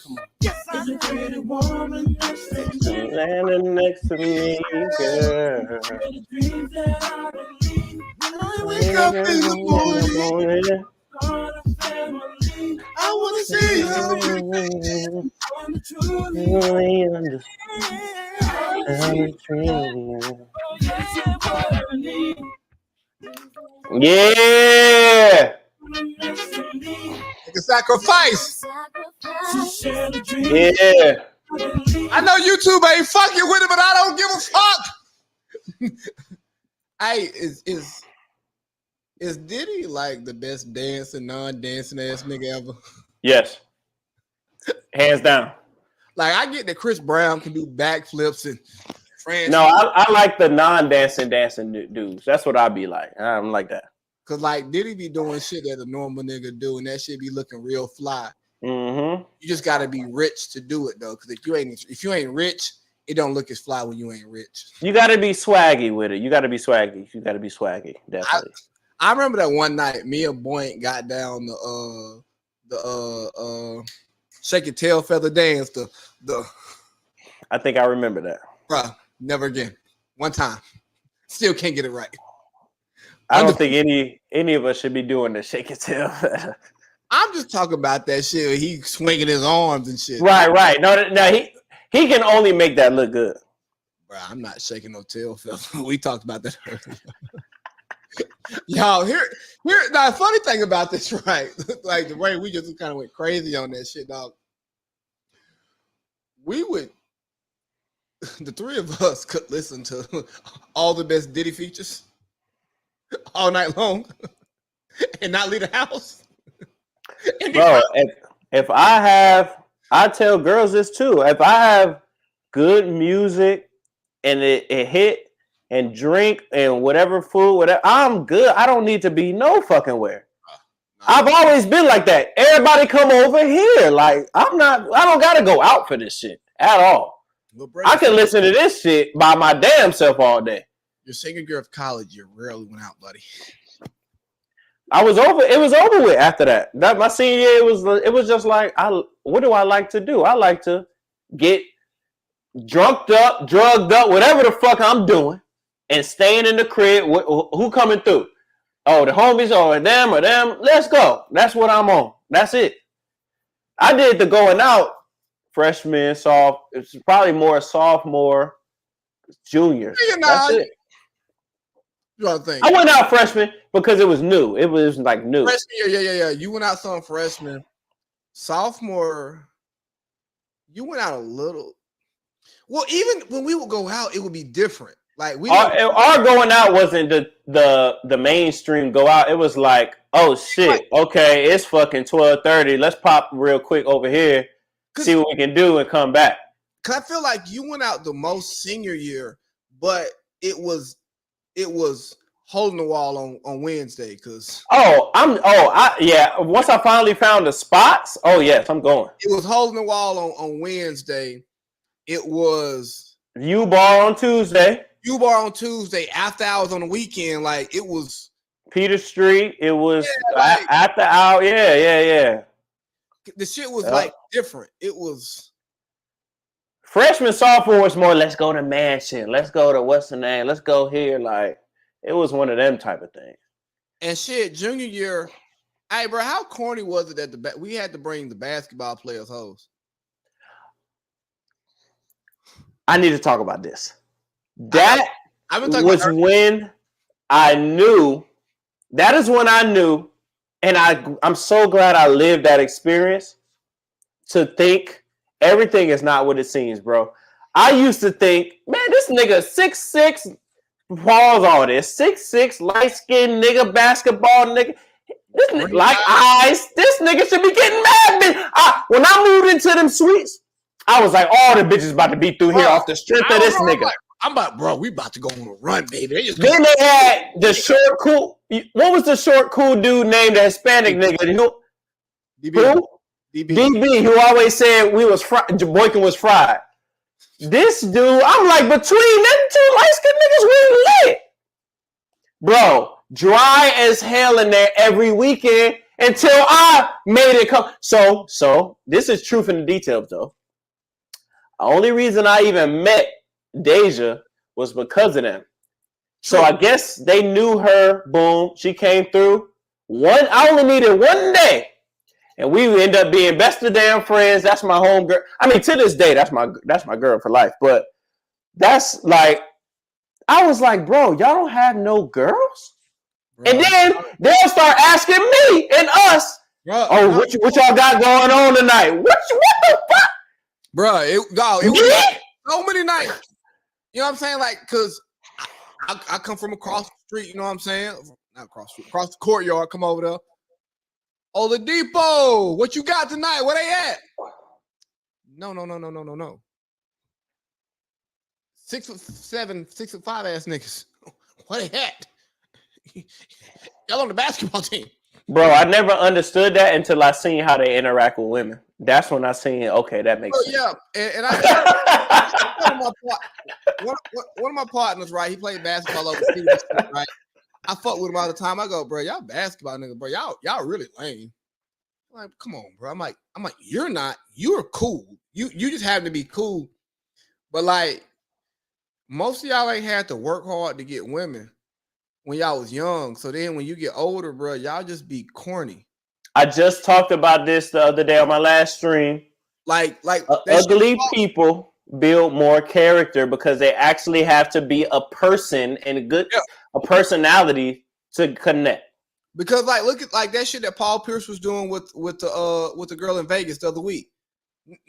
Come on. Yes, I'm a pretty woman next to me. Standing next to me, girl. Pretty dreams that I believe. When I Wake up in the morning. on a family, I want to see you. on the truly. Really understand. That's what I need. Yeah. Next to me. It's a sacrifice. To share the dreams Yeah. I believe. I know YouTube ain't fucking with it, but I don't give a fuck. Hey, is Diddy like the best dancing, non-dancing ass nigga ever? Yes. Hands down. Like, I get that Chris Brown can do backflips and France. No, I like the non-dancing dudes. That's what I be like. I'm like that. Cause like Diddy be doing shit that a normal nigga do, and that shit be looking real fly. Mm-hmm. You just gotta be rich to do it though. Cause if you ain't rich, it don't look as fly when you ain't rich. You got to be swaggy with it. You got to be swaggy. Definitely. I remember that one night, me and Boynt got down the shake your tail feather dance. The I think I remember that. bruh, never again. One time, still can't get it right. I don't think any of us should be doing the shake it tail. I'm just talking about that shit. He swinging his arms and shit. Right. No, he can only make that look good. Bro, I'm not shaking no tail feather. We talked about that earlier. Y'all, here. Now, the funny thing about this, right? Like the way we just kind of went crazy on that shit, dog. The three of us could listen to all the best Diddy features all night long and not leave the house. Bro, if I tell girls this too. If I have good music and it hit and drink and whatever food, whatever, I'm good. I don't need to be no fucking where. I've always been like that. Everybody come over here. Like I don't gotta go out for this shit at all. I can listen to this shit by my damn self all day. Your senior year of college, you rarely went out, buddy. It was over with after that. My senior year, it was just like, what do I like to do? I like to get drugged up, whatever the fuck I'm doing, and staying in the crib. Who coming through? Oh, the homies or them. Let's go. That's what I'm on. That's it. I did the going out freshman, it's probably more sophomore, junior. That's it. I went out freshman because it was new. It was like new. Freshman year, yeah. You went out some freshman. Sophomore, you went out a little. Well, even when we would go out, it would be different. Like our going out wasn't the mainstream go out. It was like, oh shit, okay, it's fucking 12:30. Let's pop real quick over here, see what we can do, and come back. Cause I feel like you went out the most senior year, but it was holding the wall on Wednesday. Cause once I finally found the spots, oh yes, I'm going. It was holding the wall on Wednesday. It was U-Bar on Tuesday. After hours on the weekend. Like it was Peter Street. It was after hour. Yeah. The shit was like different. It was freshman, sophomore was more. Let's go to Mansion. Let's go to what's the name? Let's go here. Like it was one of them type of things. And shit, junior year. Hey, bro, how corny was it that we had to bring the basketball players hoes? I need to talk about this. That was when I knew. That is when I knew, and I'm so glad I lived that experience to think Everything is not what it seems, bro. I used to think, man, this nigga 6'6", pause all this, 6'6", light-skinned nigga, basketball nigga. This nigga, like eyes, this nigga should be getting mad. When I moved into them suites, I was like, all the bitches about to be through here off the strength of this nigga. I'm about, bro, we about to go on a run, baby. Then they had the short, cool, what was the short, cool dude named the Hispanic nigga? Who? DB, who always said we was Boykin was fried. This dude, I'm like, between them two light-skinned niggas, we lit. Bro, dry as hell in there every weekend until I made it come. So this is truth in the details, though. The only reason I even met Deja was because of them. So I guess they knew her. Boom, she came through. I only needed one day. And we end up being best of damn friends. That's my home girl. I mean, to this day, that's my girl for life. But that's like, I was like, bro, y'all don't have no girls? Bro. And then they'll start asking me and us, what y'all got going on tonight? What the fuck? Bro, it was so many nights. You know what I'm saying? Like, because I come from across the street, you know what I'm saying? Not across the street, across the courtyard, come over there. Oladipo, what you got tonight? Where they at? No. 6'7", 6'5" ass niggas. Where they at? Y'all on the basketball team. Bro, I never understood that until I seen how they interact with women. That's when I seen, okay, that makes sense. Yeah, and I one of my partners, right? He played basketball overseas, right? I fuck with him all the time. I go, bro, y'all basketball nigga, bro. Y'all really lame. I'm like, come on, bro. I'm like, you're not. You're cool. You just happen to be cool. But like, most of y'all ain't had to work hard to get women when y'all was young. So then when you get older, bro, y'all just be corny. I just talked about this the other day on my last stream. Like ugly people build more character because they actually have to be a person and a personality to connect. Because like, look at like that shit that Paul Pierce was doing with the girl in Vegas the other week.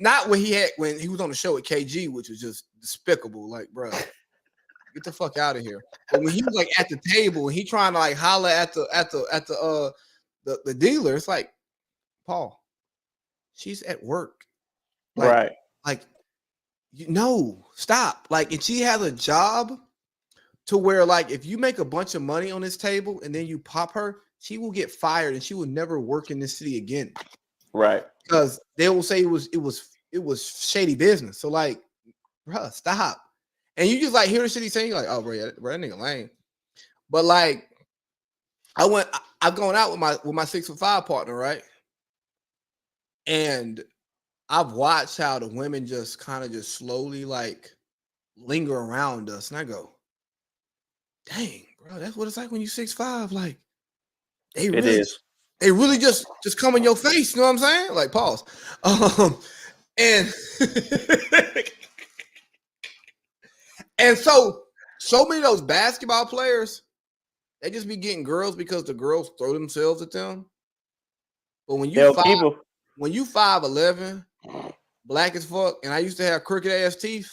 Not when he was on the show with KG, which was just despicable. Like, bro, get the fuck out of here. But when he was like at the table and he trying to like holler at the dealer, it's like, Paul, she's at work. Like, right. Like, stop. Like, and she has a job to where, like, if you make a bunch of money on this table and then you pop her, she will get fired and she will never work in this city again. Right. Because they will say it was shady business. So, like, bruh, stop. And you just like hear the shit he's saying, you're like, oh, bro, that nigga lame. But like, I've gone out with my 6'5" partner, right? And I've watched how the women just kind of just slowly like linger around us. And I go, dang, bro, that's what it's like when you 6'5". Like, they really just come in your face. You know what I'm saying? Like, pause. And and so many of those basketball players, they just be getting girls because the girls throw themselves at them. But when you 5'11", black as fuck, and I used to have crooked ass teeth.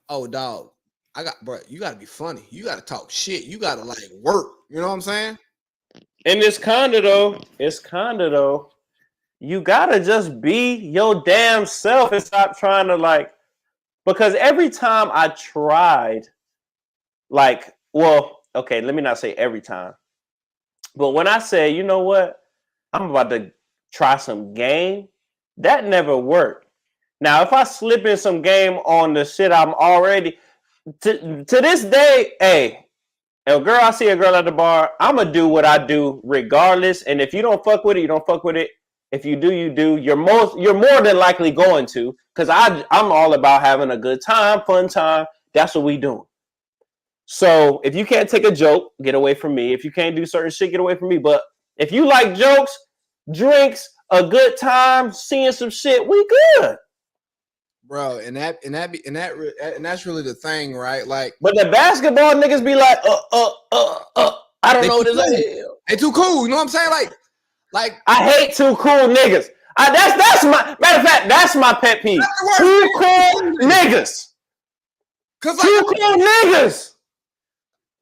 Oh, dog, you gotta be funny. You gotta talk shit. You gotta like work. You know what I'm saying? And it's kind of though, you gotta just be your damn self and stop trying to like, because every time I tried, like, well, okay, let me not say every time, but when I say, you know what, I'm about to try some game, that never worked. Now, if I slip in some game on the shit I'm already, to this day, hey, I see a girl at the bar, I'm going to do what I do regardless. And if you don't fuck with it, you don't fuck with it. If you do, you do. You're more than likely going to, because I'm all about having a good time, fun time. That's what we doing. So if you can't take a joke, get away from me. If you can't do certain shit, get away from me. But if you like jokes, drinks, a good time, seeing some shit, we good. Bro, and that's really the thing, right? Like, but the basketball niggas be like, I don't know what this is. They too cool, you know what I'm saying? Like I hate too cool niggas. That's my matter of fact. That's my pet peeve. Too cool niggas. Cause Too cool niggas.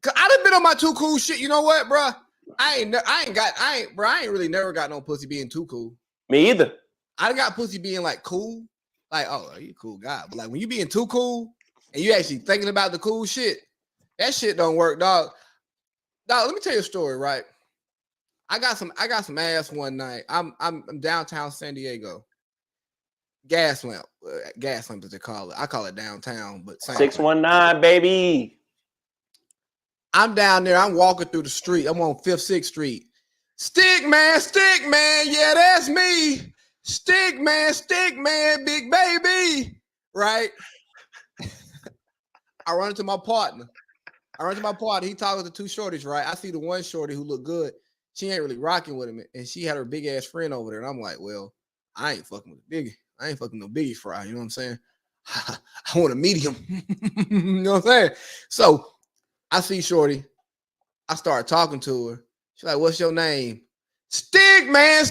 Cause I done been on my too cool shit. You know what, bro? I ain't really never got no pussy being too cool. Me either. I got pussy being like cool. Like, oh, you a cool guy. But like when you being too cool and you actually thinking about the cool shit, that shit don't work, dog. Dog, let me tell you a story, right? I got some ass one night. I'm downtown San Diego. Gas lamp as they call it. I call it downtown, but 619, baby. I'm down there. I'm walking through the street. I'm on 5th, 6th Street. Stick man, yeah, that's me. Stick man, big baby. Right? I run into my partner. He talking to two shorties, right? I see the one shorty who look good. She ain't really rocking with him, and she had her big ass friend over there. And I'm like, well, I ain't fucking with a biggie. I ain't fucking no biggie fry. You know what I'm saying? I want a medium. You know what I'm saying? So I see shorty. I start talking to her. She's like, what's your name? Stick man,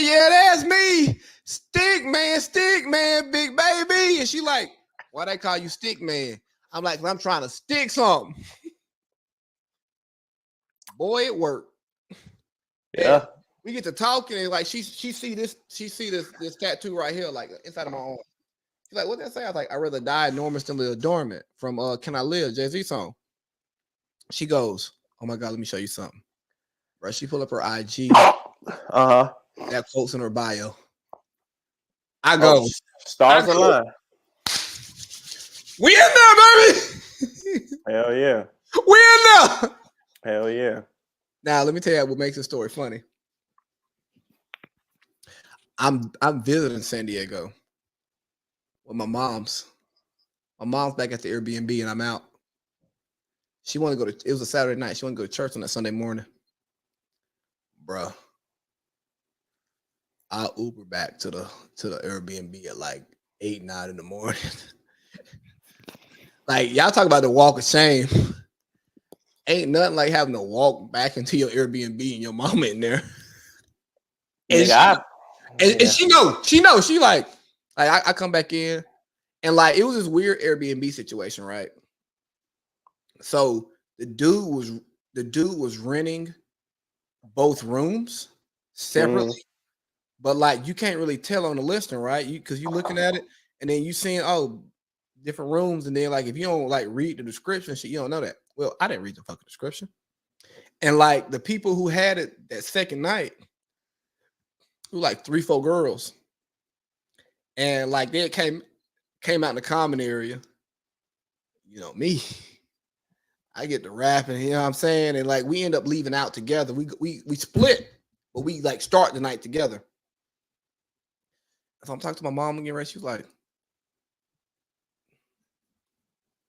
yeah, that's me. Stick man, big baby. And she like, why they call you Stick Man? I'm like, I'm trying to stick something. Boy, it worked. Yeah. And we get to talking and like she see this tattoo right here, like inside of my arm. She's like, what that say? I was like, I'd rather die enormous than live dormant from Can I Live, Jay-Z song. She goes, oh my God, let me show you something. Right. She pull up her IG. Uh-huh. That quote's in her bio. I go, stars align. We in there, baby. Hell yeah. We in there. Hell yeah. Now let me tell you what makes this story funny. I'm visiting San Diego with my mom's. My mom's back at the Airbnb and I'm out. She wanted to go to, it was a Saturday night. She wanted to go to church on that Sunday morning. Bruh. I Uber back to the Airbnb at like 8, 9 in the morning. Like y'all talk about the walk of shame. Ain't nothing like having to walk back into your Airbnb and your mama in there. And, she knows. She like I come back in and like it was this weird Airbnb situation, right? So the dude was renting both rooms separately, but like you can't really tell on the listing, right? Because you're looking at it and then you seeing different rooms, and then like if you don't like read the description, shit, you don't know that. Well, I didn't read the fucking description, and like the people who had it that second night, who like 3-4 girls, and like they came out in the common area. You know me. I get to rapping, you know what I'm saying? And like we end up leaving out together. We split, but we like start the night together. So I'm talking to my mom again, right? She's like,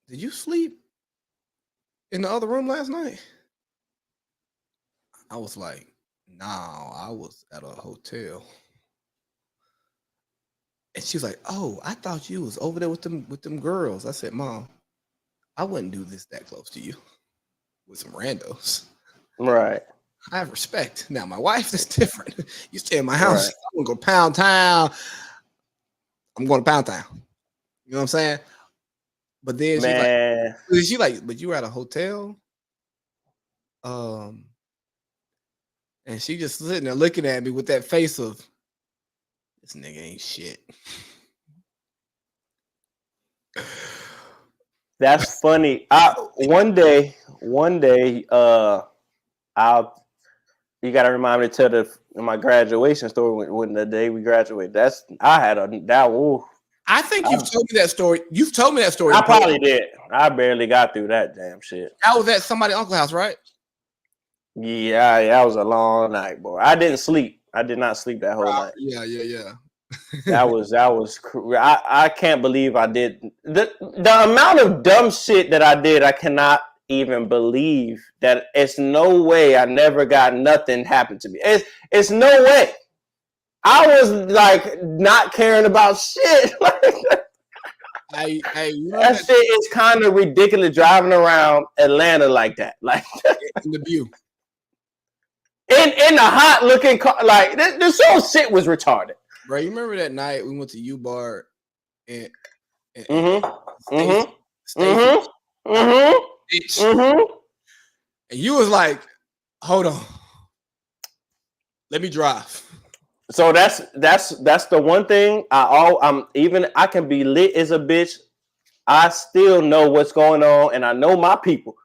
did you sleep in the other room last night? I was like, no, I was at a hotel. And she's like, oh, I thought you was over there with them girls. I said, Mom, I wouldn't do this that close to you with some randos. Right. I have respect. Now, my wife is different. You stay in my house. Right. I'm going to go Pound Town. I'm going to Pound Town. You know what I'm saying? But then she's like, but you were at a hotel? And she just sitting there looking at me with that face of, this nigga ain't shit. That's funny. One day, you got to remind me to tell my graduation story when the day we graduated. I think you've told me that story. You've told me that story. I probably did. I barely got through that damn shit. That was at somebody's uncle's house, right? Yeah, that was a long night, boy. I didn't sleep. I did not sleep that whole night. Yeah. That was. I can't believe I did the amount of dumb shit that I did. I cannot even believe that. It's no way I never got nothing happen to me. It's no way. I was like not caring about shit. That shit is kind of ridiculous driving around Atlanta like that. Like in the view. In the hot looking car, like this whole shit was retarded. Bro, you remember that night we went to U Bar and Mm-hmm. Stacey, Mm-hmm. and you was like, hold on, let me drive. So that's the one thing I can be lit as a bitch. I still know what's going on, and I know my people.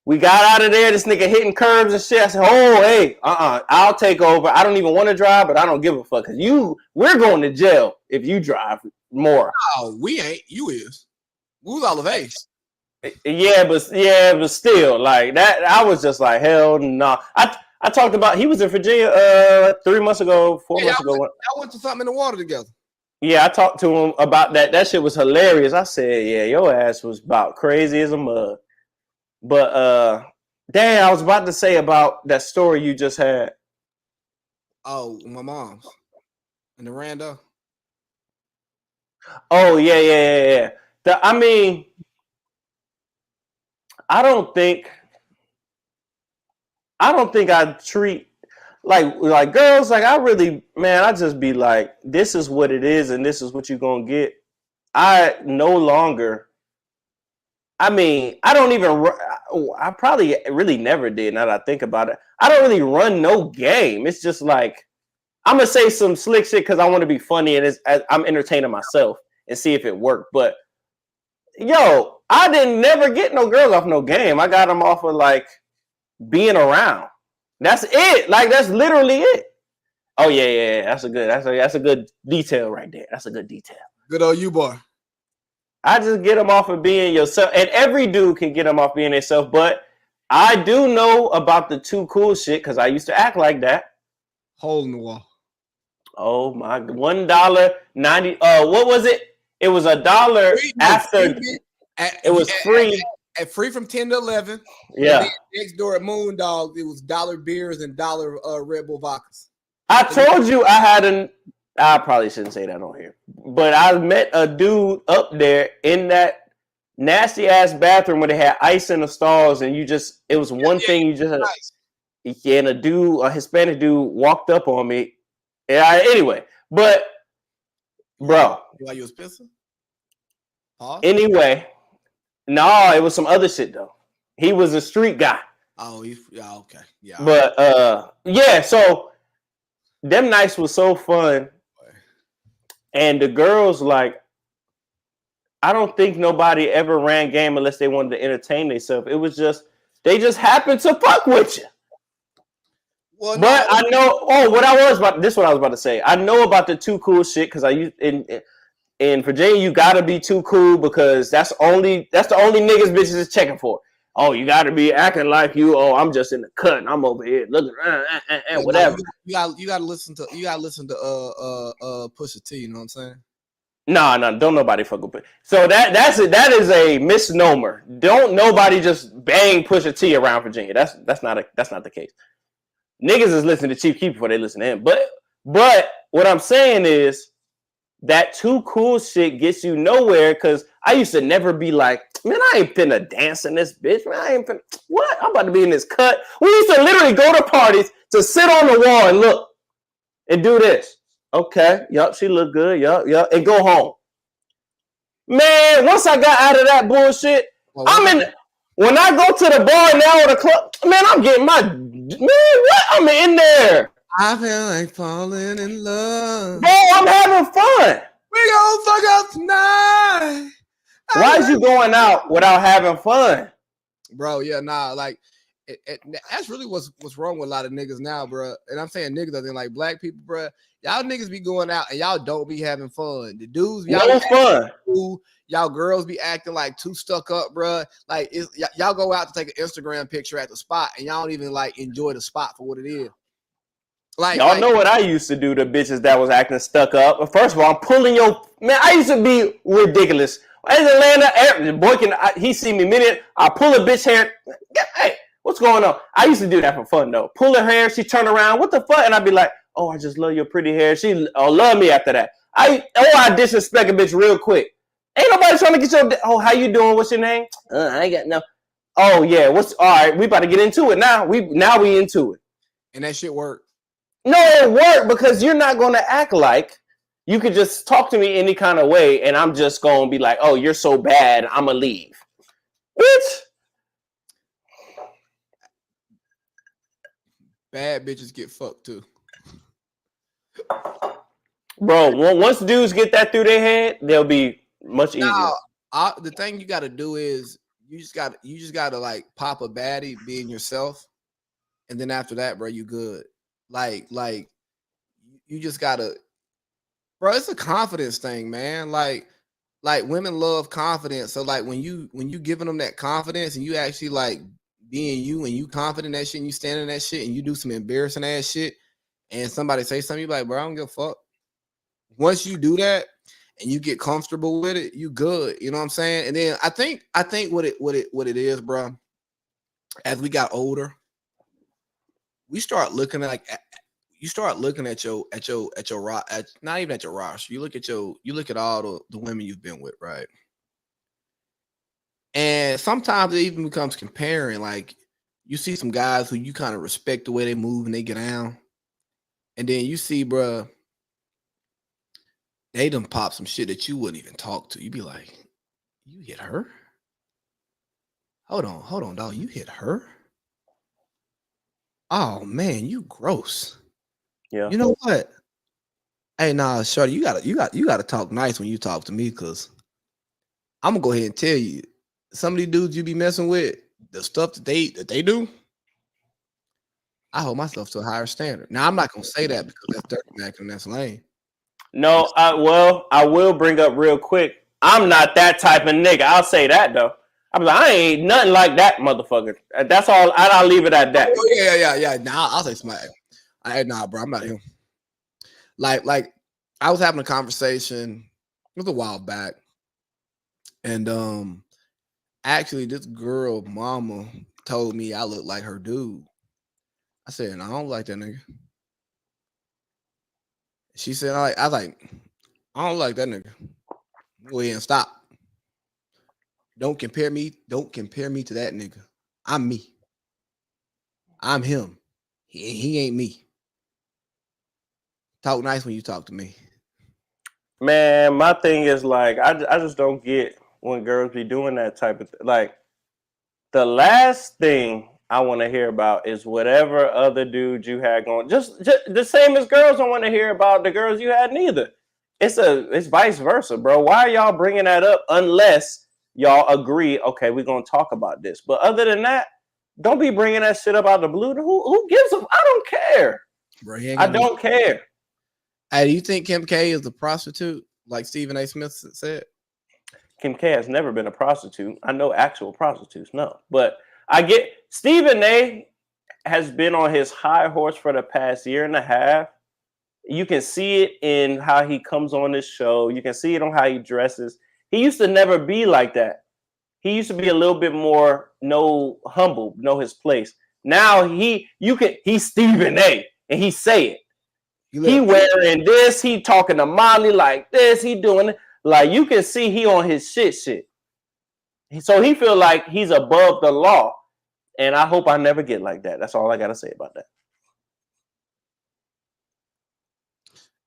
We got out of there. This nigga hitting curbs and shit. I said, "Oh, hey, I'll take over. I don't even want to drive, but I don't give a fuck. Cause we're going to jail if you drive more." Oh, we ain't. You is. We was all of age. Yeah, but still, like that. I was just like, hell no. Nah. I talked about he was in Virginia 3 months ago, 4 months ago. I went to something in the water together. Yeah, I talked to him about that. That shit was hilarious. I said, yeah, your ass was about crazy as a mug. But damn, I was about to say about that story you just had. Oh, my mom's in the rando. Oh, yeah. I mean, I don't think I treat like girls like I really, man, I just be like, this is what it is and this is what you're gonna get. I no longer, I mean, I don't even, I probably really never did now that I think about it. I don't really run no game. It's just like, I'm going to say some slick shit because I want to be funny and I'm entertaining myself and see if it worked. But, yo, I didn't never get no girls off no game. I got them off of, like, being around. That's it. Like, that's literally it. Oh, yeah. That's a good detail right there. That's a good detail. Good old U-Bar. I just get them off of being yourself. And every dude can get them off being themselves. But I do know about the too cool shit because I used to act like that. Hole in the wall. Oh, my. $1.90. What was it? It was $1 after. It was free. At free from 10 to 11. Yeah. Next door at Moondog, it was $1 beers and $1 Red Bull vodkas. I told you I probably shouldn't say that on here, but I met a dude up there in that nasty ass bathroom where they had ice in the stalls, and it was one thing you just had. Nice. Yeah, and a Hispanic dude walked up on me. Anyway, but bro. Why you was pissing? Pause? Anyway, no, it was some other shit though. He was a street guy. Oh, yeah, okay. Yeah. But yeah, so them nights was so fun. And the girls, like, I don't think nobody ever ran game unless they wanted to entertain themselves. It was just, they just happened to fuck with you. Well, but no, I know, this is what I was about to say. I know about the too cool shit because I used in Virginia, you gotta be too cool because that's the only niggas bitches is checking for. Oh, you gotta be acting like you. Oh, I'm just in the cut and I'm over here looking whatever. You gotta listen to Pusha T. You know what I'm saying? No, don't nobody fuck with it. So that is a misnomer. Don't nobody just bang Pusha T around Virginia. That's not the case. Niggas is listening to Chief Keef before they listen to him. But what I'm saying is that too cool shit gets you nowhere because I used to never be like, man, I ain't finna dance in this bitch. Man, I ain't finna, what? I'm about to be in this cut. We used to literally go to parties to sit on the wall and look and do this. Okay, yup, she look good, yup, and go home. Man, once I got out of that bullshit, when I go to the bar now or the club, man, I'm getting what? I'm in there. I feel like falling in love. Bro, I'm having fun. We gonna fuck up tonight. Why is you going out without having fun? Bro, yeah, nah, like that's really what's wrong with a lot of niggas now, bro. And I'm saying niggas, I think like black people, bro. Y'all niggas be going out and y'all don't be having fun. The dudes, y'all fun. Cool. Y'all girls be acting like too stuck up, bro. Like y'all go out to take an Instagram picture at the spot and y'all don't even like enjoy the spot for what it is. Like y'all know what I used to do to bitches that was acting stuck up. First of all, I'm pulling I used to be ridiculous. As Atlanta, the boy he see me minute. I pull a bitch hair. Hey, what's going on? I used to do that for fun though. Pull her hair, she turn around. What the fuck? And I'd be like, oh, I just love your pretty hair. She love me after that. I disrespect a bitch real quick. Ain't nobody trying to get your. Oh, how you doing? What's your name? I ain't got no. Oh yeah, all right? We about to get into it now. We into it. And that shit worked. No, it worked because you're not going to act like You could just talk to me any kind of way, and I'm just gonna be like, "Oh, you're so bad, I'm gonna leave." Bitch. Bad bitches get fucked too. Bro, once dudes get that through their head, they'll be much easier. The thing you got to do is you just got to like pop a baddie, being yourself, and then after that, bro, you good. Like you just gotta, bro. It's a confidence thing, man. Like women love confidence. So like when you giving them that confidence and you actually like being you and you confident in that shit and you stand in that shit and you do some embarrassing ass shit and somebody say something, you be like, bro, I don't give a fuck. Once you do that and you get comfortable with it, you good. You know what I'm saying? And then I think what it is, bro, as we got older, we start looking at not even at your roster. You look at all the women you've been with, right? And sometimes it even becomes comparing. Like you see some guys who you kind of respect the way they move and they get down, and then you see, bro, they done pop some shit that you wouldn't even talk to. You be like, you hit her? Hold on, dog. You hit her? Oh man, you gross. Yeah. You know what? Hey, nah, shorty, you gotta talk nice when you talk to me, cause I'm gonna go ahead and tell you, some of these dudes you be messing with, the stuff that they do, I hold myself to a higher standard. Now I'm not gonna say that because that's dirty Mac and that's lame. No, I will bring up real quick. I'm not that type of nigga. I'll say that though. I'm like, I ain't nothing like that motherfucker. That's all. I'll leave it at that. Oh, yeah. Nah, I'll say somebody. Nah, bro, I'm not him. Like I was having a conversation, it was a while back, and actually this girl mama told me I look like her dude. I said, no, I don't like that nigga. She said, I don't like that nigga. Go ahead and stop. Don't compare me to that nigga. I'm me. I'm him. He ain't me. Talk nice when you talk to me. Man, my thing is like, I just don't get when girls be doing that type of like. The last thing I want to hear about is whatever other dude you had going. Just the same as girls don't want to hear about the girls you had neither. It's vice versa, bro. Why are y'all bringing that up unless y'all agree? Okay, we're gonna talk about this. But other than that, don't be bringing that shit up out of the blue. Who gives a? I don't care. Bro, I don't care. Hey, do you think Kim K is a prostitute, like Stephen A. Smith said? Kim K has never been a prostitute. I know actual prostitutes, no. But I get Stephen A. has been on his high horse for the past year and a half. You can see it in how he comes on this show. You can see it on how he dresses. He used to never be like that. He used to be a little bit more humble, know his place. Now he's Stephen A. and he say it. He wearing this, he talking to Molly like this, he doing it. Like you can see he on his shit. So he feel like he's above the law. And I hope I never get like that. That's all I gotta say about that.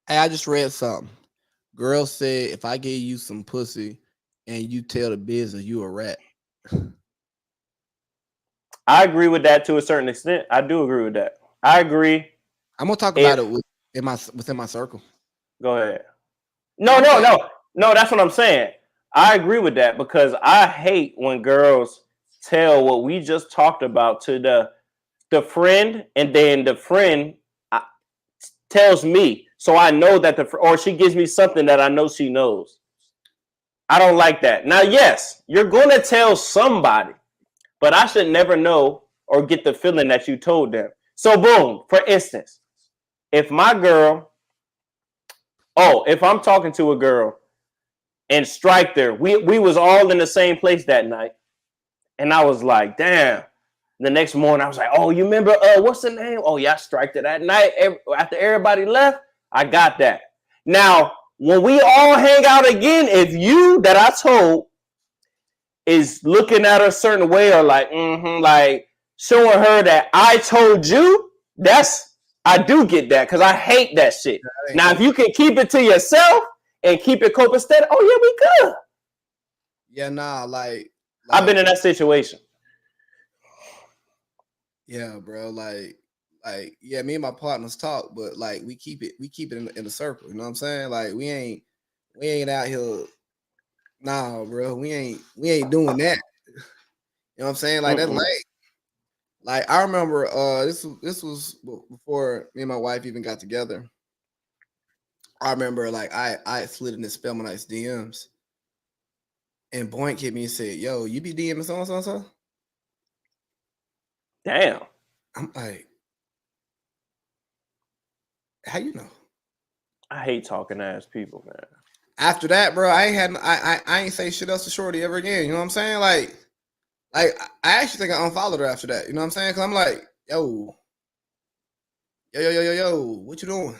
Hey, I just read something. Girl said, if I gave you some pussy and you tell the business, you a rat. I agree with that to a certain extent. I do agree with that. I agree. I'm gonna talk about it within my circle. Go ahead. No. That's what I'm saying. I agree with that because I hate when girls tell what we just talked about to the friend, and then the friend tells me, so I know that or she gives me something that I know she knows. I don't like that. Now, yes, you're going to tell somebody, but I should never know or get the feeling that you told them. So, boom, for instance, if I'm talking to a girl and strike there, we was all in the same place that night. And I was like, damn. The next morning, I was like, oh, you remember, what's the name? Oh, yeah, I striked it that night. After everybody left, I got that. Now, when we all hang out again, if you that I told is looking at her a certain way or like, like showing her that I told you, that's I do get that because I hate that shit. Now, if you can keep it to yourself and keep it copacetic, oh yeah, we good. Yeah, nah, like I've been in that situation. Yeah, bro. Like, yeah, me and my partners talk, but like we keep it in the circle. You know what I'm saying? Like, we ain't out here. Nah, bro. We ain't doing that. You know what I'm saying? Like that's like I remember this was before me and my wife even got together. I remember like I slid in this feminized DMs, and Boink hit me and said, "Yo, you be DMing so and so?" Damn. I'm like, how you know? I hate talking ass people, man. After that, bro, I ain't say shit else to Shorty ever again. You know what I'm saying? Like I actually think I unfollowed her after that. You know what I'm saying? Because I'm like, yo, what you doing?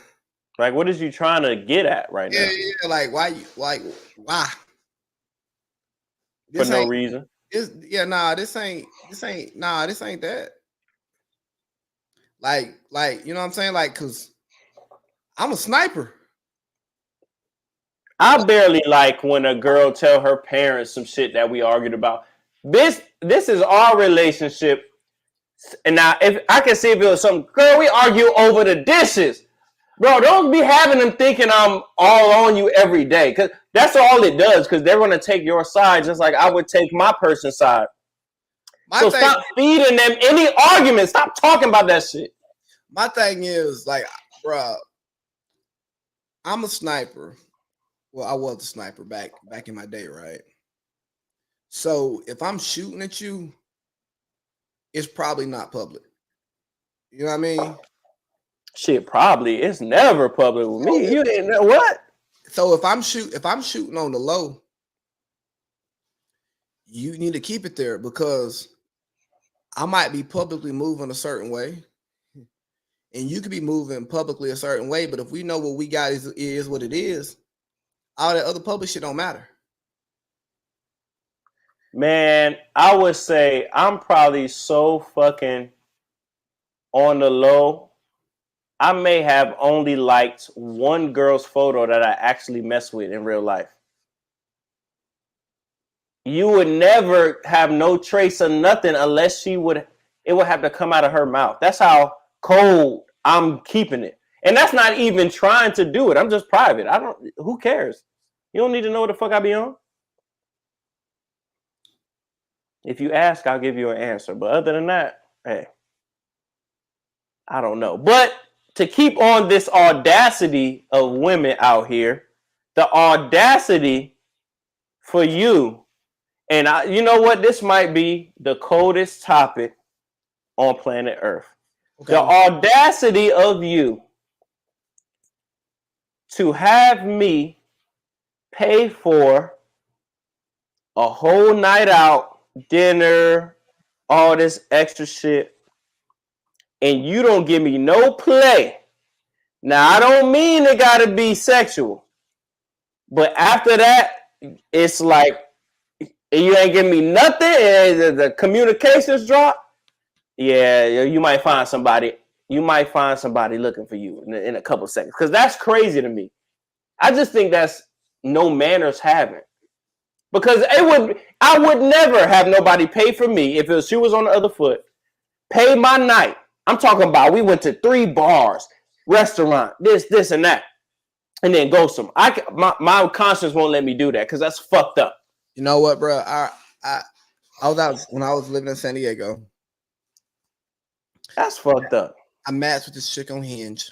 Like, what is you trying to get at right now? Yeah. Like, why? Why? For no reason. This ain't that. Like, you know what I'm saying? Like, cause I'm a sniper. I barely like when a girl tell her parents some shit that we argued about. This is our relationship. And now if I can see if it was some girl, we argue over the dishes. Bro, don't be having them thinking I'm all on you every day. Cause that's all it does, because they're gonna take your side just like I would take my person's side. Stop feeding them any arguments. Stop talking about that shit. My thing is, like, bro, I'm a sniper. Well, I was a sniper back in my day, right? So if I'm shooting at you, it's probably not public. You know what I mean? Shit, probably. It's never public with me. You didn't know what? So if I'm shooting on the low, you need to keep it there, because I might be publicly moving a certain way, and you could be moving publicly a certain way. But if we know what we got is what it is, all that other public shit don't matter. Man, I would say I'm probably so fucking on the low. I may have only liked one girl's photo that I actually mess with in real life. You would never have no trace of nothing unless it would have to come out of her mouth. That's how cold I'm keeping it. And that's not even trying to do it. I'm just private. Who cares? You don't need to know what the fuck I be on. If you ask, I'll give you an answer. But other than that, hey, I don't know. But to keep on this audacity of women out here, the audacity for you, and you know what? This might be the coldest topic on planet Earth. Okay. The audacity of you to have me pay for a whole night out, dinner, all this extra shit, and you don't give me no play. Now, I don't mean it gotta be sexual, but after that, it's like you ain't giving me nothing, and the communications drop. Yeah, you might find somebody. You might find somebody looking for you in a couple seconds, because that's crazy to me. I just think that's no manners having. Because I would never have nobody pay for me if she was on the other foot. Pay my night. I'm talking about we went to 3 bars, restaurant, this, and that, and then go some. My conscience won't let me do that because that's fucked up. You know what, bro? I was out when I was living in San Diego. That's fucked up. I matched with this chick on Hinge.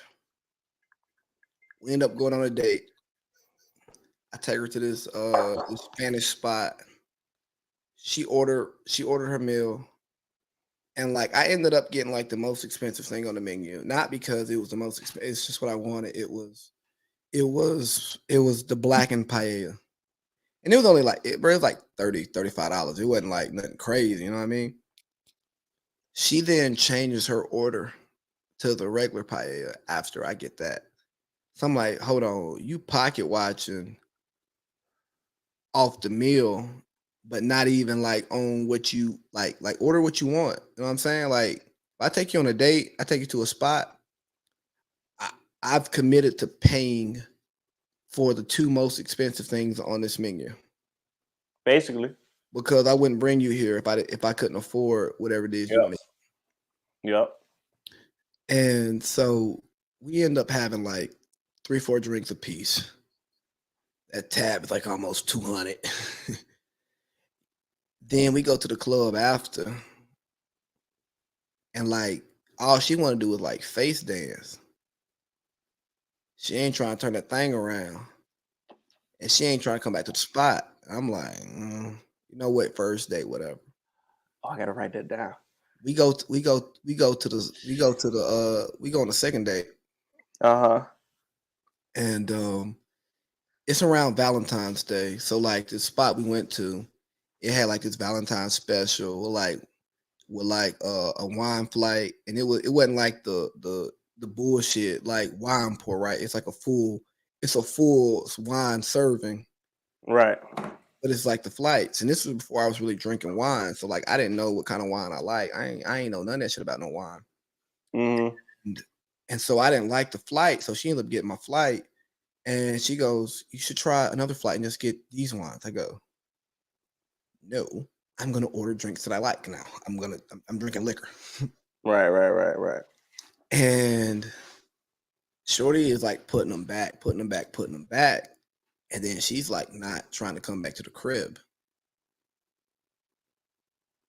We end up going on a date. I take her to this Spanish spot. She ordered her meal, and like I ended up getting like the most expensive thing on the menu. Not because it was the most expensive. It's just what I wanted. It was the blackened paella, and it was only like it was like $30-$35. It wasn't like nothing crazy. You know what I mean? She then changes her order to the regular paella after I get that. So I'm like, hold on, you pocket watching off the meal, but not even like on what you like order what you want. You know what I'm saying? Like, if I take you on a date, I take you to a spot, I've committed to paying for the 2 most expensive things on this menu. Basically. Because I wouldn't bring you here if I couldn't afford whatever it is you want to eat. Yep. And so we end up having like 3-4 drinks a piece. That tab is like almost 200. Then we go to the club after, and like all she want to do is like face dance. She ain't trying to turn that thing around, and she ain't trying to come back to the spot. I'm like, you know what? First date, whatever. Oh, I gotta write that down. We go on the second date. And it's around Valentine's Day. So like the spot we went to, it had like this Valentine's special with a wine flight, and it wasn't like the bullshit like wine pour, right? It's like a full wine serving. Right. But it's like the flights. And this was before I was really drinking wine. So like I didn't know what kind of wine I like. I ain't know none of that shit about no wine. Mm-hmm. And so I didn't like the flight. So she ended up getting my flight. And she goes, "You should try another flight and just get these wines." I go, "No, I'm gonna order drinks that I like now. I'm drinking liquor." Right. And Shorty is like putting them back. And then she's like not trying to come back to the crib.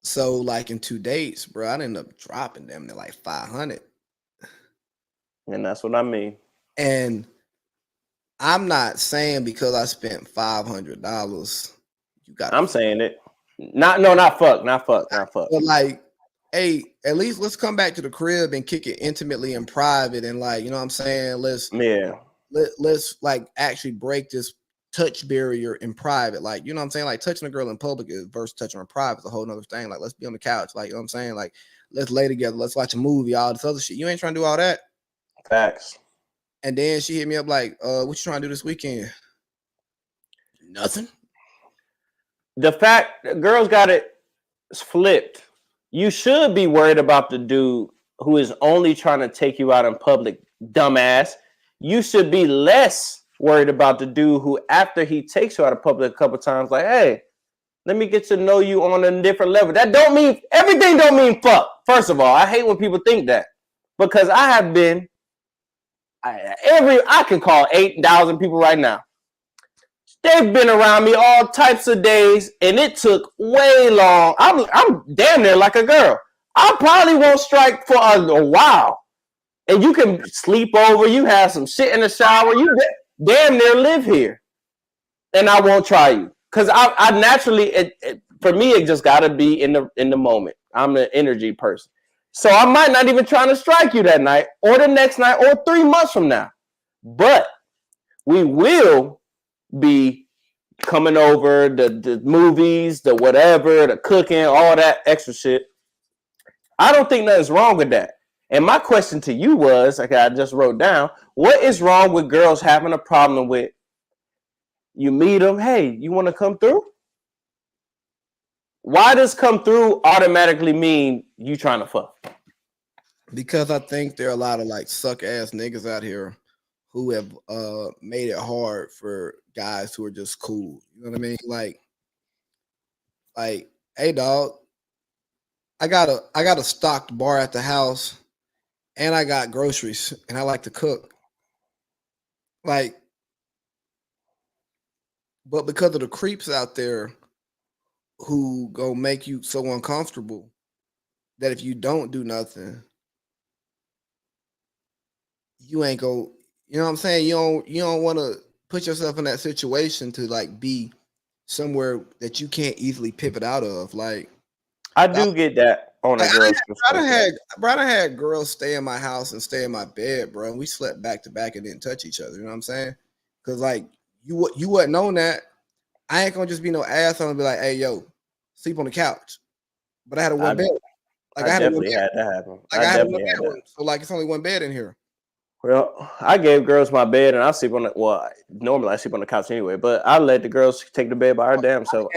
So like in 2 dates, bro, I ended up dropping them to like 500. And that's what I mean. And I'm not saying because I spent $500, you got. I'm saying it. Not fuck. But like, hey, at least let's come back to the crib and kick it intimately in private, and like, you know what I'm saying? Let's like actually break this touch barrier in private. Like, you know what I'm saying? Like touching a girl in public is versus touching her in private is a whole nother thing. Like, let's be on the couch. Like, you know what I'm saying? Like, let's lay together. Let's watch a movie, all this other shit. You ain't trying to do all that. Facts. And then she hit me up like, what you trying to do this weekend? Nothing. The fact girls got it flipped. You should be worried about the dude who is only trying to take you out in public, dumbass. You should be less worried about the dude who, after he takes you out of public a couple times, like, hey, let me get to know you on a different level. That don't mean everything. Don't mean fuck. First of all, I hate when people think that, because I have been I can call 8,000 people right now. They've been around me all types of days, and it took way long. I'm damn near like a girl. I probably won't strike for a while. And you can sleep over, you have some shit in the shower, you damn near live here. And I won't try you. Because I naturally, for me, it just got to be in the moment. I'm an energy person. So I might not even try to strike you that night or the next night or 3 months from now. But we will be coming over the movies, the whatever, the cooking, all that extra shit. I don't think nothing's wrong with that. And my question to you was, okay, I just wrote down, what is wrong with girls having a problem with you meet them, hey, you want to come through? Why does come through automatically mean you trying to fuck? Because I think there are a lot of like suck ass niggas out here who have made it hard for guys who are just cool. You know what I mean? Like, hey dog, I got a stocked bar at the house, and I got groceries, and I like to cook. Like, but because of the creeps out there who go make you so uncomfortable that if you don't do nothing, you ain't go, you know what I'm saying? You don't want to put yourself in that situation to like be somewhere that you can't easily pivot out of. Like, I do get that on a girl's perspective. I had girls stay in my house and stay in my bed, bro. And we slept back to back and didn't touch each other. You know what I'm saying? Because like you wasn't on that. I ain't gonna just be no asshole and be like, hey, yo, sleep on the couch. But I had a one bed. Like I definitely had that happen. Like I had a one bed. So like it's only one bed in here. Well, I gave girls my bed, and I sleep on it. Well, normally I sleep on the couch anyway, but I let the girls take the bed by her damn self.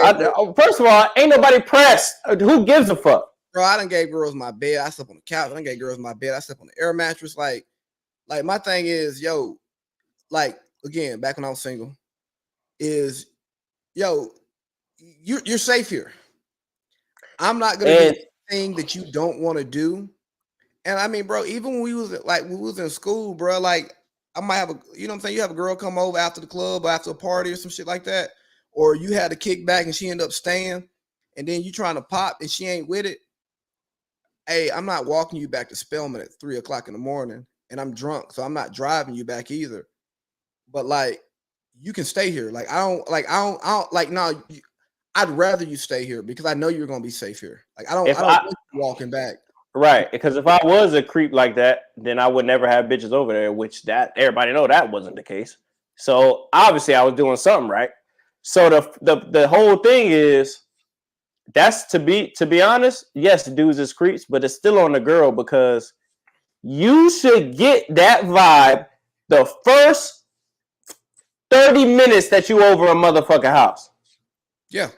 First of all, ain't nobody pressed. Who gives a fuck? Bro, I done gave girls my bed. I slept on the couch. I done gave girls my bed. I slept on the air mattress. Like Like my thing is, yo, like again, back when I was single, is yo, you're safe here. I'm not gonna do anything that you don't want to do. And I mean, bro, even when we was in school, bro, like I might have you know what I'm saying? You have a girl come over after the club or after a party or some shit like that, or you had to kick back and she ended up staying, and then you trying to pop and she ain't with it. Hey, I'm not walking you back to Spelman at 3:00 in the morning, and I'm drunk, so I'm not driving you back either. But like, you can stay here. Like, I don't like. No, I'd rather you stay here because I know you're gonna be safe here. Like, I don't want you walking back. Right, because if I was a creep like that, then I would never have bitches over there. Which that everybody know that wasn't the case. So obviously, I was doing something right. So the whole thing is. That's to be honest, yes, dudes is creeps, but it's still on the girl because you should get that vibe the first 30 minutes that you over a motherfucking house. Yeah.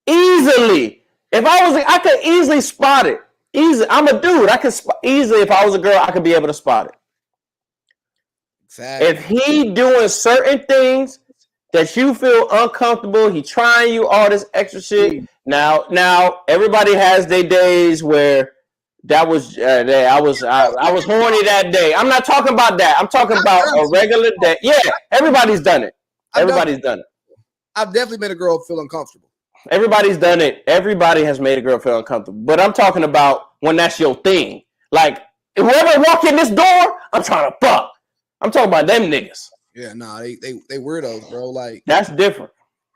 Easily. I could easily spot it. Easy. I'm a dude. I could easily, if I was a girl, I could be able to spot it. Exactly. If he doing certain things that you feel uncomfortable, he trying you all this extra shit. Now everybody has their days where that was I was horny that day. I'm not talking about that. I'm talking about a regular day. Yeah, everybody's done it. Everybody's done it. I've definitely made a girl feel uncomfortable. Everybody's done it. Everybody has made a girl feel uncomfortable. But I'm talking about when that's your thing. Like, whoever walk in this door, I'm trying to fuck. I'm talking about them niggas. Yeah, nah, they weirdos, bro. Like, that's different.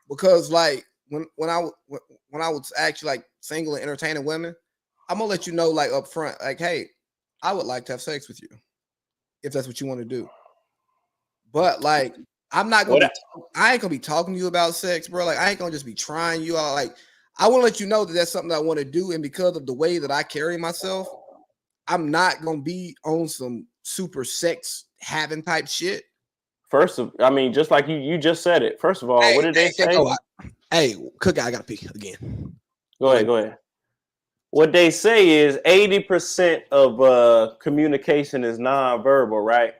Because like when I was actually like single and entertaining women, I'm gonna let you know like up front, like, hey, I would like to have sex with you if that's what you want to do. But like, I'm not gonna I ain't gonna be talking to you about sex, bro. Like, I ain't gonna just be trying you out. Like, I want to let you know that that's something that I want to do, and because of the way that I carry myself, I'm not gonna be on some super sex having type shit. I mean, just like you just said it. First of all, what did they say? Hey, Cook, I gotta pee again. Go ahead. What they say is 80% of communication is nonverbal, right?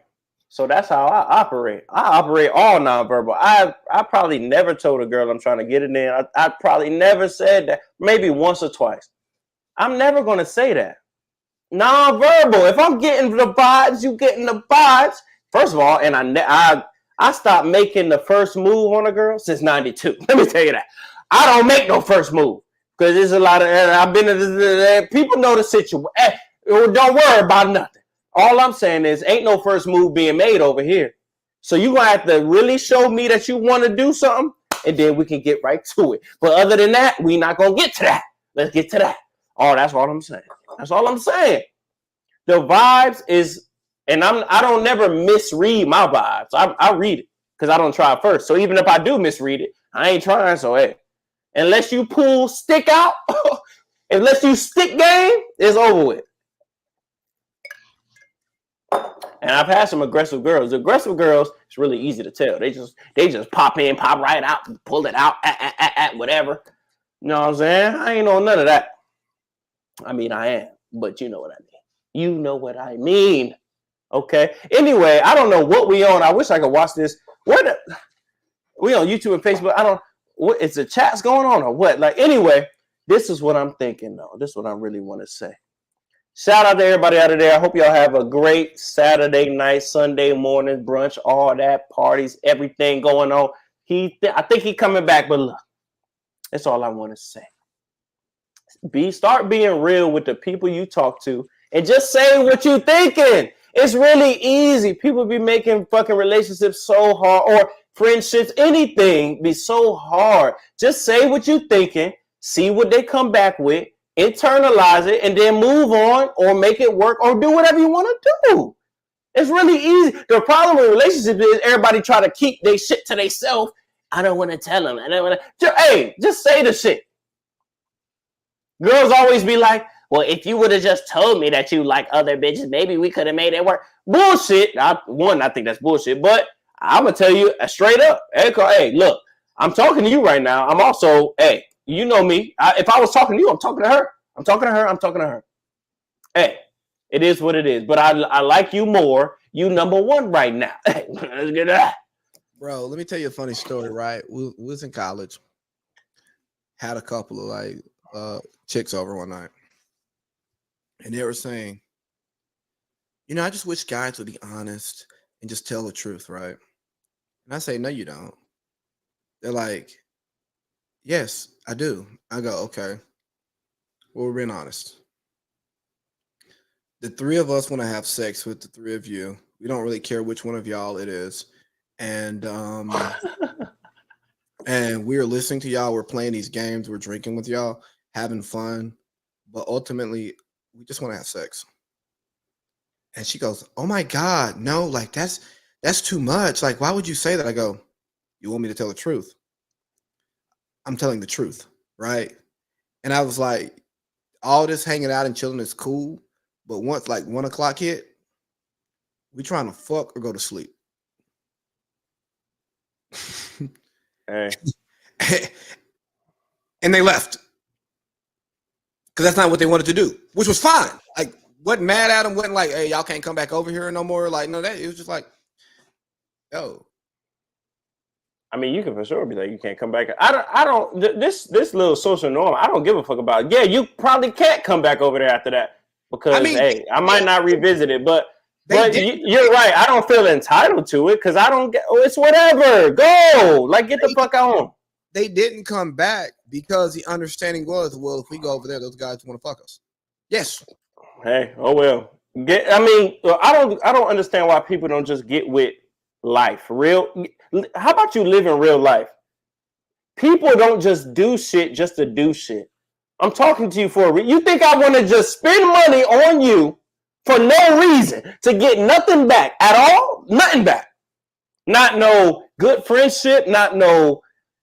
So that's how I operate. I operate all nonverbal. I probably never told a girl I'm trying to get it in. I probably never said that. Maybe once or twice. I'm never gonna say that. Nonverbal. If I'm getting the vibes, you getting the vibes. First of all, and I stopped making the first move on a girl since 92. Let me tell you that. I don't make no first move because there's a lot of, I've been in people know the situation. Don't worry about nothing. All I'm saying is ain't no first move being made over here. So you're going to have to really show me that you want to do something, and then we can get right to it. But other than that, we're not going to get to that. Let's get to that. Oh, that's all I'm saying. That's all I'm saying. The vibes is, and I don't never misread my vibes. I read it because I don't try first. So even if I do misread it, I ain't trying. So hey, unless you pull stick out, unless you stick game, it's over with. And I've had some aggressive girls. The aggressive girls, it's really easy to tell. They just pop in, pop right out, pull it out, whatever. You know what I'm saying? I ain't on none of that. I mean, I am, but you know what I mean. You know what I mean. Okay. Anyway, I don't know what we on. I wish I could watch this. We on YouTube and Facebook. What is the chats going on or what? Like, anyway, this is what I'm thinking though. This is what I really want to say. Shout out to everybody out of there. I hope y'all have a great Saturday night, Sunday morning, brunch, all that, parties, everything going on. I think he coming back, but look, that's all I want to say. Start being real with the people you talk to and just say what you thinking. It's really easy. People be making fucking relationships so hard, or friendships, anything be so hard. Just say what you thinking, see what they come back with, internalize it, and then move on or make it work or do whatever you want to do. It's really easy. The problem with relationships is everybody try to keep their shit to themselves. I don't want to tell them. I don't want to. Hey, just say the shit. Girls always be like, well, if you would have just told me that you like other bitches, maybe we could have made it work. Bullshit. I think that's bullshit. But I'm going to tell you straight up. Hey, look, I'm talking to you right now. I'm also, hey, you know me. If I was talking to you, I'm talking to her. I'm talking to her. Hey, It is what it is. But I like you more. You number one right now. Let's get that. Bro, let me tell you a funny story, right? We was in college, had a couple of like chicks over one night, and they were saying, you know, I just wish guys would be honest and just tell the truth, right? And I say, no, you don't. They're like, yes, I do. I go, okay. Well, we're being honest. The three of us want to have sex with the three of you. We don't really care which one of y'all it is. And and we're listening to y'all. We're playing these games. We're drinking with y'all, having fun. But ultimately, we just want to have sex. And she goes, oh my God, no, like that's too much. Like, why would you say that? I go, you want me to tell the truth? I'm telling the truth, right? And I was like, all this hanging out and chilling is cool. But once like 1 o'clock hit, we trying to fuck or go to sleep. Hey. And they left. Because that's not what they wanted to do, which was fine. Like, wasn't mad at them, wasn't like, hey, y'all can't come back over here no more. Like, no, that it was just like, yo. I mean, you can for sure be like, you can't come back. I don't. This little social norm, I don't give a fuck about. Yeah, you probably can't come back over there after that because, hey, I might not revisit it. But you're right. I don't feel entitled to it because I don't get. Oh, it's whatever. Go, like, get the fuck out home. They didn't come back because the understanding was, well, if we go over there, those guys want to fuck us. Yes. Hey, oh well. I don't understand why people don't just get with life. How about you live in real life? People don't just do shit just to do shit. I'm talking to you for a reason. You think I want to just spend money on you for no reason to get nothing back at all? Nothing back. Not no good friendship, not no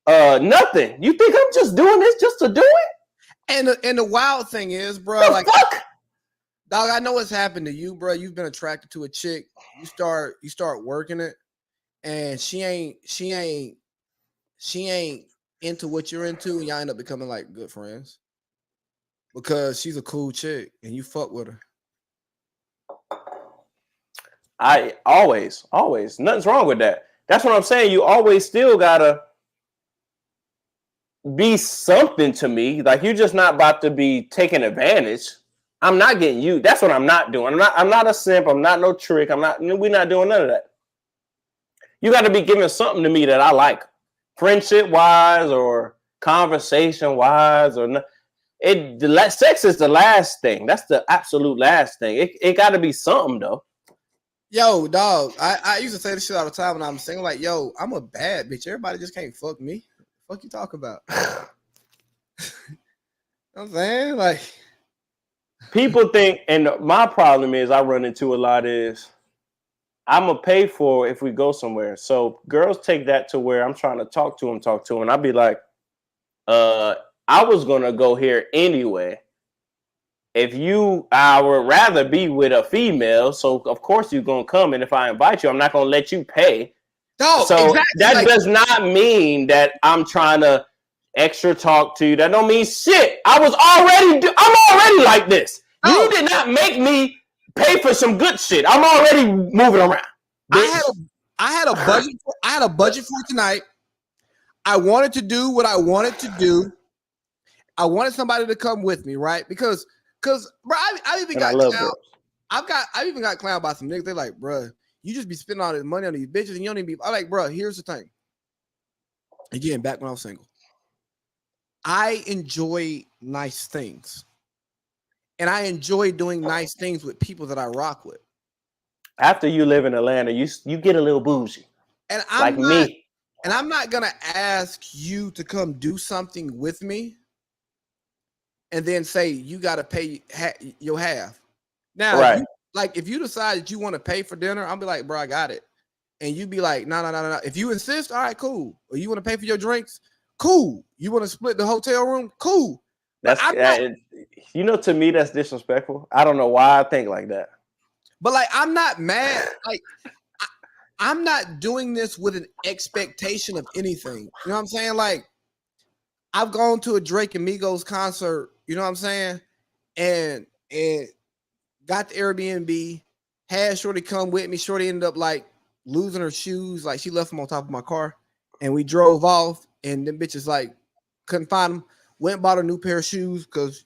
nothing. You think I'm just doing this just to do it? And the wild thing is, bro, like, fuck? Dog, I know what's happened to you, bro. You've been attracted to a chick. You start working it, and she ain't into what you're into, and y'all end up becoming like good friends because she's a cool chick and you fuck with her. I always, nothing's wrong with that. That's what I'm saying. You always still gotta be something to me. Like, you're just not about to be taking advantage. I'm not getting you. That's what I'm not doing. I'm not a simp. I'm not no trick. We're not doing none of that. You got to be giving something to me that I like, friendship wise or conversation wise or not. Sex is the last thing. That's the absolute last thing. It got to be something though. Yo, dog. I used to say this shit all the time when I'm single. Like, yo, I'm a bad bitch. Everybody just can't fuck me. What the fuck you talking about? I'm saying, like, people think, and my problem is I run into a lot is I'm going to pay for if we go somewhere. So girls take that to where I'm trying to talk to them. And I'll be like, I was going to go here anyway. I would rather be with a female. So of course you're going to come. And if I invite you, I'm not going to let you pay. No, so exactly. That does not mean that I'm trying to extra talk to you. That don't mean shit. I'm already like this. You did not make me pay for some good shit. I'm already moving around. I had a budget. I had a budget for tonight. I wanted to do what I wanted to do. I wanted somebody to come with me, right? Because bro, I even got clowned. I've even got clowned by some niggas. They're like, bro, you just be spending all this money on these bitches, and you don't even be. I'm like, bro, here's the thing. Again, back when I was single, I enjoy nice things. And I enjoy doing nice things with people that I rock with. After you live in Atlanta, you get a little bougie. And me. And I'm not going to ask you to come do something with me and then say you got to pay your half. Now, right. if you decide that you want to pay for dinner, I'll be like, bro, I got it. And you be like, no. If you insist, all right, cool. Or you want to pay for your drinks, cool. You want to split the hotel room, cool. To me, that's disrespectful. I don't know why I think like that. But like, I'm not mad. Like, I'm not doing this with an expectation of anything. You know what I'm saying? Like, I've gone to a Drake and Migos concert. You know what I'm saying? And got the Airbnb, had Shorty come with me. Shorty ended up like losing her shoes. Like she left them on top of my car, and we drove off. And them bitches like couldn't find them. Went and bought a new pair of shoes because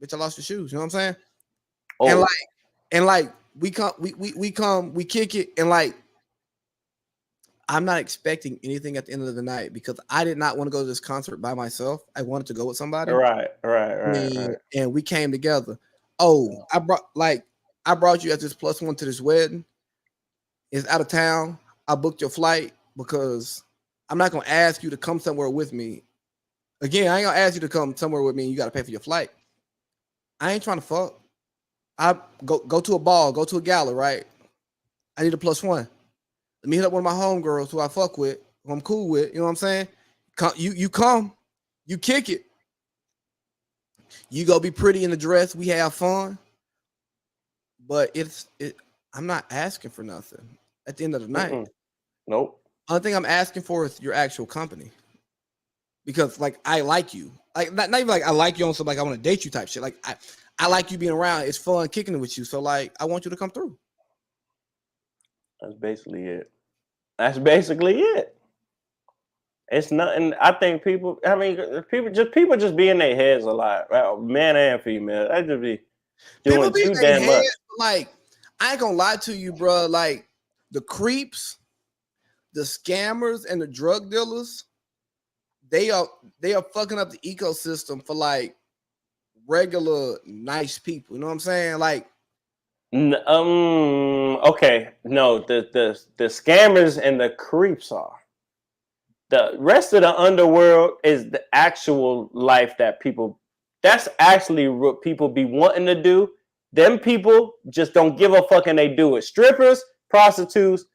bitch, I lost the shoes. You know what I'm saying? Oh. And like we kick it, and like I'm not expecting anything at the end of the night because I did not want to go to this concert by myself. I wanted to go with somebody. Right. And we came together. Oh, I brought you as this plus one to this wedding. It's out of town. I booked your flight because I'm not gonna ask you to come somewhere with me. Again, I ain't gonna ask you to come somewhere with me and you gotta pay for your flight. I ain't trying to fuck. I go to a ball, go to a gala, right? I need a plus one. Let me hit up one of my homegirls who I fuck with, who I'm cool with. You know what I'm saying? You come, you kick it. You go be pretty in the dress. We have fun. But I'm not asking for nothing at the end of the night. Nope. Only thing I'm asking for is your actual company. Because like I like you. Like not even like I like you on some like I want to date you type shit. Like I like you being around. It's fun kicking it with you. So like I want you to come through. That's basically it. It's nothing. I think people just be in their heads a lot. Man and female. I just be doing too damn much. Like, I ain't gonna lie to you, bro. Like the creeps, the scammers, and the drug dealers, they are fucking up the ecosystem for like regular nice people. You know what I'm saying? Like, okay, no, the scammers and the creeps are. The rest of the underworld is the actual life that people. That's actually what people be wanting to do. Them people just don't give a fuck and they do it. Strippers, prostitutes,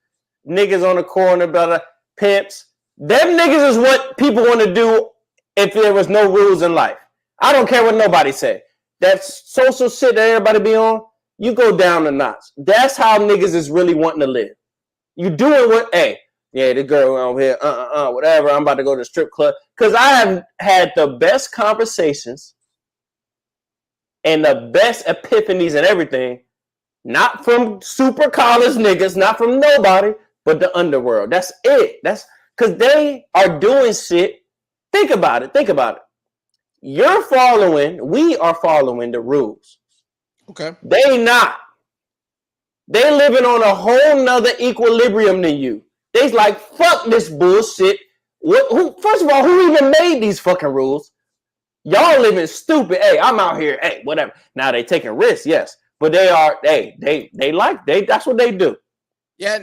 niggas on the corner, brother, pimps. Them niggas is what people want to do if there was no rules in life. I don't care what nobody say. That social shit that everybody be on, you go down a notch. That's how niggas is really wanting to live. You doing what, hey, yeah, the girl over here, whatever, I'm about to go to the strip club. Because I have had the best conversations and the best epiphanies and everything, not from super college niggas, not from nobody, but the underworld. That's it. That's because they are doing shit. Think about it. We are following the rules. okay. They not. They living on a whole nother equilibrium than you. They's like, fuck this bullshit. First of all, who even made these fucking rules? Y'all living stupid. Hey, I'm out here. Hey, whatever. Now they taking risks, yes. But they are, that's what they do. Yeah,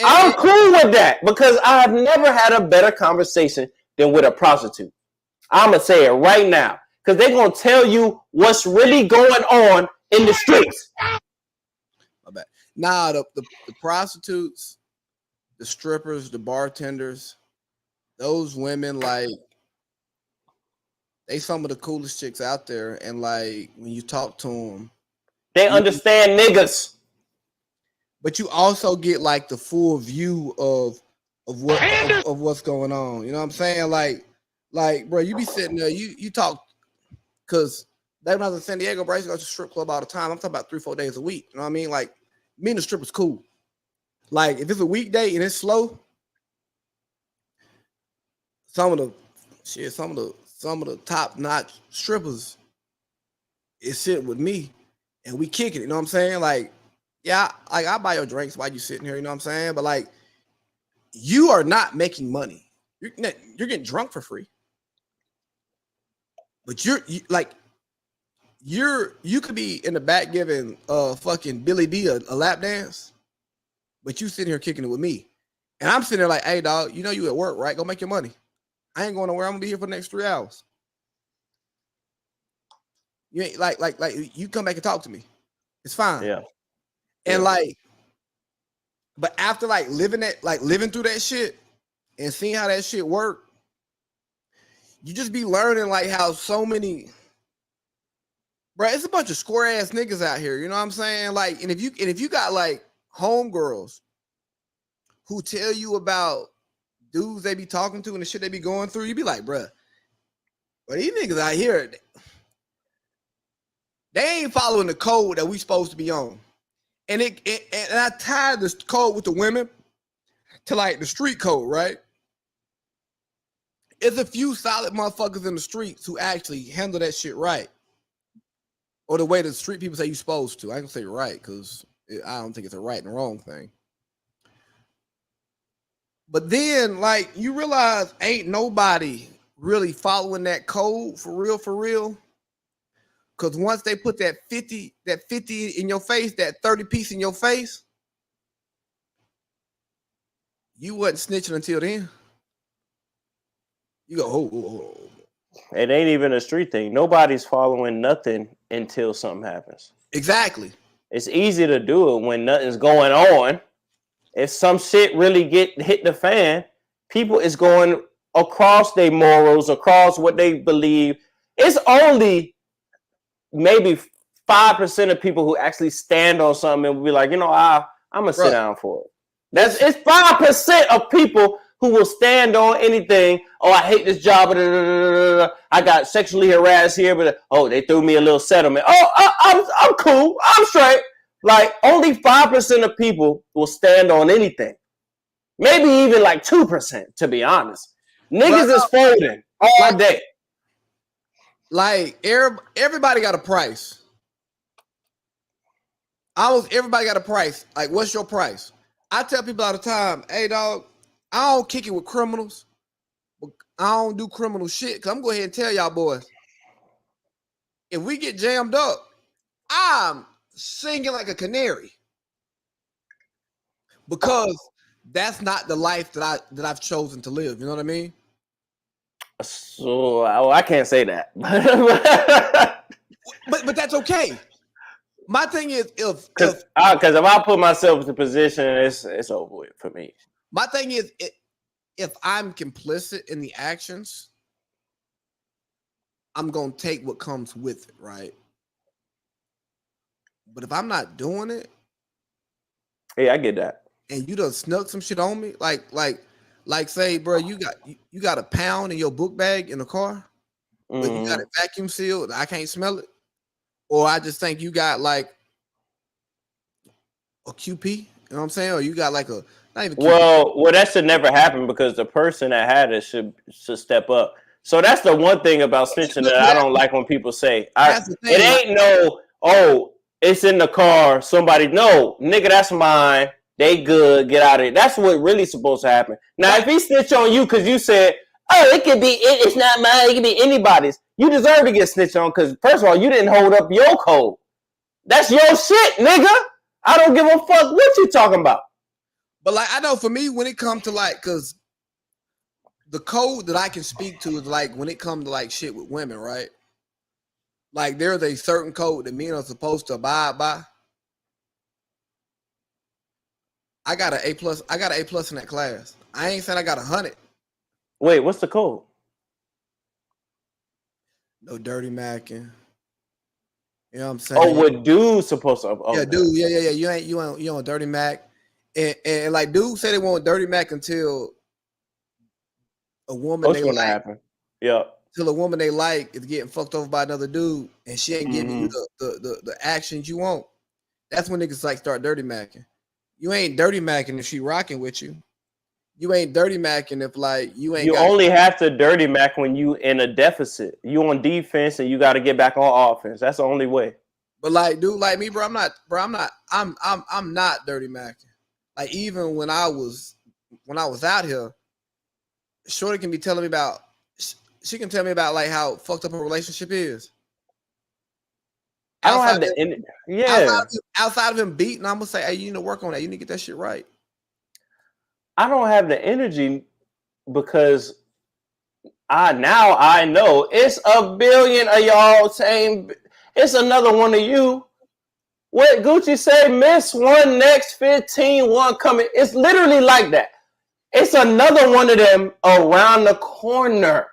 I'm cool with that because I have never had a better conversation than with a prostitute. I'm going to say it right now because they're going to tell you what's really going on in the streets. My bad. Nah, the prostitutes, the strippers, the bartenders, those women, like, they some of the coolest chicks out there. And, like, when you talk to them, they understand niggas. But you also get, like, the full view of what's going on. You know what I'm saying? Like, bro, you be sitting there, you talk, because when I was in San Diego, bro, I used to go to the strip club all the time. I'm talking about 3-4 days a week. You know what I mean? Like, me and the stripper's cool. Like, if it's a weekday and it's slow, some of the top-notch strippers is sitting with me, and we kick it. You know what I'm saying? Like, yeah, like I buy your drinks while you sitting here. You know what I'm saying? But like, you are not making money. You're getting drunk for free. But you could be in the back giving fucking Billy D a lap dance, but you sitting here kicking it with me, and I'm sitting there like, hey dog, you know you at work, right? Go make your money. I ain't going nowhere. I'm gonna be here for the next 3 hours. You ain't like you come back and talk to me. It's fine. Yeah. And like, but after living through that shit and seeing how that shit work, you just be learning like how so many, bro, it's a bunch of square ass niggas out here. You know what I'm saying? Like, and if you got like homegirls who tell you about dudes they be talking to and the shit they be going through, you be like, bro, these niggas out here, They ain't following the code that we supposed to be on. And and I tied this code with the women to like the street code, right? It's a few solid motherfuckers in the streets who actually handle that shit right. Or the way the street people say you're supposed to. I can say right because I don't think it's a right and wrong thing. But then, like, you realize ain't nobody really following that code for real. Because once they put that 50 in your face, that 30 piece in your face, you wasn't snitching until then. You go, oh. It ain't even a street thing. Nobody's following nothing until something happens. Exactly. It's easy to do it when nothing's going on. If some shit really hit the fan, people is going across their morals, across what they believe. It's only maybe 5% of people who actually stand on something and will be like, I'm gonna sit down for it. It's 5% of people who will stand on anything. Oh, I hate this job. I got sexually harassed here, but they threw me a little settlement. I'm cool. I'm straight. Like only 5% of people will stand on anything. Maybe even like 2%, to be honest. Niggas is folding all day. Like everybody got a price. Almost everybody got a price. Like, what's your price? I tell people all the time, hey dog, I don't kick it with criminals. I don't do criminal shit. Cause I'm going to go ahead and tell y'all boys, if we get jammed up, I'm singing like a canary. Because that's not the life that I've chosen to live. You know what I mean? So I can't say that. but that's okay. My thing is if I put myself in the position, it's over with for me. My thing is if I'm complicit in the actions, I'm gonna take what comes with it, right? But if I'm not doing it, hey, I get that. And you done snuck some shit on me, like say, bro, you got a pound in your book bag in the car, but you got it vacuum sealed. I can't smell it, or I just think you got like a QP. You know what I'm saying? Or you got like a not even. QP. Well, that should never happen because the person that had it should step up. So that's the one thing about snitching that I don't like when people say. It ain't it's in the car. Somebody, no, nigga, that's mine. They good. Get out of it. That's what really supposed to happen. Now, if he snitch on you because you said, it could be, it's not mine. It could be anybody's. You deserve to get snitched on because, first of all, you didn't hold up your code. That's your shit, nigga. I don't give a fuck what you talking about. But like, I know for me, when it comes to like, because the code that I can speak to is like when it comes to like shit with women, right? Like there's a certain code that men are supposed to abide by. I got an A+. I got an A+ in that class. I ain't saying I got 100. Wait, what's the code? No dirty macking. You know what I'm saying? Oh, what dude's supposed to? Yeah, dude. Yeah. You ain't dirty mac. And like dude said they want dirty mac until a woman they like. Happen. Yeah. Till a woman they like is getting fucked over by another dude, and she ain't giving you the actions you want. That's when niggas like start dirty macking. You ain't dirty macking if she rocking with you. You ain't dirty macking if like you ain't. You only have to dirty mac when you in a deficit. You on defense and you got to get back on offense. That's the only way. But like, dude, like me, bro, I'm not dirty macking. Like even when I was out here, Shorty can be telling me about. She can tell me about like how fucked up a relationship is. I don't have the energy. Yeah. Outside of him beating, I'm gonna say, hey, you need to work on that. You need to get that shit right. I don't have the energy because I know it's a billion of y'all saying it's another one of you. What Gucci say, miss one, next 15, one coming. It's literally like that. It's another one of them around the corner.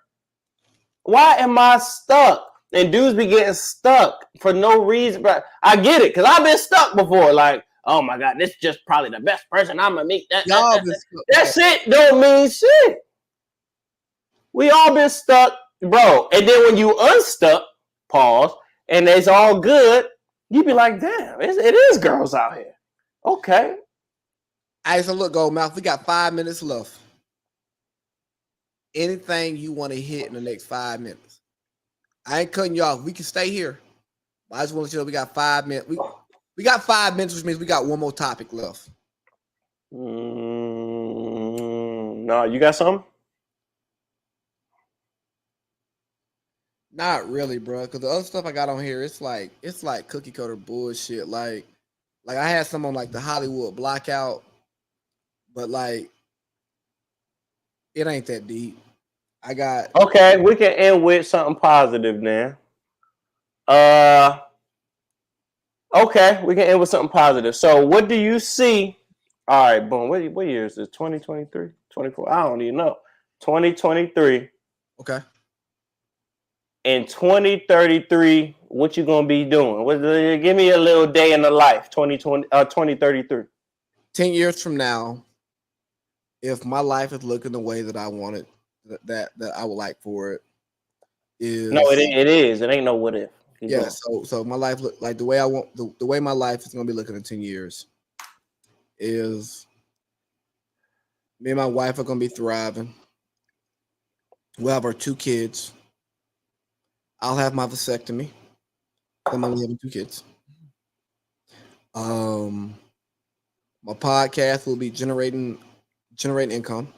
Why am I stuck? And dudes be getting stuck for no reason. But I get it, because I've been stuck before. Like, oh my God, this is just probably the best person I'm going to meet. That shit don't mean shit. We all been stuck, bro. And then when you unstuck, pause, and it's all good, you be like, damn, it is girls out here. Okay. All right, so look, Goldmouth, we got 5 minutes left. Anything you want to hit in the next 5 minutes? I ain't cutting you off. We can stay here. I just want to let you know we got 5 minutes. We got 5 minutes, which means we got one more topic left. No, you got something? Not really, bro. Because the other stuff I got on here, it's like cookie cutter bullshit. Like I had some on like the Hollywood Blackout, but like it ain't that deep. I got okay. We can end with something positive now. Okay, we can end with something positive. So, what do you see? All right, boom. What year is this? 2023, 24? I don't even know. 2023. okay. In 2033, what you gonna be doing? Give me a little day in the life. 2033. 10 years from now, if my life is looking the way that I want it, that I would like for it, is no, it is. It ain't no what if. Yeah, so my life look like the way I want the way my life is gonna be looking in 10 years is me and my wife are gonna be thriving. We'll have our 2 kids. I'll have my vasectomy. I'm only having 2 kids. My podcast will be generating income.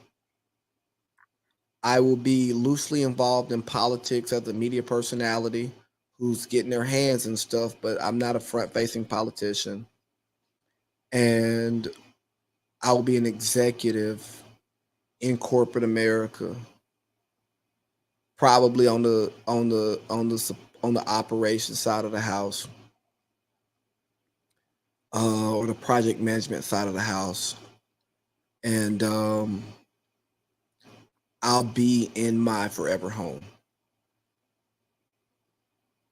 I will be loosely involved in politics as a media personality who's getting their hands and stuff, but I'm not a front-facing politician. And I will be an executive in corporate America, probably on the operations side of the house, or the project management side of the house, and I'll be in my forever home.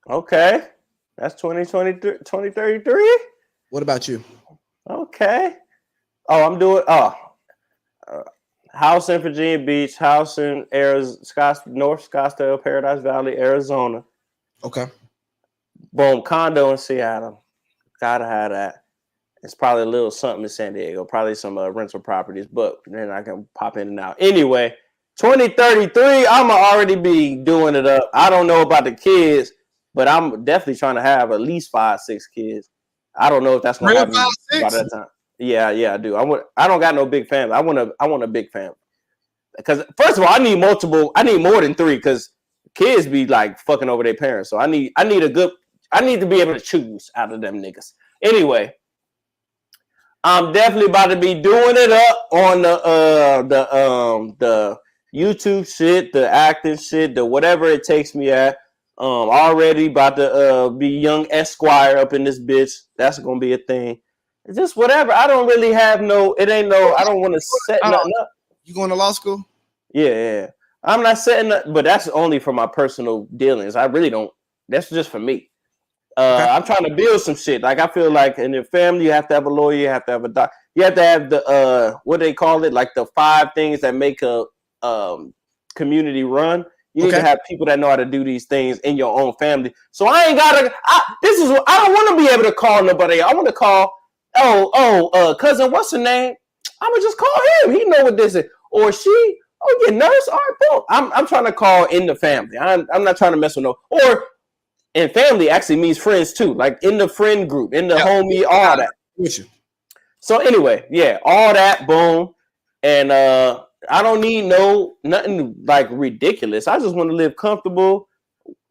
Okay. That's 2033. What about you? Okay. Oh, I'm doing house in Virginia Beach, house in North Scottsdale, Paradise Valley, Arizona. Okay. Boom, condo in Seattle. Gotta have that. It's probably a little something in San Diego, probably some rental properties, but then I can pop in and out. Anyway, 2033, I'm gonna already be doing it up. I don't know about the kids, but I'm definitely trying to have at least 5, 6 kids. I don't know if that's gonna happen by that time. Yeah, I do. I don't got no big family. I want a big family. Because first of all, I need more than 3 because kids be like fucking over their parents. So I need to be able to choose out of them niggas. Anyway, I'm definitely about to be doing it up on the YouTube shit, the acting shit, the whatever it takes me at. Already about to be young Esquire up in this bitch. That's gonna be a thing. It's just whatever. I don't really have I don't want to set nothing up. You going to law school? Yeah. I'm not setting up, but that's only for my personal dealings. I really don't. That's just for me. Okay. I'm trying to build some shit. Like I feel like in your family, you have to have a lawyer, you have to have a doc. You have to have the what they call it, like the 5 things that make a community run. You need to have people that know how to do these things in your own family. So I ain't gotta. I don't want to be able to call nobody. I want to call. Cousin, what's her name? I'm gonna just call him. He know what this is. Or she. Oh, your nurse. All right, boom. I'm trying to call in the family. I'm not trying to mess with no. Or in family actually means friends too. Like in the friend group, in the homie, all that. So anyway, yeah, all that. Boom. And I don't need nothing like ridiculous. I just want to live comfortable.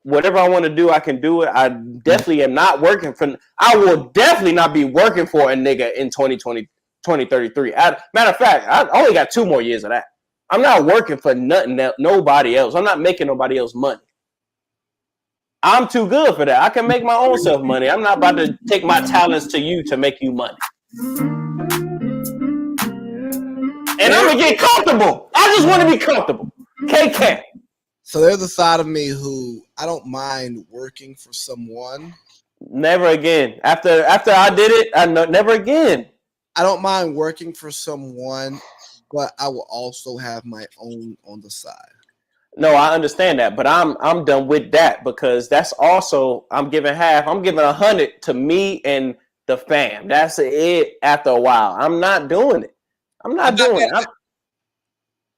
Whatever I want to do, I can do it. I definitely am not working for. I will definitely not be working for a nigga in 2033. Matter of fact, I only got 2 more years of that. I'm not working for nobody else. I'm not making nobody else money. I'm too good for that. I can make my own self money. I'm not about to take my talents to you to make you money. And I'm gonna get comfortable. I just want to be comfortable. KK. So there's a side of me who I don't mind working for someone. Never again. After I did it, never again. I don't mind working for someone, but I will also have my own on the side. No, I understand that, but I'm done with that because that's also I'm giving half. I'm giving 100 to me and the fam. That's it. After a while, I'm not doing it. I'm not doing it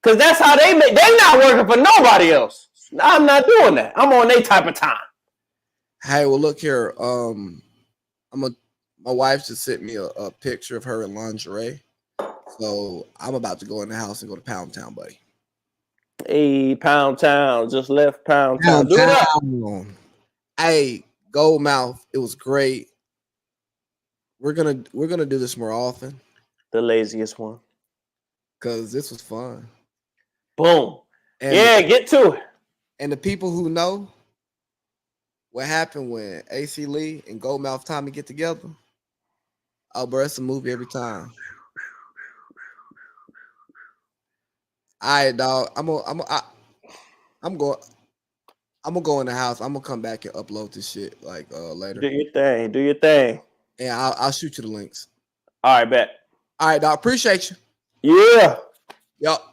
because that's how they make. They not working for nobody else. I'm not doing that. I'm on their type of time. Hey, well, look here. My wife just sent me a picture of her in lingerie, so I'm about to go in the house and go to Pound Town, buddy. Hey, Pound Town, just left Pound Town. Do it up. Hey, Goldmouth, it was great. We're gonna do this more often The laziest one. because this was fun. Boom. And yeah, get to it. And the people who know what happened when AC Lee and Goldmouth Tommy get together, oh, bro, it's a movie every time. All right, dog. I'm gonna go in the house. I'm gonna come back and upload this shit like later. Do your thing. Do your thing. And I'll shoot you the links. All right, bet. All right, dog. Appreciate you. Yeah. Yup.